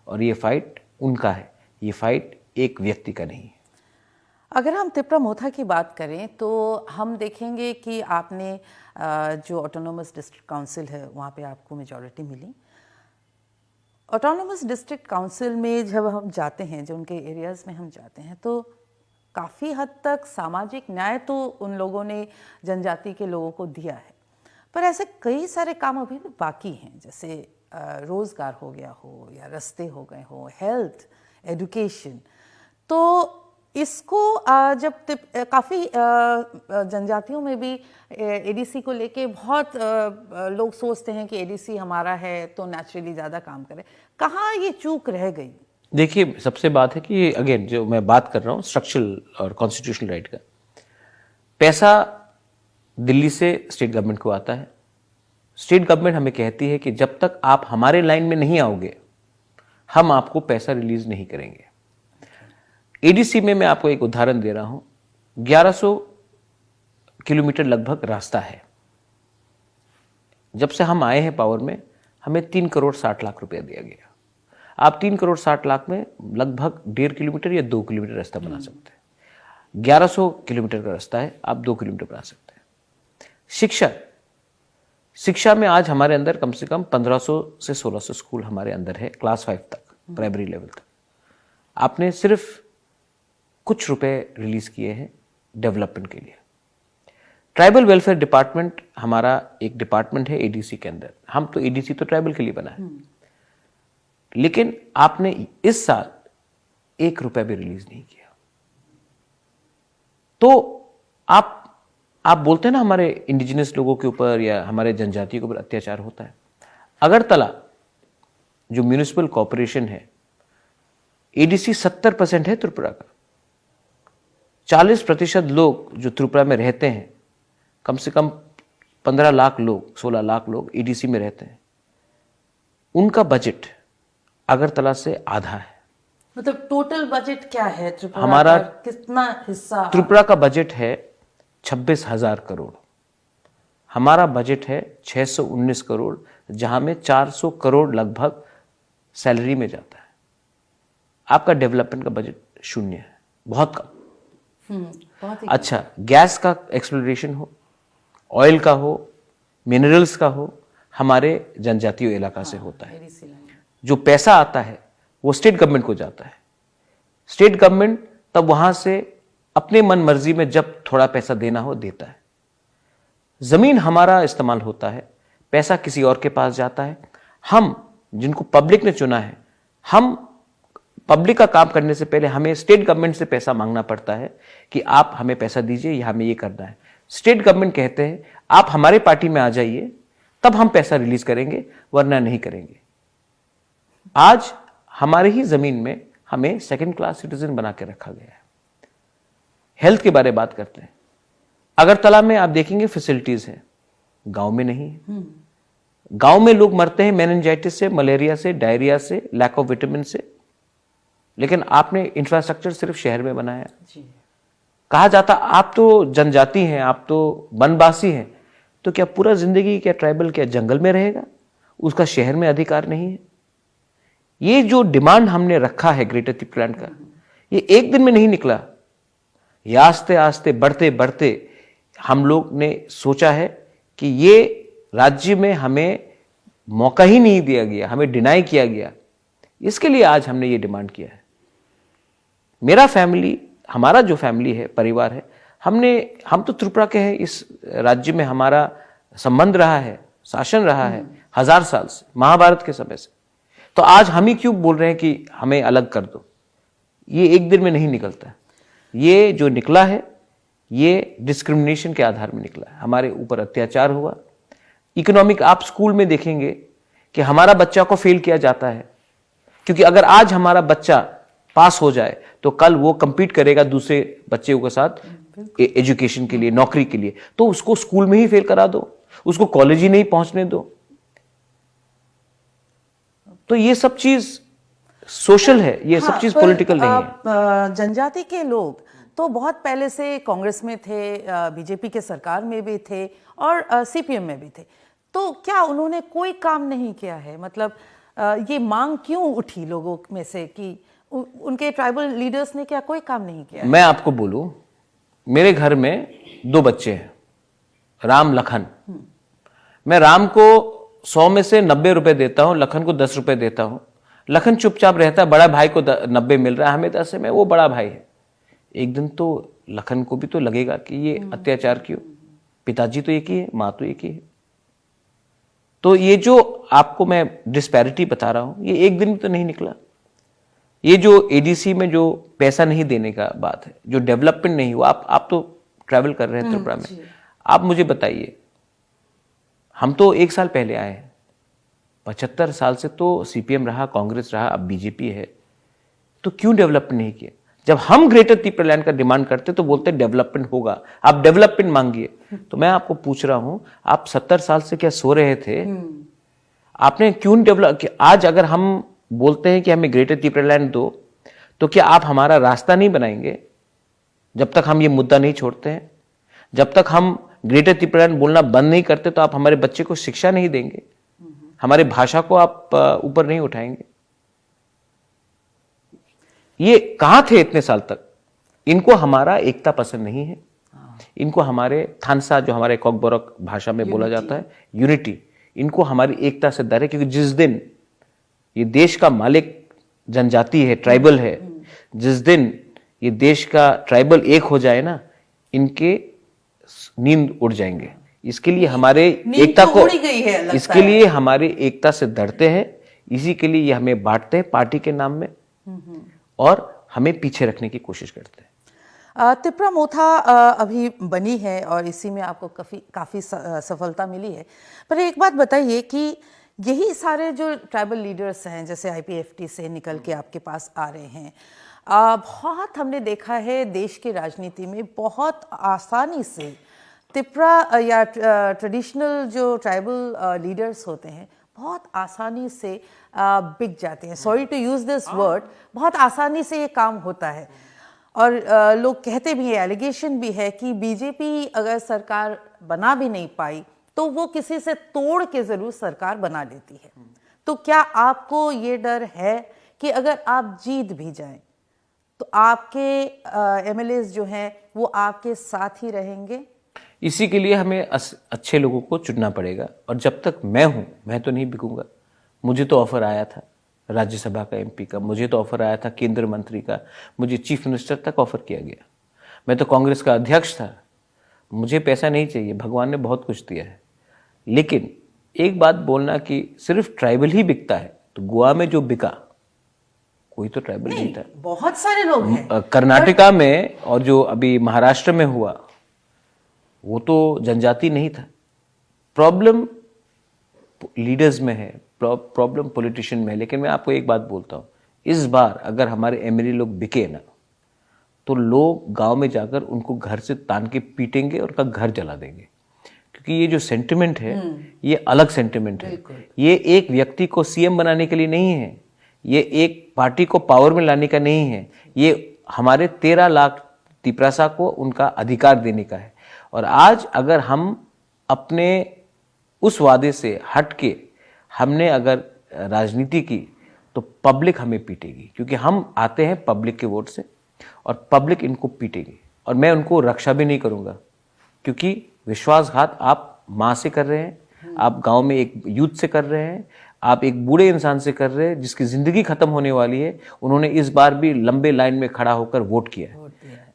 और ये फाइट उनका है, ये फाइट एक व्यक्ति का नहीं है। अगर हम त्रिपुरा मोथा की बात करें तो हम देखेंगे कि आपने जो ऑटोनोमस डिस्ट्रिक्ट काउंसिल है वहाँ पे आपको मेजॉरिटी मिली। ऑटोनोमस डिस्ट्रिक्ट काउंसिल में जब हम जाते हैं, जो उनके एरियाज़ में हम जाते हैं, तो काफ़ी हद तक सामाजिक न्याय तो उन लोगों ने जनजाति के लोगों को दिया है, पर ऐसे कई सारे काम अभी भी बाकी हैं, जैसे रोज़गार हो गया हो या रास्ते हो गए हो, हेल्थ, एजुकेशन। तो इसको जब काफ़ी जनजातियों में भी ADC को लेके बहुत लोग सोचते हैं कि ADC हमारा है तो नेचुरली ज़्यादा काम करे, कहाँ ये चूक रह गई? देखिए, सबसे बात है कि अगेन जो मैं बात कर रहा हूँ स्ट्रक्चरल और कॉन्स्टिट्यूशनल राइट का, पैसा दिल्ली से स्टेट गवर्नमेंट को आता है। स्टेट गवर्नमेंट हमें कहती है कि जब तक आप हमारे लाइन में नहीं आओगे हम आपको पैसा रिलीज नहीं करेंगे। ADC में मैं आपको एक उदाहरण दे रहा हूँ, 1100 किलोमीटर लगभग रास्ता है। जब से हम आए हैं पावर में, हमें 3 करोड़ 60 लाख रुपया दिया गया। आप 3 करोड़ 60 लाख में लगभग 1.5 किलोमीटर या 2 किलोमीटर रास्ता बना सकते हैं। 1100 किलोमीटर का रास्ता है, आप 2 किलोमीटर बना सकते हैं। शिक्षा में आज हमारे अंदर कम से कम 1500 से 1600 स्कूल हमारे अंदर है, क्लास 5 तक, प्राइमरी लेवल तक। आपने सिर्फ कुछ रुपए रिलीज किए हैं डेवलपमेंट के लिए। ट्राइबल वेलफेयर डिपार्टमेंट हमारा एक डिपार्टमेंट है एडीसी के अंदर। हम तो एडीसी तो ट्राइबल के लिए बना है, लेकिन आपने इस साल 1 रुपया भी रिलीज नहीं किया। तो आप बोलते हैं ना हमारे इंडिजिनस लोगों के ऊपर या हमारे जनजातियों के ऊपर अत्याचार होता है। अगरतला जो म्यूनिसिपल कॉर्पोरेशन है, एडीसी 70% है त्रिपुरा का। 40% लोग जो त्रिपुरा में रहते हैं, कम से कम 15 लाख लोग, 16 लाख लोग एडीसी में रहते हैं। उनका बजट अगरतला से आधा है। मतलब टोटल बजट क्या है त्रिपुरा हमारा का? कितना हिस्सा? त्रिपुरा का बजट है 26,000 करोड़। हमारा बजट है 619 करोड़, जहां में 400 करोड़ लगभग सैलरी में जाता है। आपका डेवलपमेंट का बजट 0 है, बहुत कम। बहुत ही अच्छा, गैस का एक्सप्लोरेशन हो, ऑयल का हो, मिनरल्स का हो, हमारे जनजातीय इलाका से होता है। जो पैसा आता है वो स्टेट गवर्नमेंट को जाता है। स्टेट गवर्नमेंट तब वहां से अपने मन मर्जी में जब थोड़ा पैसा देना हो देता है। जमीन हमारा इस्तेमाल होता है, पैसा किसी और के पास जाता है। हम जिनको पब्लिक ने चुना है, हम पब्लिक का काम करने से पहले हमें स्टेट गवर्नमेंट से पैसा मांगना पड़ता है कि आप हमें पैसा दीजिए या हमें ये करना है। स्टेट गवर्नमेंट कहते हैं आप हमारे पार्टी में आ जाइए, तब हम पैसा रिलीज करेंगे, वरना नहीं करेंगे। आज हमारे ही जमीन में हमें सेकंड क्लास सिटीजन बना के रखा गया है। हेल्थ के बारे में बात करते हैं। अगरतला में आप देखेंगे फैसिलिटीज है, गांव में नहीं है। गांव में लोग मरते हैं मेनिंजाइटिस से, मलेरिया से, डायरिया से, लैक ऑफ विटामिन से, लेकिन आपने इंफ्रास्ट्रक्चर सिर्फ शहर में बनाया। कहा जाता आप तो जनजाति हैं, आप तो वनवासी हैं, तो क्या पूरा जिंदगी क्या ट्राइबल क्या जंगल में रहेगा? उसका शहर में अधिकार नहीं है। ये जो डिमांड हमने रखा है ग्रेटर त्रिपुरालैंड का, ये एक दिन में नहीं निकला। ये आस्ते आस्ते बढ़ते बढ़ते हम लोग ने सोचा है कि ये राज्य में हमें मौका ही नहीं दिया गया, हमें डिनाई किया गया। इसके लिए आज हमने ये डिमांड किया है। मेरा फैमिली, हमारा जो फैमिली है, परिवार है, हम तो त्रिपुरा के हैं। इस राज्य में हमारा संबंध रहा है, शासन रहा है 1000 साल से, महाभारत के समय से। तो आज हम ही क्यों बोल रहे हैं कि हमें अलग कर दो? ये एक दिन में नहीं निकलता। ये जो निकला है, ये डिस्क्रिमिनेशन के आधार में निकला है। हमारे ऊपर अत्याचार हुआ। इकोनॉमिक, आप स्कूल में देखेंगे कि हमारा बच्चा को फेल किया जाता है, क्योंकि अगर आज हमारा बच्चा पास हो जाए तो कल वो compete करेगा दूसरे बच्चों के साथ एजुकेशन के लिए, नौकरी के लिए। तो उसको स्कूल में ही फेल करा दो, उसको कॉलेज ही नहीं पहुंचने दो। तो ये सब चीज सोशल है, ये सब चीज पॉलिटिकल नहीं है। जनजाति के लोग तो बहुत पहले से कांग्रेस में थे, बीजेपी के सरकार में भी थे और सीपीएम में भी थे। तो क्या उन्होंने कोई काम नहीं किया है? मतलब ये मांग क्यों उठी लोगों में से कि उनके ट्राइबल लीडर्स ने क्या कोई काम नहीं किया? मैं आपको बोलूं, मेरे घर में 2 बच्चे हैं, राम लखन। मैं राम को 100 में से 90 रुपए देता हूं, लखन को 10 रुपए देता हूं। लखन चुपचाप रहता है, बड़ा भाई को 90 मिल रहा है, हमें 10 में, वो बड़ा भाई है। एक दिन तो लखन को भी तो लगेगा कि ये अत्याचार क्यों? पिताजी तो एक ही है, माँ तो एक ही है। तो ये जो आपको मैं डिस्पैरिटी बता रहा हूं, ये एक दिन में तो नहीं निकला। ये जो एडीसी में जो पैसा नहीं देने का बात है, जो डेवलपमेंट नहीं हुआ, आप तो ट्रैवल कर रहे हैं त्रिपुरा में, आप मुझे बताइए, हम तो 1 साल पहले आए हैं, 75 साल से तो सीपीएम रहा, कांग्रेस रहा, अब बीजेपी है, तो क्यों डेवलपमेंट नहीं किया? जब हम ग्रेटर त्रिपुरालैंड का डिमांड करते तो बोलते डेवलपमेंट होगा, आप डेवलपमेंट मांगिए। तो मैं आपको पूछ रहा हूं, आप 70 साल से क्या सो रहे थे? आपने क्यों डेवलप? आज अगर हम बोलते हैं कि हमें ग्रेटर त्रिपुरालैंड दो, तो क्या आप हमारा रास्ता नहीं बनाएंगे जब तक हम ये मुद्दा नहीं छोड़ते हैं? जब तक हम ग्रेटर त्रिपुरान बोलना बंद नहीं करते तो आप हमारे बच्चे को शिक्षा नहीं देंगे, हमारे भाषा को आप ऊपर नहीं उठाएंगे। ये कहां थे इतने साल तक? इनको हमारा एकता पसंद नहीं है, इनको हमारे थानसा, जो हमारे कॉकबोरक भाषा में बोला जाता है, यूनिटी, इनको हमारी एकता से डर है। क्योंकि जिस दिन ये देश का मालिक जनजाति है, ट्राइबल है, जिस दिन ये देश का ट्राइबल एक हो जाए ना, इनके नींद उड़ जाएंगे। इसके लिए हमारे एकता को, इसके लिए हमारे एकता से डरते हैं, इसी के लिए ये हमें बांटते हैं पार्टी के नाम में और हमें पीछे रखने की कोशिश करते हैं। त्रिपुरा मोथा अभी बनी है और इसी में आपको काफ़ी सफलता मिली है। पर एक बात बताइए कि यही सारे जो ट्राइबल लीडर्स हैं, जैसे IPFT से निकल के आपके पास आ रहे हैं, बहुत हमने देखा है देश की राजनीति में बहुत आसानी से त्रिपुरा या ट्रेडिशनल जो ट्राइबल लीडर्स होते हैं बहुत आसानी से बिक जाते हैं। Sorry to use this word, बहुत आसानी से ये काम होता है। और लोग कहते भी हैं, एलिगेशन भी है कि बीजेपी अगर सरकार बना भी नहीं पाई तो वो किसी से तोड़ के ज़रूर सरकार बना लेती है। तो क्या आपको ये डर है कि अगर आप जीत भी जाएं तो आपके MLAs जो हैं वो आपके साथ ही रहेंगे? इसी के लिए हमें अच्छे लोगों को चुनना पड़ेगा। और जब तक मैं हूं, मैं तो नहीं बिकूंगा। मुझे तो ऑफर आया था राज्यसभा का, MP का, मुझे तो ऑफर आया था केंद्र मंत्री का, मुझे चीफ मिनिस्टर तक ऑफर किया गया। मैं तो कांग्रेस का अध्यक्ष था। मुझे पैसा नहीं चाहिए, भगवान ने बहुत कुछ दिया है। लेकिन एक बात बोलना कि सिर्फ ट्राइबल ही बिकता है, तो गोवा में जो बिका कोई तो ट्राइबल नहीं था, बहुत सारे लोग हैं। कर्नाटका में और जो अभी महाराष्ट्र में हुआ वो तो जनजाति नहीं था। प्रॉब्लम लीडर्स में है, प्रॉब्लम पॉलिटिशियन में है। लेकिन मैं आपको एक बात बोलता हूँ, इस बार अगर हमारे MLA लोग बिके ना तो लोग गांव में जाकर उनको घर से तान के पीटेंगे और उनका घर जला देंगे। क्योंकि ये जो सेंटिमेंट है ये अलग सेंटिमेंट है। ये एक व्यक्ति को CM बनाने के लिए नहीं है, ये एक पार्टी को पावर में लाने का नहीं है, ये हमारे 13 लाख तिपरासा को उनका अधिकार देने का है। और आज अगर हम अपने उस वादे से हट के हमने अगर राजनीति की तो पब्लिक हमें पीटेगी। क्योंकि हम आते हैं पब्लिक के वोट से और पब्लिक इनको पीटेगी। और मैं उनको रक्षा भी नहीं करूंगा, क्योंकि विश्वासघात आप माँ से कर रहे हैं, आप गांव में एक यूथ से कर रहे हैं, आप एक बूढ़े इंसान से कर रहे हैं जिसकी जिंदगी खत्म होने वाली है। उन्होंने इस बार भी लंबे लाइन में खड़ा होकर वोट किया है।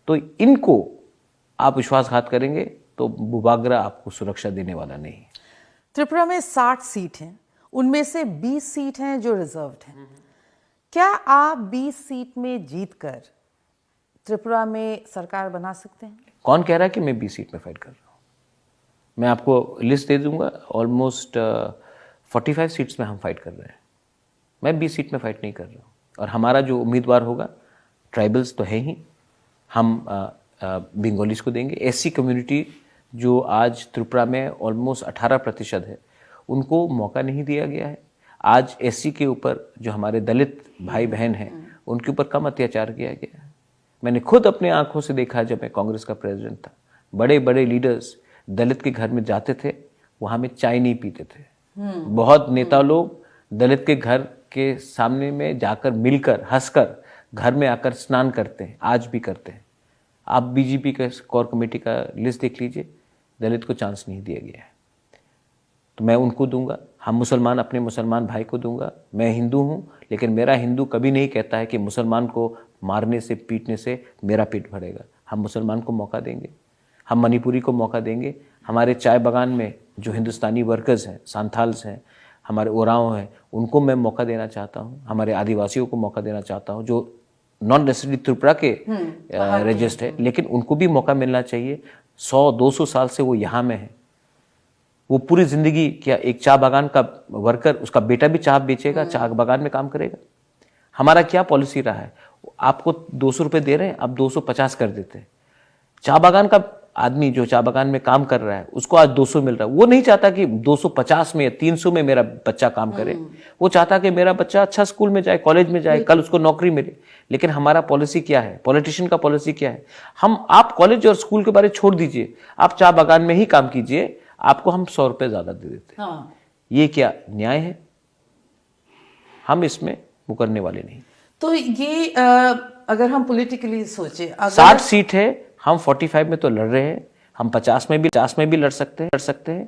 तो इनको आप विश्वासघात करेंगे तो बुबागरा आपको सुरक्षा देने वाला नहीं है। त्रिपुरा में 60 सीट हैं, उनमें से 20 सीट हैं जो रिजर्व्ड हैं। क्या आप 20 सीट में जीतकर त्रिपुरा में सरकार बना सकते हैं? कौन कह रहा है कि मैं 20 सीट में फाइट कर रहा हूँ? मैं आपको लिस्ट दे दूंगा। ऑलमोस्ट 45 सीट्स में हम फाइट कर रहे हैं। मैं 20 सीट में फाइट नहीं कर रहा हूँ। और हमारा जो उम्मीदवार होगा, ट्राइबल्स तो है ही, हम बंगालीज को देंगे। SC कम्युनिटी जो आज त्रिपुरा में ऑलमोस्ट 18% है, उनको मौका नहीं दिया गया है। आज SC के ऊपर जो हमारे दलित भाई बहन हैं उनके ऊपर कम अत्याचार किया गया है। मैंने खुद अपने आंखों से देखा जब मैं कांग्रेस का प्रेसिडेंट था। बड़े बड़े लीडर्स दलित के घर में जाते थे, वहाँ में चाय नहीं पीते थे। बहुत नेता लोग दलित के घर के सामने में जाकर मिलकर हंसकर घर में आकर स्नान करते हैं, आज भी करते हैं। आप BJP का कोर कमेटी का लिस्ट देख लीजिए, दलित को चांस नहीं दिया गया है। तो मैं उनको दूंगा। हम मुसलमान अपने मुसलमान भाई को दूंगा। मैं हिंदू हूँ, लेकिन मेरा हिंदू कभी नहीं कहता है कि मुसलमान को मारने से पीटने से मेरा पेट भरेगा। हम मुसलमान को मौका देंगे, हम मणिपुरी को मौका देंगे। हमारे चाय बागान में जो हिंदुस्तानी वर्कर्स हैं, सांथाल्स हैं, हमारे ओराव हैं, उनको मैं मौका देना चाहता हूँ। हमारे आदिवासियों को मौका देना चाहता हूँ जो नॉन नेसेसरी त्रिपुरा के रजिस्ट है, लेकिन उनको भी मौका मिलना चाहिए। 100-200 साल से वो यहाँ में है। वो पूरी जिंदगी, क्या एक चाय बागान का वर्कर, उसका बेटा भी चाय बेचेगा, चाय बागान में काम करेगा? हमारा क्या पॉलिसी रहा है? आपको 200 रुपये दे रहे हैं, आप 250 कर देते हैं। चाय बागान का आदमी जो चाय बागान में काम कर रहा है उसको आज 200 मिल रहा है, वो नहीं चाहता कि 250 में या 300 में मेरा बच्चा काम करे। वो चाहता कि मेरा बच्चा अच्छा स्कूल में जाए, कॉलेज में जाए, कल उसको नौकरी मिले। लेकिन हमारा पॉलिसी क्या है, पॉलिटिशियन का पॉलिसी क्या है? आप कॉलेज और स्कूल के बारे छोड़ दीजिए, आप चाय बागान में ही काम कीजिए, आपको हम 100 रुपये ज्यादा दे देते हैं। ये क्या न्याय है? हम इसमें मुकरने वाले नहीं। तो ये अगर हम पॉलिटिकली सोचे, 60 सीट है, हम 45 में तो लड़ रहे हैं, हम 50 में भी लड़ सकते हैं।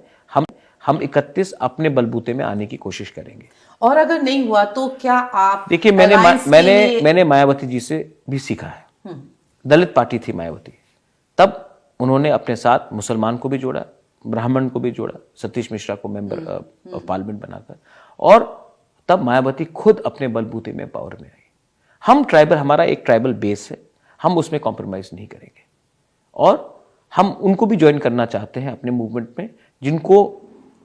हम 31 अपने बलबूते में आने की कोशिश करेंगे। और अगर नहीं हुआ तो क्या आप? देखिए, मैंने मायावती जी से भी सीखा है। दलित पार्टी थी मायावती, तब उन्होंने अपने साथ मुसलमान को भी जोड़ा, ब्राह्मण को भी जोड़ा, सतीश मिश्रा को मेंबर ऑफ पार्लियामेंट बनाकर, और तब मायावती खुद अपने बलबूते में पावर में आई। हम ट्राइबल, हमारा एक ट्राइबल बेस है, हम उसमें कॉम्प्रोमाइज नहीं करेंगे, और हम उनको भी ज्वाइन करना चाहते हैं अपने मूवमेंट में, जिनको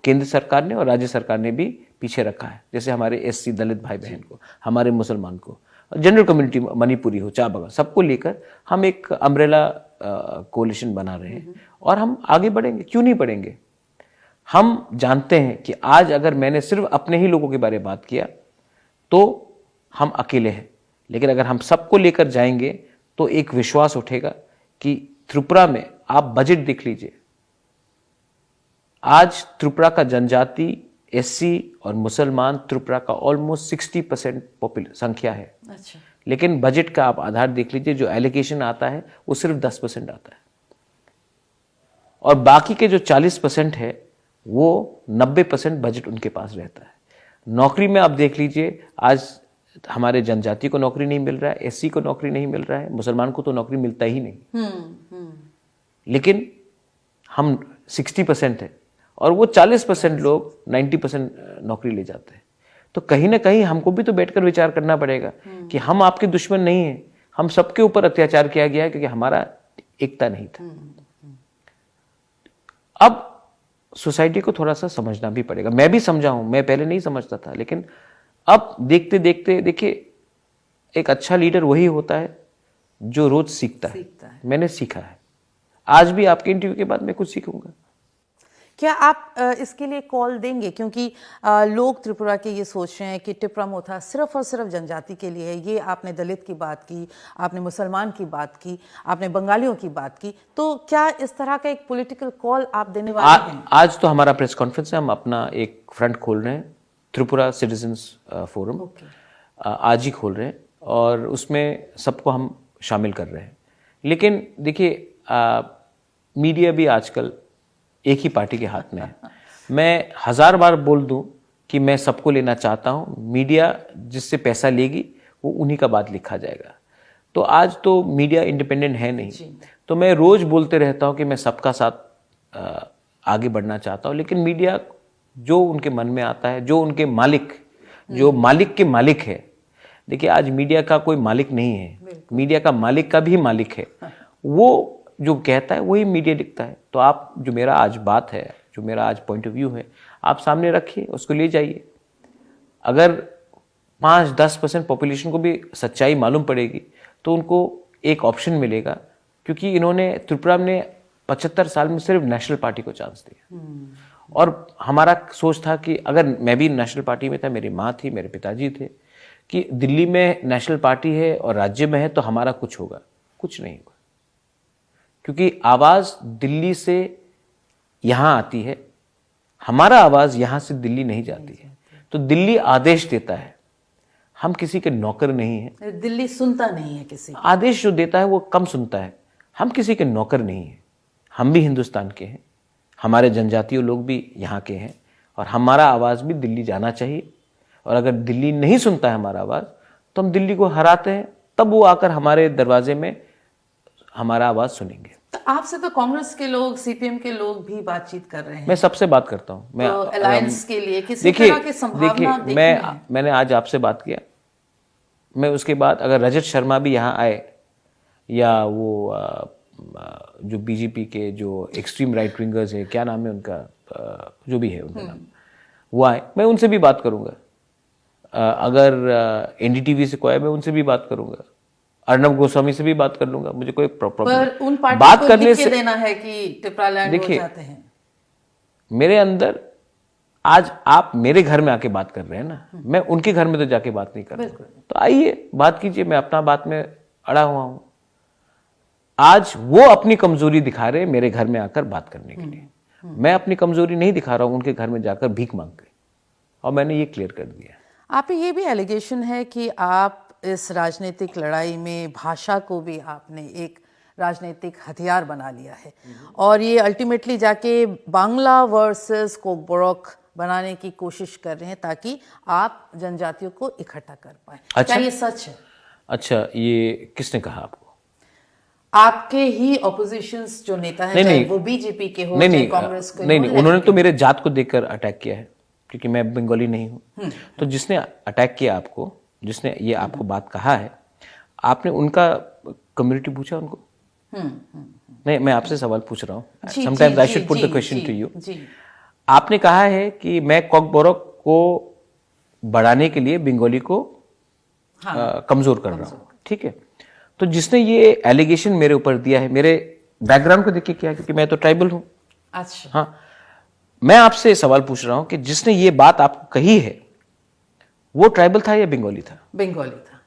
केंद्र सरकार ने और राज्य सरकार ने भी पीछे रखा है। जैसे हमारे एससी दलित भाई बहन को, हमारे मुसलमान को, जनरल कम्युनिटी, मणिपुरी हो, चाय बागान, सबको लेकर हम एक अम्ब्रेला कोलिशन बना रहे हैं, और हम आगे बढ़ेंगे। क्यों नहीं बढ़ेंगे? हम जानते हैं कि आज अगर मैंने सिर्फ अपने ही लोगों के बारे में बात किया तो हम अकेले हैं, लेकिन अगर हम सबको लेकर जाएंगे तो एक विश्वास उठेगा कि त्रिपुरा में, आप बजट देख लीजिए, आज त्रिपुरा का जनजाति, एससी और मुसलमान, त्रिपुरा का ऑलमोस्ट 60% संख्या है। अच्छा। लेकिन बजट का आप आधार देख लीजिए, जो एलोकेशन आता है वो सिर्फ 10% आता है, और बाकी के जो 40% है वो 90% बजट उनके पास रहता है। नौकरी में आप देख लीजिए, आज हमारे जनजाति को नौकरी नहीं मिल रहा है, एससी को नौकरी नहीं मिल रहा है, मुसलमान को तो नौकरी मिलता ही नहीं। लेकिन हम 60% है, और वो 40% लोग 90% नौकरी ले जाते हैं। तो कहीं ना कहीं हमको भी तो बैठकर विचार करना पड़ेगा कि हम आपके दुश्मन नहीं हैं, हम सबके ऊपर अत्याचार किया गया है क्योंकि हमारा एकता नहीं था। अब सोसाइटी को थोड़ा सा समझना भी पड़ेगा। मैं भी समझा हूं, मैं पहले नहीं समझता था, लेकिन अब देखते देखते देखिए, एक अच्छा लीडर वही होता है जो रोज सीखता है। मैंने सीखा है, आज भी आपके इंटरव्यू के बाद मैं कुछ सीखूंगा। क्या आप इसके लिए कॉल देंगे? क्योंकि लोग त्रिपुरा के ये सोच रहे हैं कि टिप्रा मोथा सिर्फ और सिर्फ जनजाति के लिए है। ये आपने दलित की बात की, आपने मुसलमान की बात की, आपने बंगालियों की बात की, तो क्या इस तरह का एक पॉलिटिकल कॉल आप देने वाले हैं? आज तो हमारा प्रेस कॉन्फ्रेंस है, हम अपना एक फ्रंट खोल रहे हैं, त्रिपुरा सिटीजन्स फोरम आज ही खोल रहे हैं, और उसमें सबको हम शामिल कर रहे हैं। लेकिन देखिए, मीडिया भी आजकल एक ही पार्टी के हाथ में है। मैं 1000 बार बोल दूं कि मैं सबको लेना चाहता हूं, मीडिया जिससे पैसा लेगी वो उन्हीं का बात लिखा जाएगा। तो आज तो मीडिया इंडिपेंडेंट है नहीं, तो मैं रोज बोलते रहता हूं कि मैं सबका साथ आगे बढ़ना चाहता हूं, लेकिन मीडिया जो उनके मन में आता है, जो उनके मालिक, जो मालिक के मालिक है। देखिए, आज मीडिया का कोई मालिक नहीं है, मीडिया का मालिक का भी मालिक है, वो जो कहता है वही मीडिया लिखता है। तो आप, जो मेरा आज बात है, जो मेरा आज पॉइंट ऑफ व्यू है, आप सामने रखिए, उसको ले जाइए। अगर 5-10% पॉपुलेशन को भी सच्चाई मालूम पड़ेगी तो उनको एक ऑप्शन मिलेगा, क्योंकि इन्होंने त्रिपुरा में 75 साल में सिर्फ नेशनल पार्टी को चांस दिया। और हमारा सोच था कि अगर मैं भी नेशनल पार्टी में था, मेरी माँ थी, मेरे पिताजी थे, कि दिल्ली में नेशनल पार्टी है और राज्य में है तो हमारा कुछ होगा। कुछ नहीं होगा, क्योंकि आवाज दिल्ली से यहां आती है, हमारा आवाज यहां से दिल्ली नहीं जाती है। तो दिल्ली आदेश देता है, हम किसी के नौकर नहीं हैं। दिल्ली सुनता नहीं है किसी, आदेश जो देता है वो कम सुनता है। हम किसी के नौकर नहीं हैं, हम भी हिंदुस्तान के हैं, हमारे जनजातीय लोग भी यहाँ के हैं, और हमारा आवाज भी दिल्ली जाना चाहिए। और अगर दिल्ली नहीं सुनता है हमारा आवाज, तो हम दिल्ली को हराते हैं, तब वो आकर हमारे दरवाजे में हमारा आवाज सुनेंगे। तो आपसे तो कांग्रेस के लोग, सीपीएम के लोग भी बातचीत कर रहे हैं। मैं सबसे बात करता हूँ। मैं तो अलायंस के लिए किसी तरह की संभावना देखिए, मैंने आज आपसे बात किया, मैं उसके बाद अगर रजत शर्मा भी यहाँ आए, या वो जो बीजेपी के जो एक्सट्रीम राइट विंगर्स है, क्या नाम है उनका, जो भी है उनका नाम, वो आए, मैं उनसे भी बात करूंगा। अगर एनडीटीवी से कोई आए, मैं उनसे भी बात करूंगा। अर्नब गोस्वामी से भी बात कर लूंगा, मुझे कोई प्रॉब्लम पर उन बात पार्टी को करने लिख के से। देना है कि टिपरालैंड हो देखिए, जाते हैं। मेरे अंदर आज आप मेरे घर में आके बात कर रहे हैं ना, मैं उनके घर में तो जाके बात नहीं कर रहा। तो आइए बात कीजिए, मैं अपना बात में अड़ा हुआ हूं। आज वो अपनी कमजोरी दिखा रहे हैं मेरे घर में आकर बात करने के लिए, मैं अपनी कमजोरी नहीं दिखा रहा हूं उनके घर में जाकर भीख मांग के, और मैंने ये क्लियर कर दिया। आप पे ये भी एलिगेशन है कि आप इस राजनीतिक लड़ाई में भाषा को भी आपने एक राजनीतिक हथियार बना लिया है, और ये अल्टीमेटली जाके बांग्ला वर्सेस कोकबोरोक बनाने की कोशिश कर रहे हैं ताकि आप जनजातियों को इकट्ठा कर पाए। अच्छा? क्या ये सच है? अच्छा, ये किसने कहा आपको? आपके ही ऑपोजिशंस जो नेता हैं, चाहे वो बीजेपी के हो, चाहे कांग्रेस के हो, नहीं, उन्होंने तो मेरे जात को देखकर अटैक किया है, क्योंकि मैं बंगाली नहीं हूं। तो जिसने अटैक किया आपको, जिसने ये आपको बात कहा है, आपने उनका कम्युनिटी पूछा उनको? नहीं, मैं आपसे सवाल पूछ रहा हूँ। Sometimes I should put the question to you. आपने कहा है कि मैं कोकबोरोक को बढ़ाने के लिए बंगाली को कमजोर कर रहा हूँ, ठीक है? तो जिसने ये एलिगेशन मेरे ऊपर दिया है, मेरे बैकग्राउंड को देख के किया, क्योंकि मैं तो ट्राइबल हूँ। अच्छा। हाँ, मैं आपसे सवाल पूछ रहा हूँ कि जिसने ये बात आपको कही है वो ट्राइबल था या बंगाली था? बंगाली था।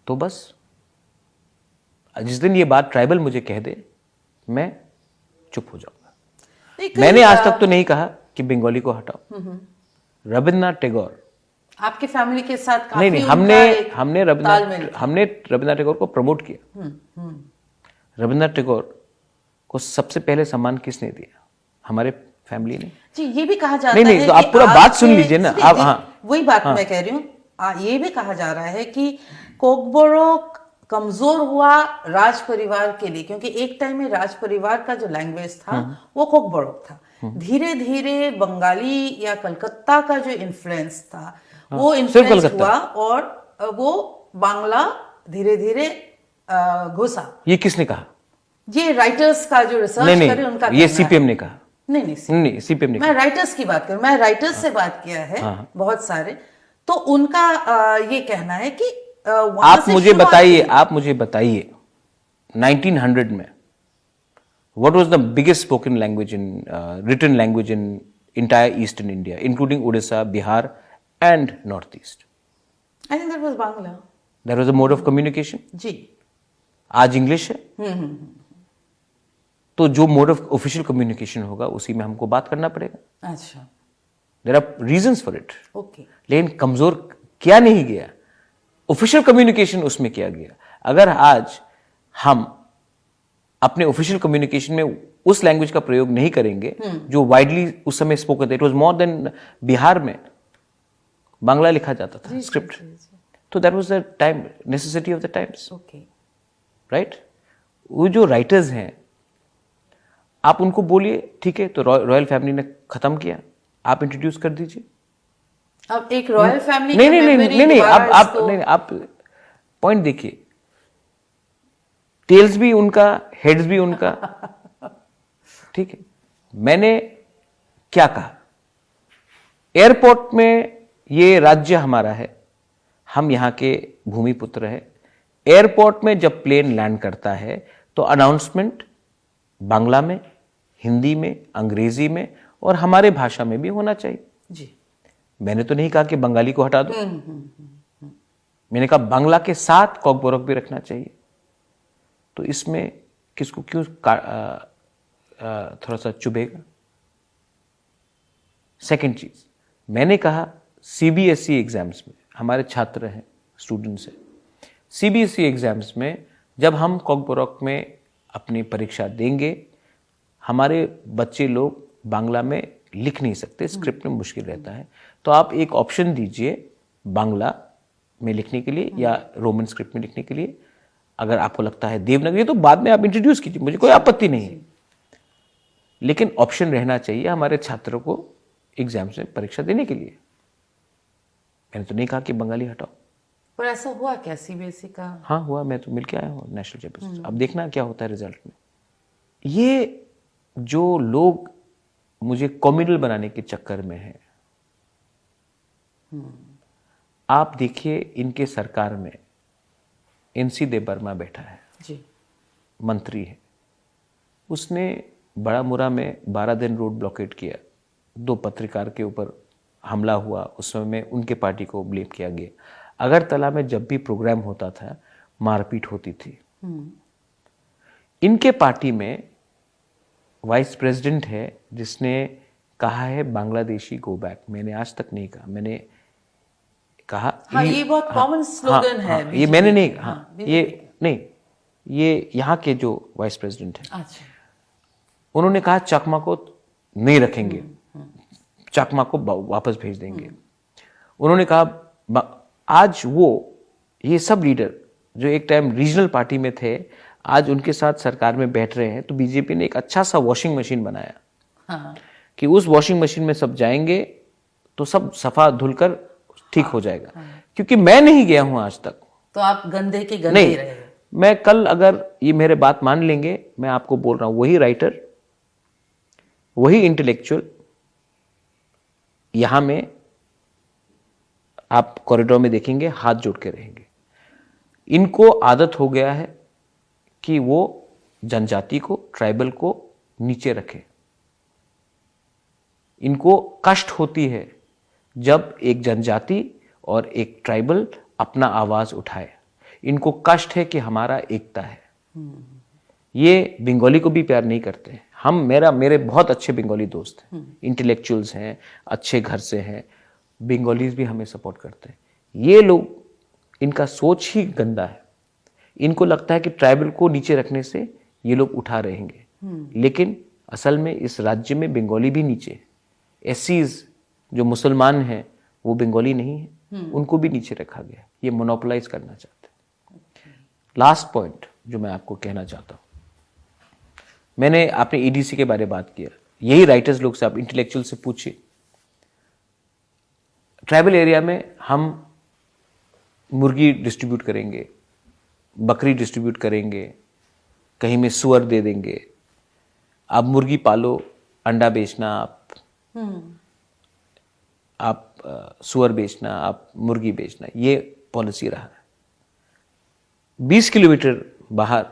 तो बस जिस दिन ये बात ट्राइबल मुझे कह दे, मैं चुप हो जाऊंगा। मैंने आज तक तो नहीं कहा कि बंगाली को हटाओ। रविन्द्रनाथ टैगोर, आपके फैमिली के साथ काफी नहीं, हमने रविन्द्रनाथ टैगोर को प्रमोट किया। रविन्द्रनाथ टैगोर को सबसे पहले सम्मान किसने दिया? हमारे फैमिली ने। जी, ये भी कहा जाता नहीं, है तो आप पूरा बात सुन लीजिए ना आप। हाँ, वही बात मैं कह रही हूँ। ये भी कहा जा रहा है कि कोकबोरोक कमजोर हुआ राज परिवार के लिए, क्योंकि एक टाइम में राज परिवार का जो लैंग्वेज था वो कोकबोरोक था। धीरे धीरे बंगाली या कलकत्ता का जो इन्फ्लुएंस था वो इन्फ्लुएंस हुआ, और वो बांग्ला धीरे धीरे घुसा। ये किसने कहा? ये राइटर्स का जो रिसर्च करे उनका, ये सीपीएम ने कहा। नहीं, सीपीएम ने। मैं राइटर्स की बात करूं, मैं राइटर्स से बात किया है बहुत सारे, तो उनका ये कहना है कि आप मुझे बताइए 1900 में what was the biggest spoken language in written language in entire eastern India, including Odisha, Bihar and Northeast? I think that was Bangla. That was a mode of communication. जी। आज इंग्लिश है। तो जो मोड ऑफ ऑफिशियल कम्युनिकेशन होगा उसी में हमको बात करना पड़ेगा। अच्छा। There are reasons for it. Okay. लेकिन कमजोर किया नहीं गया, ऑफिशियल कम्युनिकेशन उसमें किया गया। अगर आज हम अपने ऑफिशियल कम्युनिकेशन में उस लैंग्वेज का प्रयोग नहीं करेंगे जो वाइडली उस समय स्पोकन था, it was more than Bihar में बांग्ला लिखा जाता था स्क्रिप्ट, तो that was the time necessity of the times. Okay, right. वो जो राइटर्स हैं आप उनको बोलिए, ठीक है, तो रॉयल फैमिली ने खत्म किया, आप इंट्रोड्यूस कर दीजिए। अब एक रॉयल फैमिली नहीं, आप पॉइंट देखिए, टेल्स भी उनका, हेड्स भी उनका, ठीक है। मैंने क्या कहा, एयरपोर्ट में ये राज्य हमारा है, हम यहां के भूमि पुत्र है। एयरपोर्ट में जब प्लेन लैंड करता है तो अनाउंसमेंट बांग्ला में, हिंदी में, अंग्रेजी में और हमारे भाषा में भी होना चाहिए जी। मैंने तो नहीं कहा कि बंगाली को हटा दो, मैंने कहा बांग्ला के साथ कोकबोरोक भी रखना चाहिए। तो इसमें किसको क्यों थोड़ा सा चुभेगा। सेकंड चीज, मैंने कहा सीबीएसई एग्जाम्स में हमारे छात्र हैं, स्टूडेंट्स हैं, सीबीएसई एग्जाम्स में जब हम कोकबोरोक में अपनी परीक्षा देंगे, हमारे बच्चे लोग बांग्ला में लिख नहीं सकते, स्क्रिप्ट में मुश्किल रहता है, तो आप एक ऑप्शन दीजिए बांग्ला में लिखने के लिए या रोमन स्क्रिप्ट में लिखने के लिए। अगर आपको लगता है देवनागरी तो बाद में आप इंट्रोड्यूस कीजिए, मुझे कोई आपत्ति नहीं है, लेकिन ऑप्शन रहना चाहिए हमारे छात्रों को एग्जाम्स में परीक्षा देने के लिए। मैंने तो नहीं कहा कि बंगाली हटाओ। पर ऐसा हुआ क्या सीबीएसई का? हाँ हुआ, मैं तो मिल के आया हूँ नेशनल चैंपियनशिप। अब देखना क्या होता है रिजल्ट में। ये जो लोग मुझे कॉम्युनल बनाने के चक्कर में हैं, आप देखिए इनके सरकार में एनसी दे बर्मा बैठा है जी, मंत्री है, उसने बड़ा मुरा में 12 दिन रोड ब्लॉकेट किया, 2 पत्रकार के ऊपर हमला हुआ, उस समय में उनके पार्टी को ब्लेम किया गया। अगरतला में जब भी प्रोग्राम होता था मारपीट होती थी। इनके पार्टी में वाइस प्रेसिडेंट है जिसने कहा है बांग्लादेशी गो बैक। मैंने आज तक नहीं कहा, मैंने कहा हाँ, ये बहुत कॉमन स्लोगन है। ये मैंने नहीं, हाँ, ये नहीं, ये यहाँ के जो वाइस प्रेसिडेंट है, अच्छा, उन्होंने कहा चकमा को नहीं रखेंगे, चकमा को वापस भेज देंगे। उन्होंने कहा आज ये सब लीडर जो एक टाइम रीजनल पार्टी में थे, आज उनके साथ सरकार में बैठ रहे हैं। तो बीजेपी ने एक अच्छा सा वॉशिंग मशीन बनाया, हाँ, कि उस वॉशिंग मशीन में सब जाएंगे तो सब सफा धुलकर ठीक हो जाएगा। क्योंकि मैं नहीं गया हूं आज तक, तो आप गंदे के गंदे नहीं, रहे। मैं कल अगर ये मेरे बात मान लेंगे, मैं आपको बोल रहा हूं, वही राइटर, वही इंटेलेक्चुअल यहां में आप कॉरिडोर में देखेंगे हाथ जोड़ के रहेंगे। इनको आदत हो गया है कि वो जनजाति को, ट्राइबल को नीचे रखे। इनको कष्ट होती है जब एक जनजाति और एक ट्राइबल अपना आवाज उठाए। इनको कष्ट है कि हमारा एकता है। ये बंगाली को भी प्यार नहीं करते हैं। मेरे बहुत अच्छे बंगाली दोस्त हैं, इंटेलेक्चुअल्स हैं, अच्छे घर से हैं, बंगालीज भी हमें सपोर्ट करते हैं। ये लोग, इनका सोच ही गंदा है। इनको लगता है कि ट्राइबल को नीचे रखने से ये लोग उठा रहेंगे, लेकिन असल में इस राज्य में बंगाली भी नीचे है। एससीज जो मुसलमान हैं वो बंगाली नहीं है, उनको भी नीचे रखा गया। ये मोनोपोलाइज करना चाहते हैं। लास्ट पॉइंट जो मैं आपको कहना चाहता हूं, मैंने आपने ईडीसी के बारे में बात किया, यही राइटर्स लोग से, आप इंटेलेक्चुअल से पूछिए, ट्राइबल एरिया में हम मुर्गी डिस्ट्रीब्यूट करेंगे, बकरी डिस्ट्रीब्यूट करेंगे, कहीं में सुअर दे देंगे। आप मुर्गी पालो, अंडा बेचना, आप सुअर बेचना, आप मुर्गी बेचना, ये पॉलिसी रहा है। 20 किलोमीटर बाहर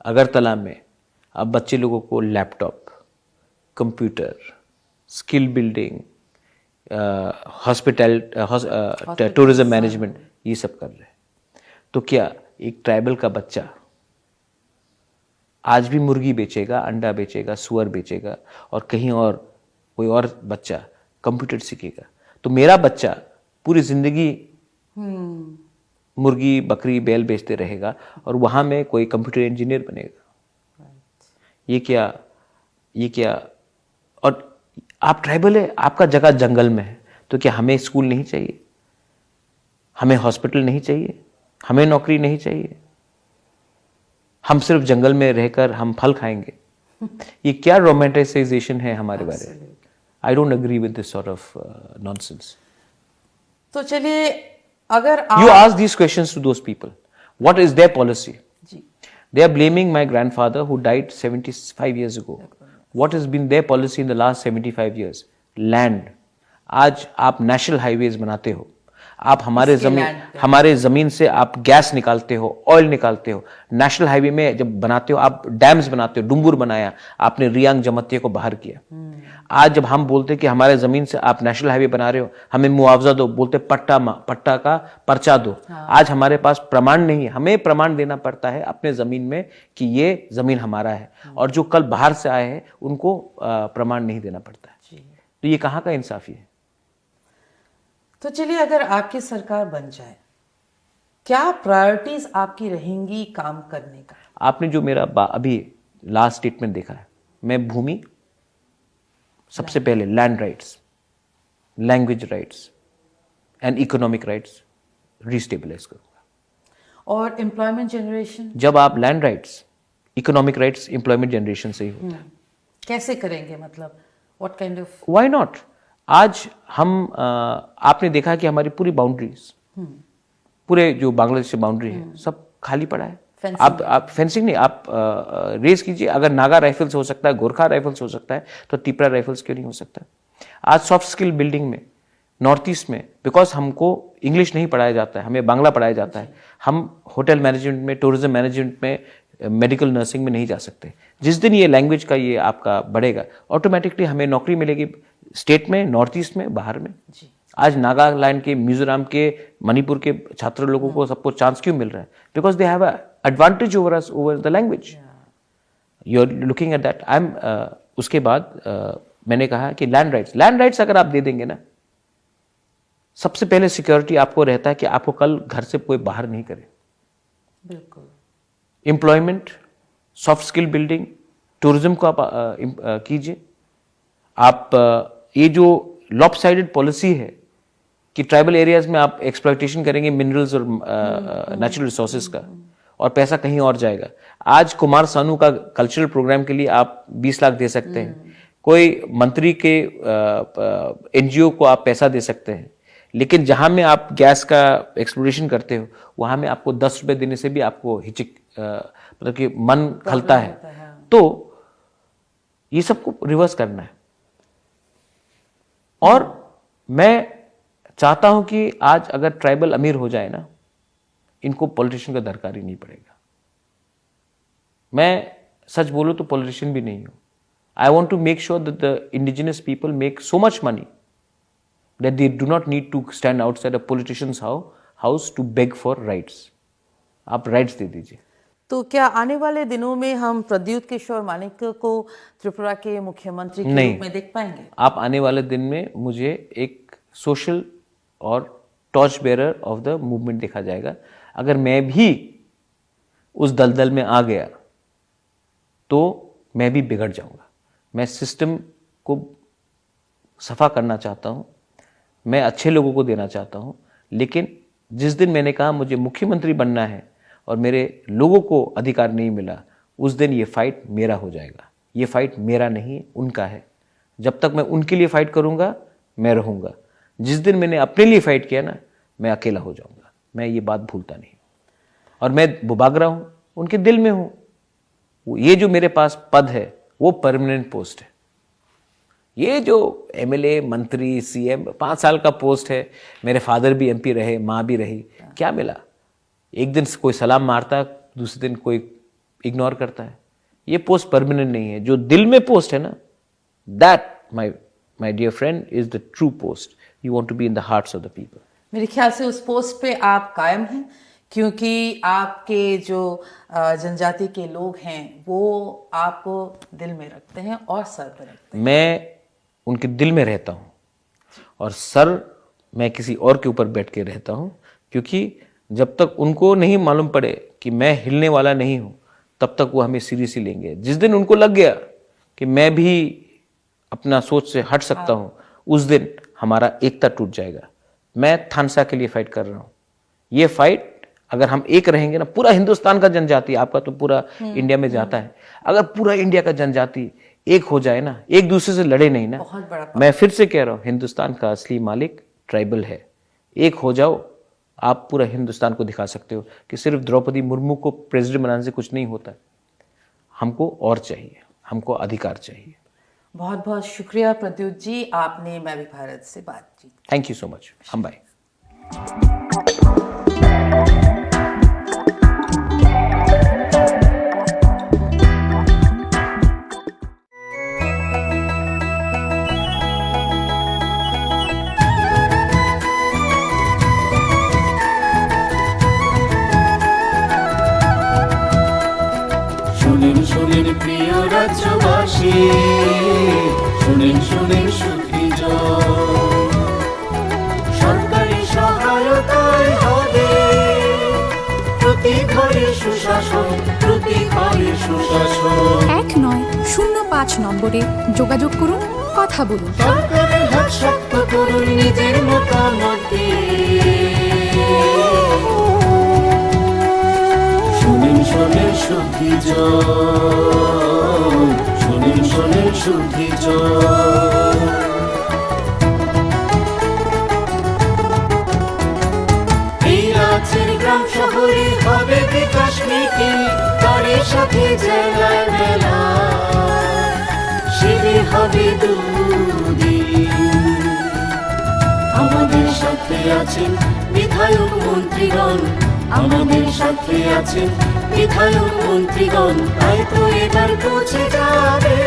अगरतला में अब बच्चे लोगों को laptop, computer, skill building, hospital, tourism management, ये सब कर रहे हैं। तो क्या एक ट्राइबल का बच्चा आज भी मुर्गी बेचेगा, अंडा बेचेगा, सुअर बेचेगा, और कहीं और कोई और बच्चा कंप्यूटर सीखेगा? तो मेरा बच्चा पूरी जिंदगी मुर्गी, बकरी, बैल बेचते रहेगा और वहां में कोई कंप्यूटर इंजीनियर बनेगा। ये क्या? और आप ट्राइबल है, आपका जगह जंगल में है, तो क्या हमें स्कूल नहीं चाहिए? हमें हॉस्पिटल नहीं चाहिए? हमें नौकरी नहीं चाहिए? हम सिर्फ जंगल में रहकर हम फल खाएंगे? ये क्या रोमांटिसाइजेशन है हमारे बारे में? I don't agree with this sort of nonsense. तो चलिए, अगर you ask these questions to those people, what is their policy? They are blaming my grandfather who died 75 years ago. What has been their policy in the last 75 years? Land. आज आप national highways बनाते हो, आप हमारे जमीन से आप gas निकालते हो, ऑयल निकालते हो। नेशनल हाईवे में जब बनाते हो, आप डैम्स बनाते हो, डुम्बुर बनाया, आपने रियांग जमतिया को बाहर किया। आज जब हम बोलते कि हमारे जमीन से आप नेशनल हाईवे बना रहे हो, हमें मुआवजा दो, बोलते पट्टा का पर्चा दो। आज हमारे पास प्रमाण नहीं है, हमें प्रमाण देना पड़ता है अपने जमीन में कि ये जमीन हमारा है, और जो कल बाहर से आए हैं उनको प्रमाण नहीं देना पड़ता है। तो ये कहाँ का इंसाफी है? तो चलिए, अगर आपकी सरकार बन जाए, क्या प्रायोरिटीज आपकी रहेंगी काम करने का? आपने जो मेरा अभी लास्ट स्टेटमेंट देखा है, मैं भूमि, सबसे पहले land rights, language rights and economic rights restabilise करूंगा। और एम्प्लॉयमेंट जनरेशन? जब आप land rights, economic rights, employment generation से ही होता है। कैसे करेंगे? मतलब what kind of? Why not? आज हम आपने देखा कि हमारी पूरी बाउंड्रीज, पूरे जो बांग्लादेश से बाउंड्री है, सब खाली पड़ा है। आप फेंसिंग नहीं, आप रेस कीजिए। अगर नागा राइफल्स हो सकता है, गोरखा राइफल्स हो सकता है, तो तिपरा राइफल्स क्यों नहीं हो सकता? आज सॉफ्ट स्किल बिल्डिंग में नॉर्थ ईस्ट में, बिकॉज हमको इंग्लिश नहीं पढ़ाया जाता है, हमें बांग्ला पढ़ाया जाता है, हम होटल मैनेजमेंट में, टूरिज्म मैनेजमेंट में, मेडिकल नर्सिंग में नहीं जा सकते। जिस दिन ये लैंग्वेज का ये आपका बढ़ेगा, ऑटोमेटिकली हमें नौकरी मिलेगी स्टेट में, नॉर्थ ईस्ट में, बाहर में। आज नागालैंड के, मिजोरम के, मणिपुर के छात्र लोगों को सबको चांस क्यों मिल रहा है? Because they have advantage over us, over the language. You are looking at that. I am उसके बाद मैंने कहा कि लैंड राइट्स अगर आप दे देंगे ना, सबसे पहले सिक्योरिटी आपको रहता है कि आपको कल घर से कोई बाहर नहीं करे। बिल्कुल। Employment, soft skill building, tourism को आप कीजिए। आप ये जो लॉपसाइडेड पॉलिसी है कि ट्राइबल एरियाज में आप एक्सप्लॉयटेशन करेंगे मिनरल्स और नेचुरल रिसोर्सेज का, और पैसा कहीं और जाएगा। आज कुमार सानू का कल्चरल प्रोग्राम के लिए आप 20 लाख दे सकते हैं, कोई मंत्री के एनजीओ को आप पैसा दे सकते हैं, लेकिन जहां में आप गैस का एक्सप्लोरेशन करते हो वहां में आपको 10 रुपए देने से भी आपको हिचक मतलब कि मन खलता है। तो ये सबको रिवर्स करना है। और मैं चाहता हूं कि आज अगर ट्राइबल अमीर हो जाए ना, इनको पॉलिटिशियन का दरकार ही नहीं पड़ेगा। मैं सच बोलूं तो पॉलिटिशियन भी नहीं हूं। I want to make sure that the indigenous people make so much money that they do not need to stand outside a politician's house to beg for rights. आप rights दे दीजिए। तो क्या आने वाले दिनों में हम प्रद्युत किशोर मानिक को त्रिपुरा के मुख्यमंत्री के रूप में देख पाएंगे? आप आने वाले दिन में मुझे एक सोशल और torch bearer of the movement देखा जाएगा। अगर मैं भी उस दलदल में आ गया तो मैं भी बिगड़ जाऊंगा। मैं सिस्टम को सफा करना चाहता हूं, मैं अच्छे लोगों को देना चाहता हूं, लेकिन जिस दिन मैंने कहा मुझे मुख्यमंत्री बनना है और मेरे लोगों को अधिकार नहीं मिला, उस दिन ये फाइट मेरा हो जाएगा। ये फाइट मेरा नहीं, उनका है। जब तक मैं उनके लिए फाइट करूंगा मैं रहूंगा। जिस दिन मैंने अपने लिए फाइट किया ना, मैं अकेला हो जाऊंगा। मैं ये बात भूलता नहीं। और मैं बुबागरा हूं, उनके दिल में हूं। ये जो मेरे पास पद है वो परमानेंट पोस्ट है। ये जो एमएलए, मंत्री, सीएम 5 साल का पोस्ट है। मेरे फादर भी एमपी रहे, माँ भी रही। क्या मिला? एक दिन कोई सलाम मारता, दूसरे दिन कोई इग्नोर करता है। ये पोस्ट परमानेंट नहीं है। जो दिल में पोस्ट है ना, that my dear friend is the true post. You want to be in the hearts of the people. मेरे ख्याल से उस पोस्ट पे आप कायम हैं, क्योंकि आपके जो जनजाति के लोग हैं वो आपको दिल में रखते हैं और सर पे रखते हैं। मैं उनके दिल में रहता हूँ और सर मैं किसी और के ऊपर बैठ के रहता हूँ, क्योंकि जब तक उनको नहीं मालूम पड़े कि मैं हिलने वाला नहीं हूँ, तब तक वो हमें सीरियसली लेंगे। जिस दिन उनको लग गया कि मैं भी अपना सोच से हट सकता हूँ, उस दिन हमारा एकता टूट जाएगा। मैं थानसा के लिए फाइट कर रहा हूँ। ये फाइट अगर हम एक रहेंगे ना, पूरा हिंदुस्तान का जनजाति, आपका तो पूरा इंडिया में जाता है, अगर पूरा इंडिया का जनजाति एक हो जाए ना, एक दूसरे से लड़े नहीं ना, मैं फिर से कह रहा हूँ, हिंदुस्तान का असली मालिक ट्राइबल है। एक हो जाओ, आप पूरा हिंदुस्तान को दिखा सकते हो कि सिर्फ द्रौपदी मुर्मू को प्रेसिडेंट बनाने से कुछ नहीं होता। हमको और चाहिए, हमको अधिकार चाहिए। बहुत बहुत शुक्रिया प्रद्युत जी, आपने मैं भी भारत से बातचीत। Thank you so much. हम बाय। শুনেন শুনেন প্রিয় রাজ্যবাসী, শুনেন শুনেন সুখী জন, সরকারি সহায়তায় হবে প্রতি ঘরে সুশাসন, প্রতি ঘরে সুশাসন। 1-9-0-5 নম্বরে যোগাযোগ করুন, কথা বলুন। সরকারের হাত শক্ত করুন, নিজের মতামত শুনেন শোনেন সুখী জন, শোনেন শোনেন সুখী জন। এই রাজ্যের গ্রাম শহরে হবে বিকাশ নীতি, তারই সাথে জেলায় মেলা শিবির হবে দুদিন। আছেন বিধায়ক মন্ত্রীগণ, আমাদের সাথে আছেন বিধায়ক মন্ত্রীগণ, তাই তো এবার পৌঁছে যাবে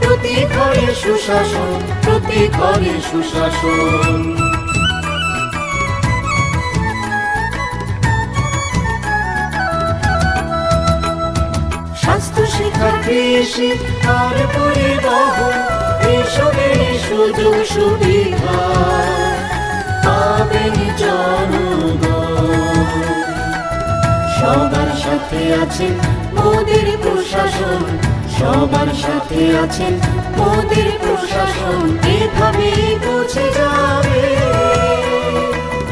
প্রতি ঘরে সুশাসন, প্রতি ঘরে সুশাসন। স্বাস্থ্য শিক্ষা কৃষি আর পরিবহন এসবের সুযোগ সুবিধা পাবেন জনগণ। সবার সাথে আছেন মোদের প্রশাসন, সবার সাথে আছেন মোদের প্রশাসন, এভাবেই পৌঁছে যাবে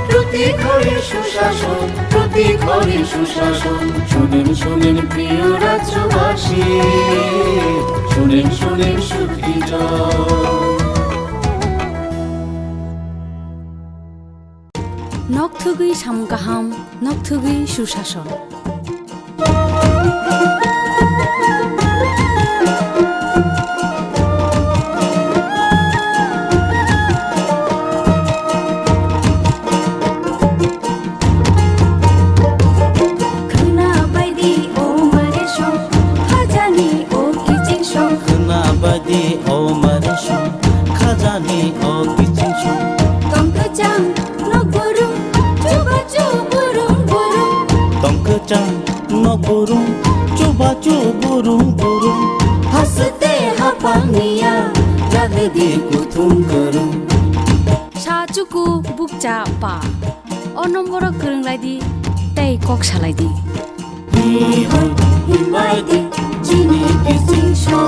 প্রতি ঘরে সুশাসন, প্রতি ঘরে সুশাসন। শুনেন শুনেন প্রিয় রাজ্যবাসী, শুনেন শুনেন সুখীজন। নকথুগুই সামগাহাম, নকথুগুই সুশাসন। हंसते हपानिया रग दी कुथुम करूं साचुकु बुकचा पा ओ नम्बर गोरोंलायदि तै कक सालायदि हिहोय हिबायदि जिनि किसिंसो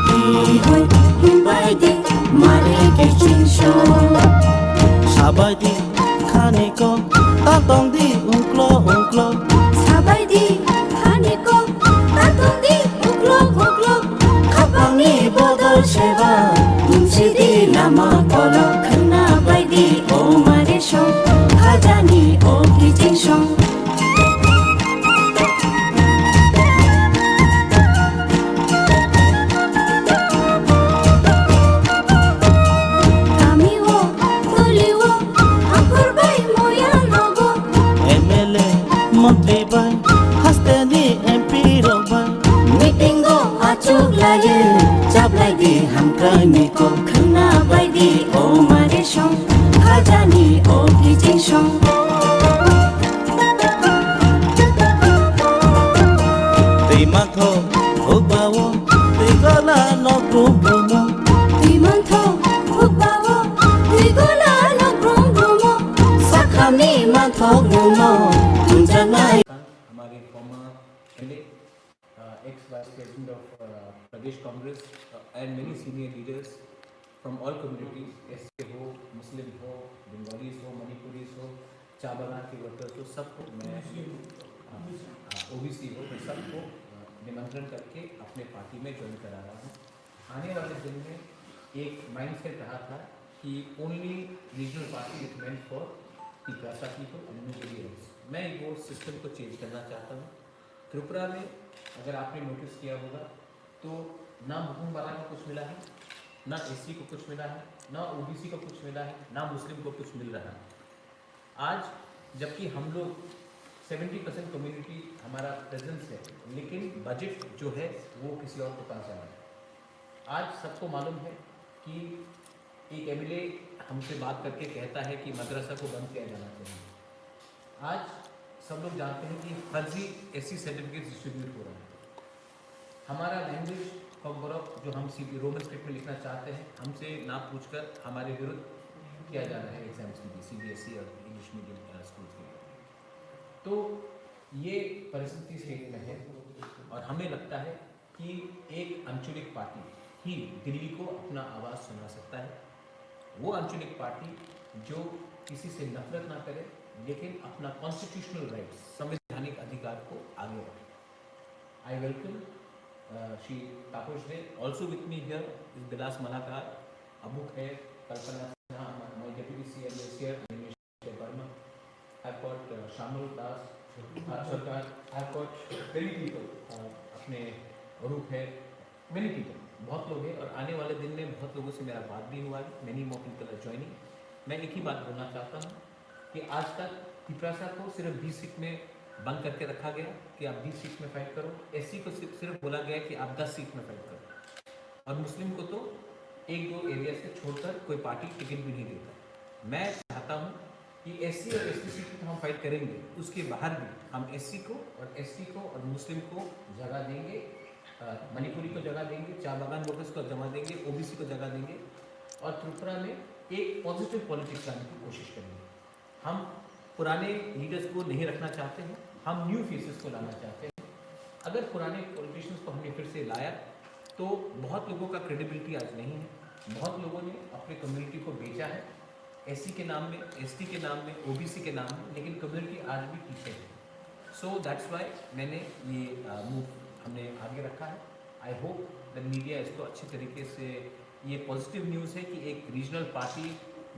हिहोय हिबायदि मारे किसिंसो साबायदि खानेको तातंदि उंक्लो उंक्लो साबायदि खानेको तातंदि उंक्लो उंक्लो खापांनि बदल सेबा दुमसिदि लामा कलो खोना बायदि ओ मारे सं खाजानि ओ किसिंसो Jabladi hamkani ko khna baidi o mare song khajani o kijing song Tei mantho ubawo tei gola no grumo Tei mantho ubawo tei gola no grumo Sakhami mantho grumo tunjanai हमारे farmer MLA x vice president of Pradesh Congress and many senior leaders from all communities, SC हो, मुस्लिम हो, Bengalis हो, मणिपुरीज हो, चा बागान के workers हो, सबको मैं ओबीसी हो, मैं सबको निमंत्रण करके अपने पार्टी में ज्वाइन करा रहा हूँ। आने वाले दिन में एक माइंडसेट रहा था कि only regional party is meant for पिपरासा पीपल एंड इंडिविजुअल्स। मैं वो सिस्टम को चेंज करना चाहता हूँ। त्रिपुरा में अगर आपने नोटिस किया होगा तो ना मुस्लिम वाला को कुछ मिला है, ना एससी को कुछ मिला है, ना ओबीसी को कुछ मिला है, ना मुस्लिम को कुछ मिल रहा है। आज जबकि हम लोग 70% कम्युनिटी हमारा प्रेजेंस है, लेकिन बजट जो है वो किसी और को पास जा रहा है। आज सबको मालूम है कि एक एमएलए हमसे बात करके कहता है कि मदरसा को बंद किया जाना चाहिए। आज सब लोग जानते हैं कि फर्जी एससी सर्टिफिकेट डिस्ट्रीब्यूट हो रहा है। हमारा लैंग्वेज का गौरव जो हम रोमन स्क्रिप्ट में लिखना चाहते हैं, हमसे ना पूछकर हमारे विरुद्ध किया जा रहा है एग्जाम्स के लिए, सीबीएसई और इंग्लिश मीडियम स्कूल के लिए। तो ये परिस्थिति स्टेट में है और हमें लगता है कि एक आंचलिक पार्टी ही दिल्ली को अपना आवाज़ सुना सकता है। वो आंचलिक पार्टी जो किसी से नफरत ना करे, लेकिन अपना कॉन्स्टिट्यूशनल राइट्स, संवैधानिक अधिकार को आगे रखे। I welcome Shri Tapas Dey. Also with me here is Bilas Malakar, Abu Khair, Kalpana Sinha, my deputy CM is here, Mr. Burma. I've got Shamul Das Sarkar, I've got many people, अपने अरूप है, many people, बहुत लोग हैं और आने वाले दिन में बहुत लोगों से मेरा बात भी हुआ है। Many more people are joining मैं एक ही बात बोलना चाहता हूँ कि आज तक तिपरासा को सिर्फ 20 सीट में बंद करके रखा गया कि आप 20 सीट में फाइट करो, एससी को सिर्फ बोला गया कि आप 10 सीट में फाइट करो, और मुस्लिम को तो 1-2 एरिया से छोड़कर कोई पार्टी टिकट भी नहीं देता। मैं चाहता हूँ कि एससी और एसटी सीट पर हम फाइट करेंगे, उसके बाहर भी हम एससी को और एसटी को और मुस्लिम को जगह देंगे, मणिपुरी को जगह देंगे, चार बागान वर्कर्स को जगह देंगे, ओबीसी को जगह देंगे, और त्रिपुरा में एक पॉजिटिव पॉलिटिक्स लाने की कोशिश करेंगे। हम पुराने लीडर्स को नहीं रखना चाहते हैं, हम न्यू फेसेस को लाना चाहते हैं। अगर पुराने पॉलिटिशियंस को हमने फिर से लाया तो बहुत लोगों का क्रेडिबिलिटी आज नहीं है, बहुत लोगों ने अपने कम्युनिटी को बेचा है, एससी के नाम में, एसटी के नाम में, ओबीसी के नाम में, लेकिन कम्युनिटी आज भी पीछे है। सो दैट्स वाई मैंने ये मूव हमने आगे रखा है। आई होप द मीडिया इसको अच्छे तरीके से, ये पॉजिटिव न्यूज़ है कि एक रीजनल पार्टी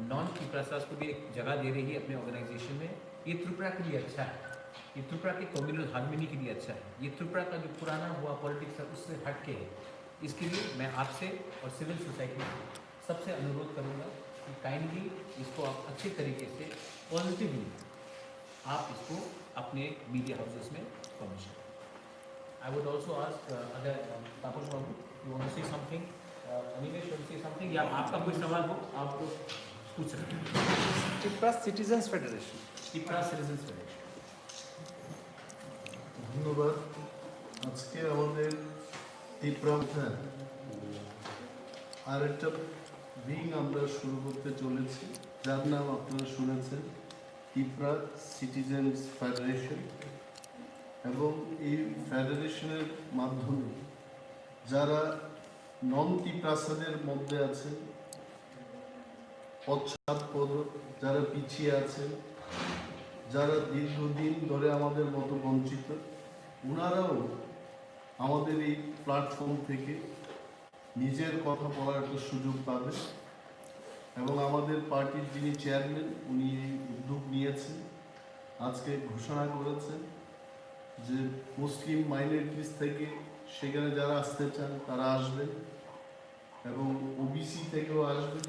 नॉन तिपरासास को भी एक जगह दे रही है अपने ऑर्गेनाइजेशन में। ये त्रिपुरा के लिए अच्छा है, ये त्रिपुरा के कम्युनल हार्मनी के लिए अच्छा है, ये त्रिपुरा का जो पुराना हुआ पॉलिटिक्स है उससे हट के है। इसके लिए मैं आपसे और सिविल सोसाइटी से सबसे अनुरोध करूँगा कि काइंडली इसको आप अच्छे तरीके से पॉजिटिवली आप इसको अपने मीडिया हाउसेस में पब्लिश करें। I would also ask other Tapas Babu, you want to say something, Animesh want to say something, या आपका कोई सवाल हो आप तो पूछ सकते हैं। Tripura citizens federation, Tripura citizens federation. ধন্যবাদ। আজকে আমাদের ত্রিপুরা আরেকটা উইং আমরা শুরু করতে চলেছি, যার নাম আপনারা শুনেছেন ত্রিপুরা সিটিজেন্স ফেডারেশন। এবং এই ফেডারেশনের মাধ্যমে যারা নন ত্রিপ্রাসাদের মধ্যে আছেন, পশ্চাৎপদ, যারা পিছিয়ে আছেন, যারা দীর্ঘদিন ধরে আমাদের মতো বঞ্চিত, ওনারাও আমাদের এই প্ল্যাটফর্ম থেকে নিজের কথা বলার একটা সুযোগ পাবেন। এবং আমাদের পার্টির যিনি চেয়ারম্যান, উনি এই উদ্যোগ নিয়েছেন, আজকে ঘোষণা করেছেন যে মুসলিম মাইনরিটিস থেকে সেখানে যারা আসতে চান তারা আসবেন, এবং ওবিসি থেকেও আসবেন,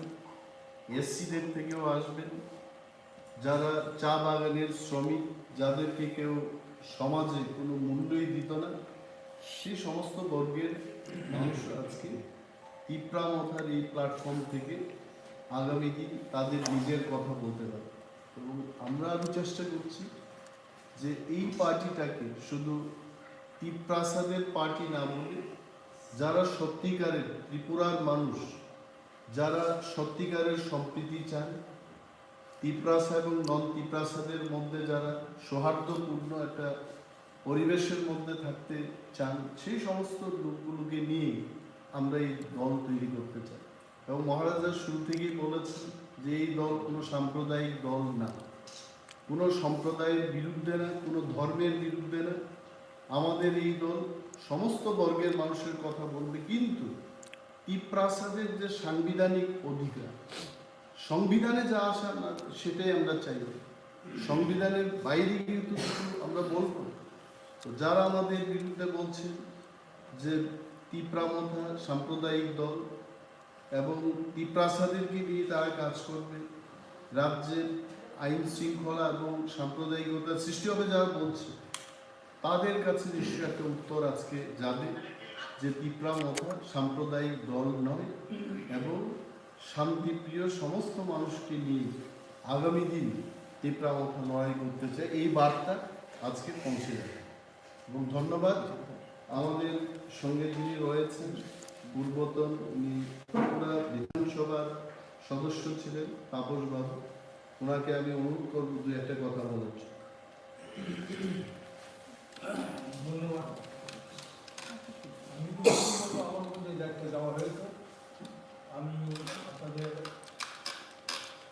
এসসিদের থেকেও আসবেন, যারা চা বাগানের শ্রমিক, যাদেরকে কেউ সমাজে কোনো মূল্যই দিত না, সেই সমস্ত বর্গের মানুষ আজকে ত্রিপুরা মথার এই প্ল্যাটফর্ম থেকে আগামী দিন তাদের নিজের কথা বলতে পারে। এবং আমরা আরও চেষ্টা করছি যে এই পার্টিটাকে শুধু ত্রিপ্রাসাদের পার্টি না বলে যারা সত্যিকারের ত্রিপুরার মানুষ, যারা সত্যিকারের সম্প্রীতি চান, ত্রিপ্রাসা এবং নন ত্রিপ্রাসাদের মধ্যে যারা সৌহার্দ্যপূর্ণ একটা পরিবেশের মধ্যে থাকতে চান, সেই সমস্ত লোকগুলোকে নিয়ে আমরা এই দল তৈরি করতে চাই। এবং মহারাজা শুরু থেকেই বলেছেন যে এই দল কোনো সাম্প্রদায়িক দল না, কোনো সম্প্রদায়ের বিরুদ্ধে না, কোনো ধর্মের বিরুদ্ধে না। আমাদের এই দল সমস্ত বর্গের মানুষের কথা বলবে, কিন্তু ত্রিপ্রাসাদের যে সাংবিধানিক অধিকার, সংবিধানে যা আসা না সেটাই আমরা চাই। সংবিধানের বাইরে কিন্তু আমরা বলবো। তো যারা আমাদের বিরুদ্ধে বলছেন যে ত্রিপুরা মথা সাম্প্রদায়িক দল এবং ত্রিপ্রাসাদেরকে নিয়ে তারা কাজ করবে, রাজ্যের আইন শৃঙ্খলা এবং সাম্প্রদায়িকতার সৃষ্টি হবে যারা বলছে, তাদের কাছে নিশ্চয়ই একটা উত্তর আজকে যাবে যে ত্রিপুরা মথা সাম্প্রদায়িক দল নয়, এবং শান্তিপ্রিয় সমস্ত মানুষকে নিয়ে আগামী দিন ত্রিপুরা মথা লড়াই করতে চায়, এই বার্তা আজকে পৌঁছে যাবে। এবং ধন্যবাদ আমাদের সঙ্গে যিনি রয়েছেন, পূর্বতন উনি ত্রিপুরা বিধানসভার সদস্য ছিলেন তাপস বাবু, ওনাকে আমি অনুরোধ করবো দু একটা কথা বলার জন্য। ধন্যবাদ। আমার মধ্যে দায়িত্ব দেওয়া হয়েছে, আমি আপনাদের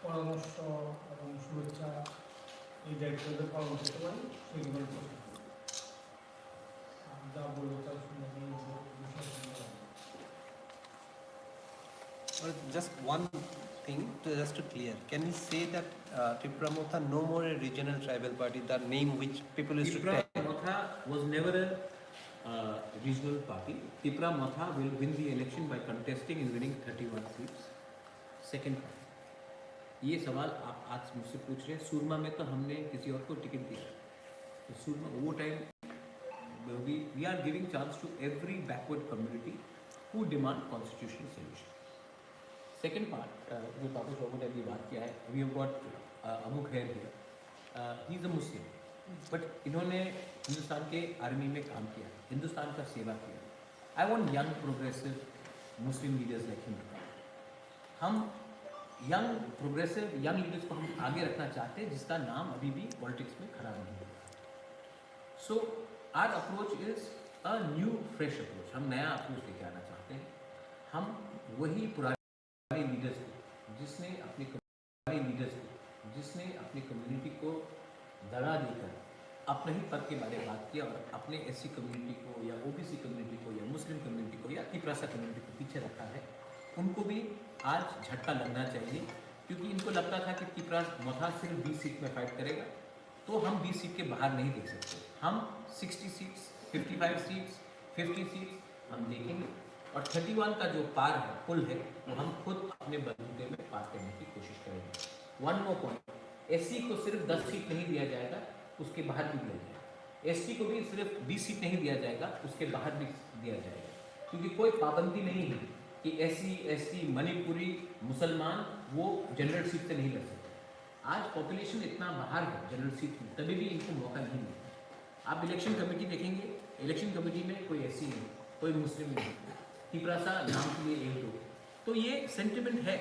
পরামর্শ এবং শুভেচ্ছা এই দায়িত্বদের পালন করতে পারি, সেগুলো যা বলবো তার শুনে just one thing just to clear, can you say that Tripura Motha no more a regional tribal party, the name which people used to Tripura tag? Motha was never a regional party. Tripura Motha will win the election by contesting and winning 31 seats. Second party. ये सवाल आप आज मुझसे पूछ रहे हैं। सूरमा में तो हमने किसी और को टिकट दिया, तो सूरमा वो time we are giving chance to every backward community who demand constitutional solution. Second part जो तापस बाबू ने अभी बात किया है, वी हैव गॉट अमू खैर here, he is a Muslim, but इन्होंने हिंदुस्तान के आर्मी में काम किया, हिंदुस्तान का सेवा किया। I want young progressive Muslim leaders like him. हम यंग प्रोग्रेसिव यंग लीडर्स को हम आगे रखना चाहते हैं जिसका नाम अभी भी पॉलिटिक्स में खड़ा नहीं है। So our approach is a new fresh approach. हम नया अप्रोच लेके आना चाहते हैं। हम वही पुराने लीडर्स को जिसने अपनी कम्युनिटी को दगा देकर अपने ही पद के बारे में बात किया और अपने एससी कम्युनिटी को या ओबीसी कम्युनिटी को या मुस्लिम कम्युनिटी को या तिपरासा कम्युनिटी को पीछे रखा है, उनको भी आज झटका लगना चाहिए। क्योंकि इनको लगता था कि तिपरास मोथा सिर्फ 20 सीट में फाइट करेगा, तो हम 20 सीट के बाहर नहीं देख सकते। हम 60 सीट्स, 55 सीट्स, 50 सीट्स हम देखेंगे और 31 का जो पार है, पुल है, वो हम खुद अपने बलबूते में पार करने की कोशिश करेंगे। वन मोर पॉइंट, एससी को सिर्फ 10 सीट नहीं दिया जाएगा, उसके बाहर भी दिया जाएगा। एसटी को भी सिर्फ 20 सीट नहीं दिया जाएगा, उसके बाहर भी दिया जाएगा। क्योंकि कोई पाबंदी नहीं है कि एससी, एसटी, मणिपुरी, मुसलमान वो जनरल सीट से नहीं लड़ सकते। आज पॉपुलेशन इतना बाहर है जनरल सीट में, तभी भी इनको मौका नहीं मिलता। आप इलेक्शन कमेटी देखेंगे, इलेक्शन कमेटी में कोई एससी नहीं, कोई मुस्लिम नहीं, तिपरासा नाम के लिए एक दो। तो ये सेंटिमेंट है।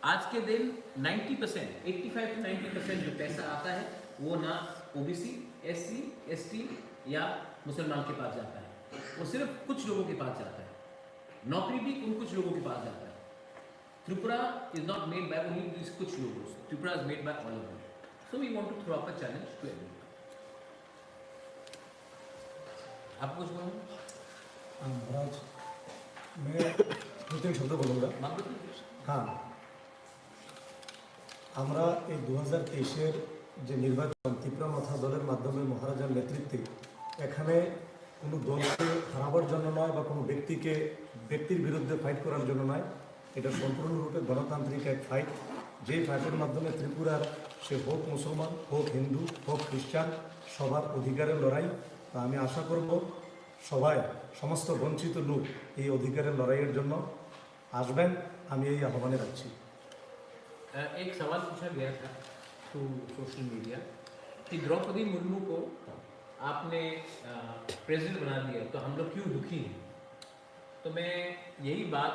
आज के दिन 90%, 85 to 90% जो पैसा आता है वो ना ओबीसी, एससी, एसटी या मुसलमान के पास जाता है, वो सिर्फ कुछ लोगों के पास जाता है। नौकरी भी उन कुछ लोगों के पास जाता है। Tripura is not made by only this कुछ लोगों, Tripura is made by all of them. So we want to throw up a challenge to everyone. आप कुछ बोलो? महाराज, मैं 2-3 शब्द बोलूँगा। हाँ, আমরা এই 2023-এর যে নির্বাচন তীব্রমাথা দলের মাধ্যমে মহারাজার নেতৃত্বে এখানে কোনো দলকে হারাবার জন্য নয় বা কোনো ব্যক্তির বিরুদ্ধে ফাইট করার জন্য নয়, এটা সম্পূর্ণরূপে গণতান্ত্রিক এক ফাইট। যেই ফাইটের মাধ্যমে ত্রিপুরার সে হোক মুসলমান, হোক হিন্দু, হোক খ্রিস্টান, সবার অধিকারের লড়াই। তা আমি আশা করব সবাই, সমস্ত বঞ্চিত লোক এই অধিকারের লড়াইয়ের জন্য আসবেন, আমি এই আহ্বানে রাখছি। एक सवाल पूछा गया था थ्रू सोशल मीडिया कि द्रौपदी मुर्मू को आपने प्रेसिडेंट बना दिया तो हम लोग क्यों दुखी हैं। तो मैं यही बात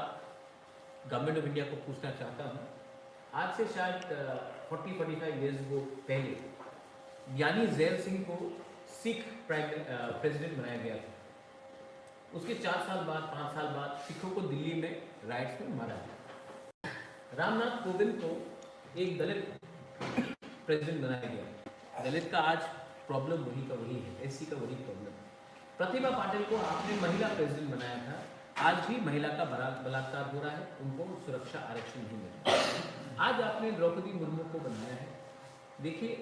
गवर्नमेंट ऑफ इंडिया को पूछना चाहता हूँ। आज से शायद 40-45 ईयर्स को पहले ज्ञानी जैल सिंह को सिख प्रेसिडेंट बनाया गया था। उसके 4 साल बाद, 5 साल बाद सिखों को दिल्ली में राइट्स में मारा गया। रामनाथ कोविंद को एक दलित प्रेसिडेंट बनाया गया। दलित का आज प्रॉब्लम वही का वही है, एससी का वही प्रॉब्लम। प्रतिभा पाटिल को आपने महिला प्रेसिडेंट बनाया था, आज भी महिला का बलात्कार हो रहा है, उनको सुरक्षा आरक्षण नहीं मिल रहा। आज आपने द्रौपदी मुर्मू को बनाया है। देखिए,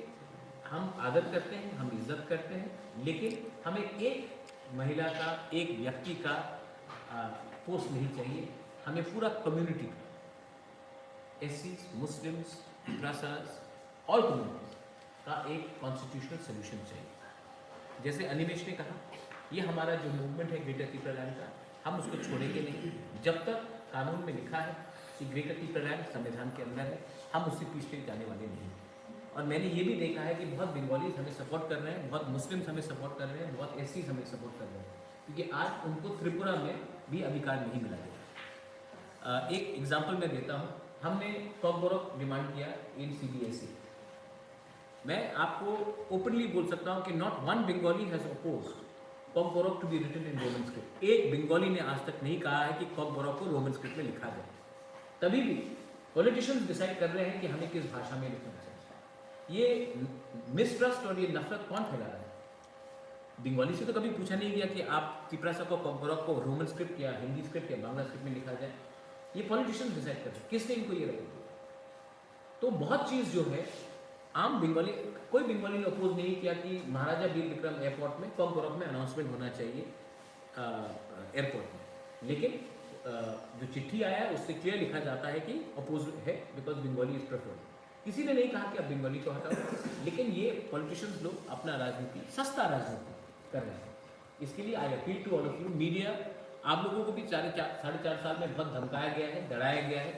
हम आदर करते हैं, हम इज्जत करते हैं, लेकिन हमें एक महिला का, एक व्यक्ति का पोस्ट नहीं चाहिए, हमें पूरा कम्युनिटी का, एससीज, मुस्लिम्स, तिपरासाज, ऑल कम्युनिटीज का एक कॉन्स्टिट्यूशनल सोल्यूशन चाहिए। जैसे अनिमेश ने कहा, ये हमारा जो मूवमेंट है ग्रेटर तिपरालैंड का, हम उसको छोड़ेंगे नहीं जब तक कानून में लिखा है कि ग्रेटर तिपरालैंड संविधान के अंदर है, हम उससे पीछे जाने वाले नहीं। और मैंने ये भी देखा है कि बहुत बंगालीज हमें सपोर्ट कर रहे हैं, बहुत मुस्लिम्स हमें सपोर्ट कर रहे हैं, बहुत एससीज हमें सपोर्ट कर रहे हैं, क्योंकि आज उनको त्रिपुरा में भी अधिकार नहीं मिला गया। एक एग्जाम्पल मैं देता हूँ। हमने कॉकबोरक डिमांड किया इन सीबीएसई। मैं आपको ओपनली बोल सकता हूँ कि not one Bengali has opposed Kokborok to be written in Roman script. एक बंगाली ने आज तक नहीं कहा है कि कॉकबोरक को रोमन स्क्रिप्ट में लिखा जाए। तभी भी पॉलिटिशियंस डिसाइड कर रहे हैं कि हमें किस भाषा में लिखना चाहिए। ये मिसट्रस्ट और ये नफरत कौन फैला रहा है? बंगाली से तो कभी पूछा नहीं गया कि आप तिपरासा को, कॉकबोरक को रोमन स्क्रिप्ट या हिंदी स्क्रिप्ट या बांग्ला स्क्रिप्ट में लिखा जाए। ये पॉलिटिशियंस डिसाइड करते हैं, किसने इनको ये रखा। तो बहुत चीज़ जो है आम बंगाली, कोई बंगाली ने अपोज नहीं किया कि महाराजा वीर विक्रम एयरपोर्ट में, कॉकबोरक में अनाउंसमेंट होना चाहिए एयरपोर्ट में। लेकिन जो चिट्ठी आया है उससे क्लियर लिखा जाता है कि अपोज है बिकॉज बंगाली इज प्रेफर्ड। किसी ने नहीं कहा कि अब बंगाली को हटाओ, लेकिन ये पॉलिटिशियंस लोग अपना राजनीति, सस्ता राजनीति कर रहे हैं। इसके लिए I appeal to all of you media, आप लोगों को भी 4.5 साल में बहुत धमकाया गया है, डराया गया है।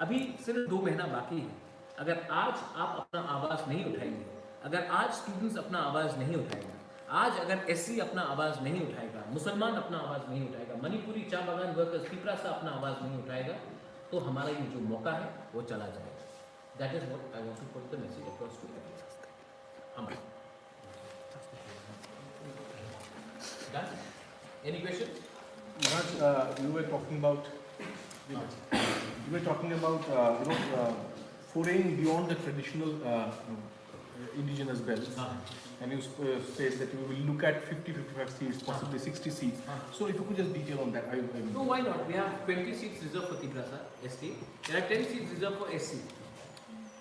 अभी सिर्फ 2 महीना बाकी है। अगर आज आप अपना आवाज़ नहीं उठाएंगे, अगर आज स्टूडेंट्स अपना आवाज़ नहीं उठाएगा, आज अगर एससी अपना आवाज़ नहीं उठाएगा, मुसलमान अपना आवाज़ नहीं उठाएगा, मणिपुरी चा बागान वर्कर्स पिपरासा अपना आवाज़ नहीं उठाएगा, तो हमारा ये जो मौका है वो चला जाएगा। That is what I want to put the message across to everyone. Any questions? Maharaj, you were talking about foraying beyond the traditional indigenous belts, and you said that you will look at 50-55 seats, possibly 60 seats. So if you could just detail on that. No, why not? We have 20 seats reserved for Tigrasa ST. There are 10 seats reserved for SC.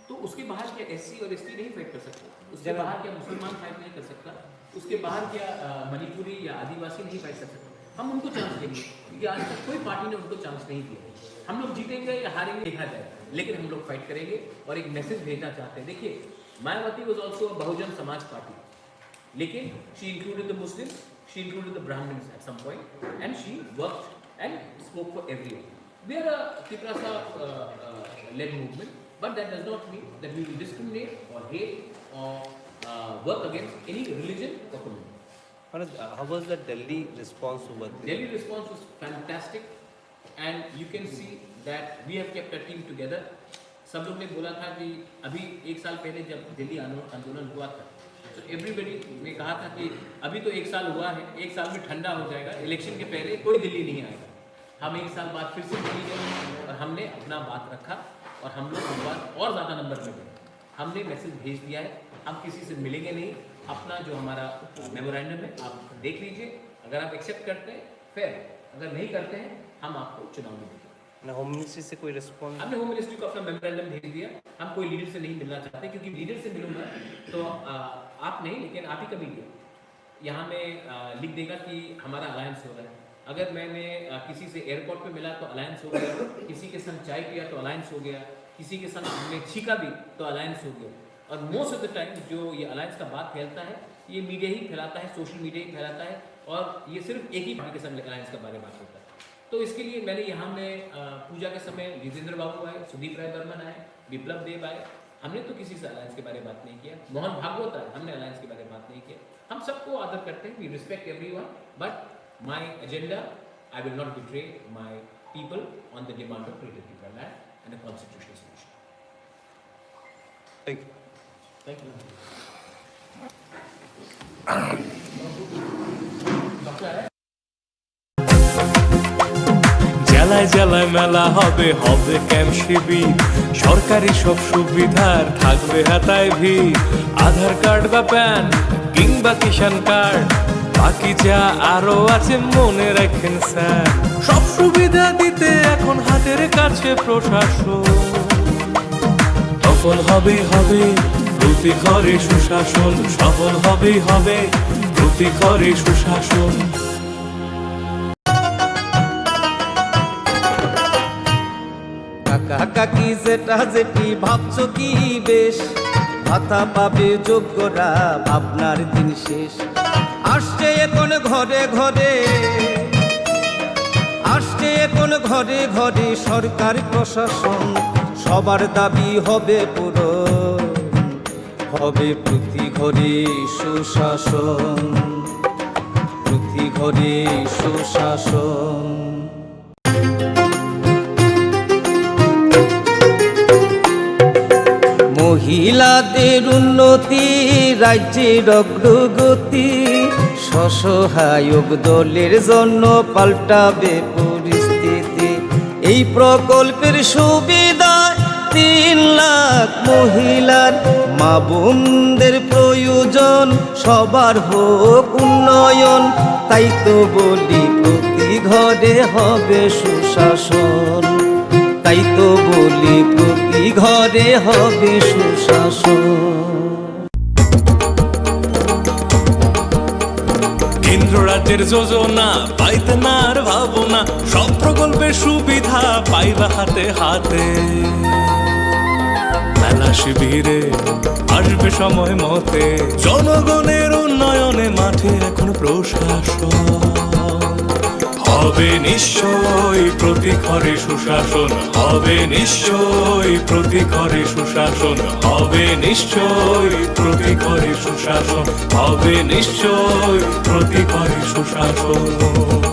तो उसके बाहर क्या SC और ST नहीं fight कर सकते? उसके बाहर क्या मुसलमान फाइट नहीं कर सकता? उसके बाहर क्या मणिपुरी या आदिवासी नहीं फाइट कर सकते? हम उनको चांस देंगे, क्योंकि आज तक कोई पार्टी ने उनको चांस नहीं दिया। हम लोग जीतेंगे या हारेंगे देखा जाएगा, लेकिन हम लोग फाइट करेंगे और एक मैसेज भेजना चाहते हैं। देखिए, Mayawati was also a Bahujan Samaj Party, लेकिन she included the Muslims, she included the Brahmins at some point, and she worked and spoke for everyone. We are a Tigrasa led movement, but that does not mean that we will discriminate or hate or work against any religion or community. How was the Delhi response over there? Delhi response was fantastic, and you can see that we have kept a team together. सब लोग ने बोला था कि अभी 1 साल पहले जब दिल्ली आंदोलन हुआ था, तो एवरीबडी ने कहा था कि अभी तो 1 साल हुआ है, 1 साल में ठंडा हो जाएगा, इलेक्शन के पहले कोई दिल्ली नहीं आएगा। हम 1 साल बाद फिर से दिल्ली गए और हमने अपना बात रखा और हम लोग इस बार और ज़्यादा नंबर में गए। हमने मैसेज भेज दिया है, हम किसी से मिलेंगे नहीं। अपना जो हमारा मेमोरेंडम है आप देख लीजिए, अगर आप एक्सेप्ट करते हैं फेयर, अगर नहीं करते हैं हम आपको चुनाव में देंगे। होम मिनिस्ट्री से कोई रिस्पॉन्स? हमने होम मिनिस्ट्री को अपना मेमोरेंडम भेज दिया। हम कोई लीडर से नहीं मिलना चाहते, क्योंकि लीडर से मिलूंगा तो आप नहीं, लेकिन आप ही का मीडिया यहाँ में लिख देगा कि हमारा अलायंस हो रहा है। अगर मैंने किसी से एयरपोर्ट पे मिला तो अलायंस हो गया, किसी के संग चाय पिया तो अलायंस हो गया, किसी के संग हमने छीका भी तो अलायंस हो गया। और मोस्ट ऑफ द टाइम जो ये अलायंस का बात फैलता है, ये मीडिया ही फैलाता है, सोशल मीडिया ही फैलाता है, और ये सिर्फ एक ही पार्टी के संग अलायंस के बारे में बात होता है। तो इसके लिए मैंने यहाँ में पूजा के समय जितेंद्र बाबू आए, सुदीप राय बर्मन आए, विप्लव देव आए, हमने तो किसी से अलायंस के बारे में बात नहीं किया। मोहन भागवत आए, हमने अलायंस के बारे में बात नहीं किया। हम सबको आदर करते हैं, we respect everyone, but my agenda, I will not betray my people on the demand of Greater Tripura land and a constitutional solution. Thank you. Thank you. জেলায় জেলায় মেলা হবে, হবে ক্যাম্প শিবির, সরকারি সব সুবিধার থাকবে হাতায় ভিড়। আধার কার্ড বা প্যান কিংবা কিষাণ কার্ড, বাকি যা আরো আছে মনে রাখেন স্যার, সব সুবিধা দিতে এখন হাতের কাছে প্রশাসন। সফল হবে হবে প্রতি ঘরে সুশাসন, সফল হবে হবে প্রতি ঘরে সুশাসন। কাকা কাকি যেটা যেটি ভাবছো কি বেশ, ভাতা পাবে যোগ্যরা ভাবনার দিন শেষ। আসছে এখন ঘরে ঘরে, আসছে এখন ঘরে ঘরে সরকার প্রশাসন, সবার দাবি হবে পূরণ, হবে প্রতি ঘরে সুশাসন, প্রতি ঘরে সুশাসন। মহিলাদের উন্নতি, রাজ্যের অগ্রগতি, স্বসহায়ক দলের জন্য পাল্টাবে পরিস্থিতি। এই প্রকল্পের সুবিধা 3 লাখ মহিলার, মা বোনদের প্রয়োজন, সবার হোক উন্নয়ন। তাই তো বলি প্রতি ঘরে হবে সুশাসন, তাই তো বলি প্রতি ঘরে হবে সুশাসন। কেন্দ্র কেন্দ্র রাজ্যের যোজনা পাইতে না আর ভাবনা, সব প্রকল্পের সুবিধা পাইবা হাতে হাতে। মেলা শিবিরে আসবে সময় মতে, জনগণের উন্নয়নে মাঠে এখন প্রশাসন হবে নিশ্চয়ই প্রতি ঘরে সুশাসন, হবে নিশ্চয়ই প্রতি ঘরে সুশাসন, হবে নিশ্চয়ই প্রতি ঘরে সুশাসন, হবে নিশ্চয়ই প্রতি ঘরে সুশাসন।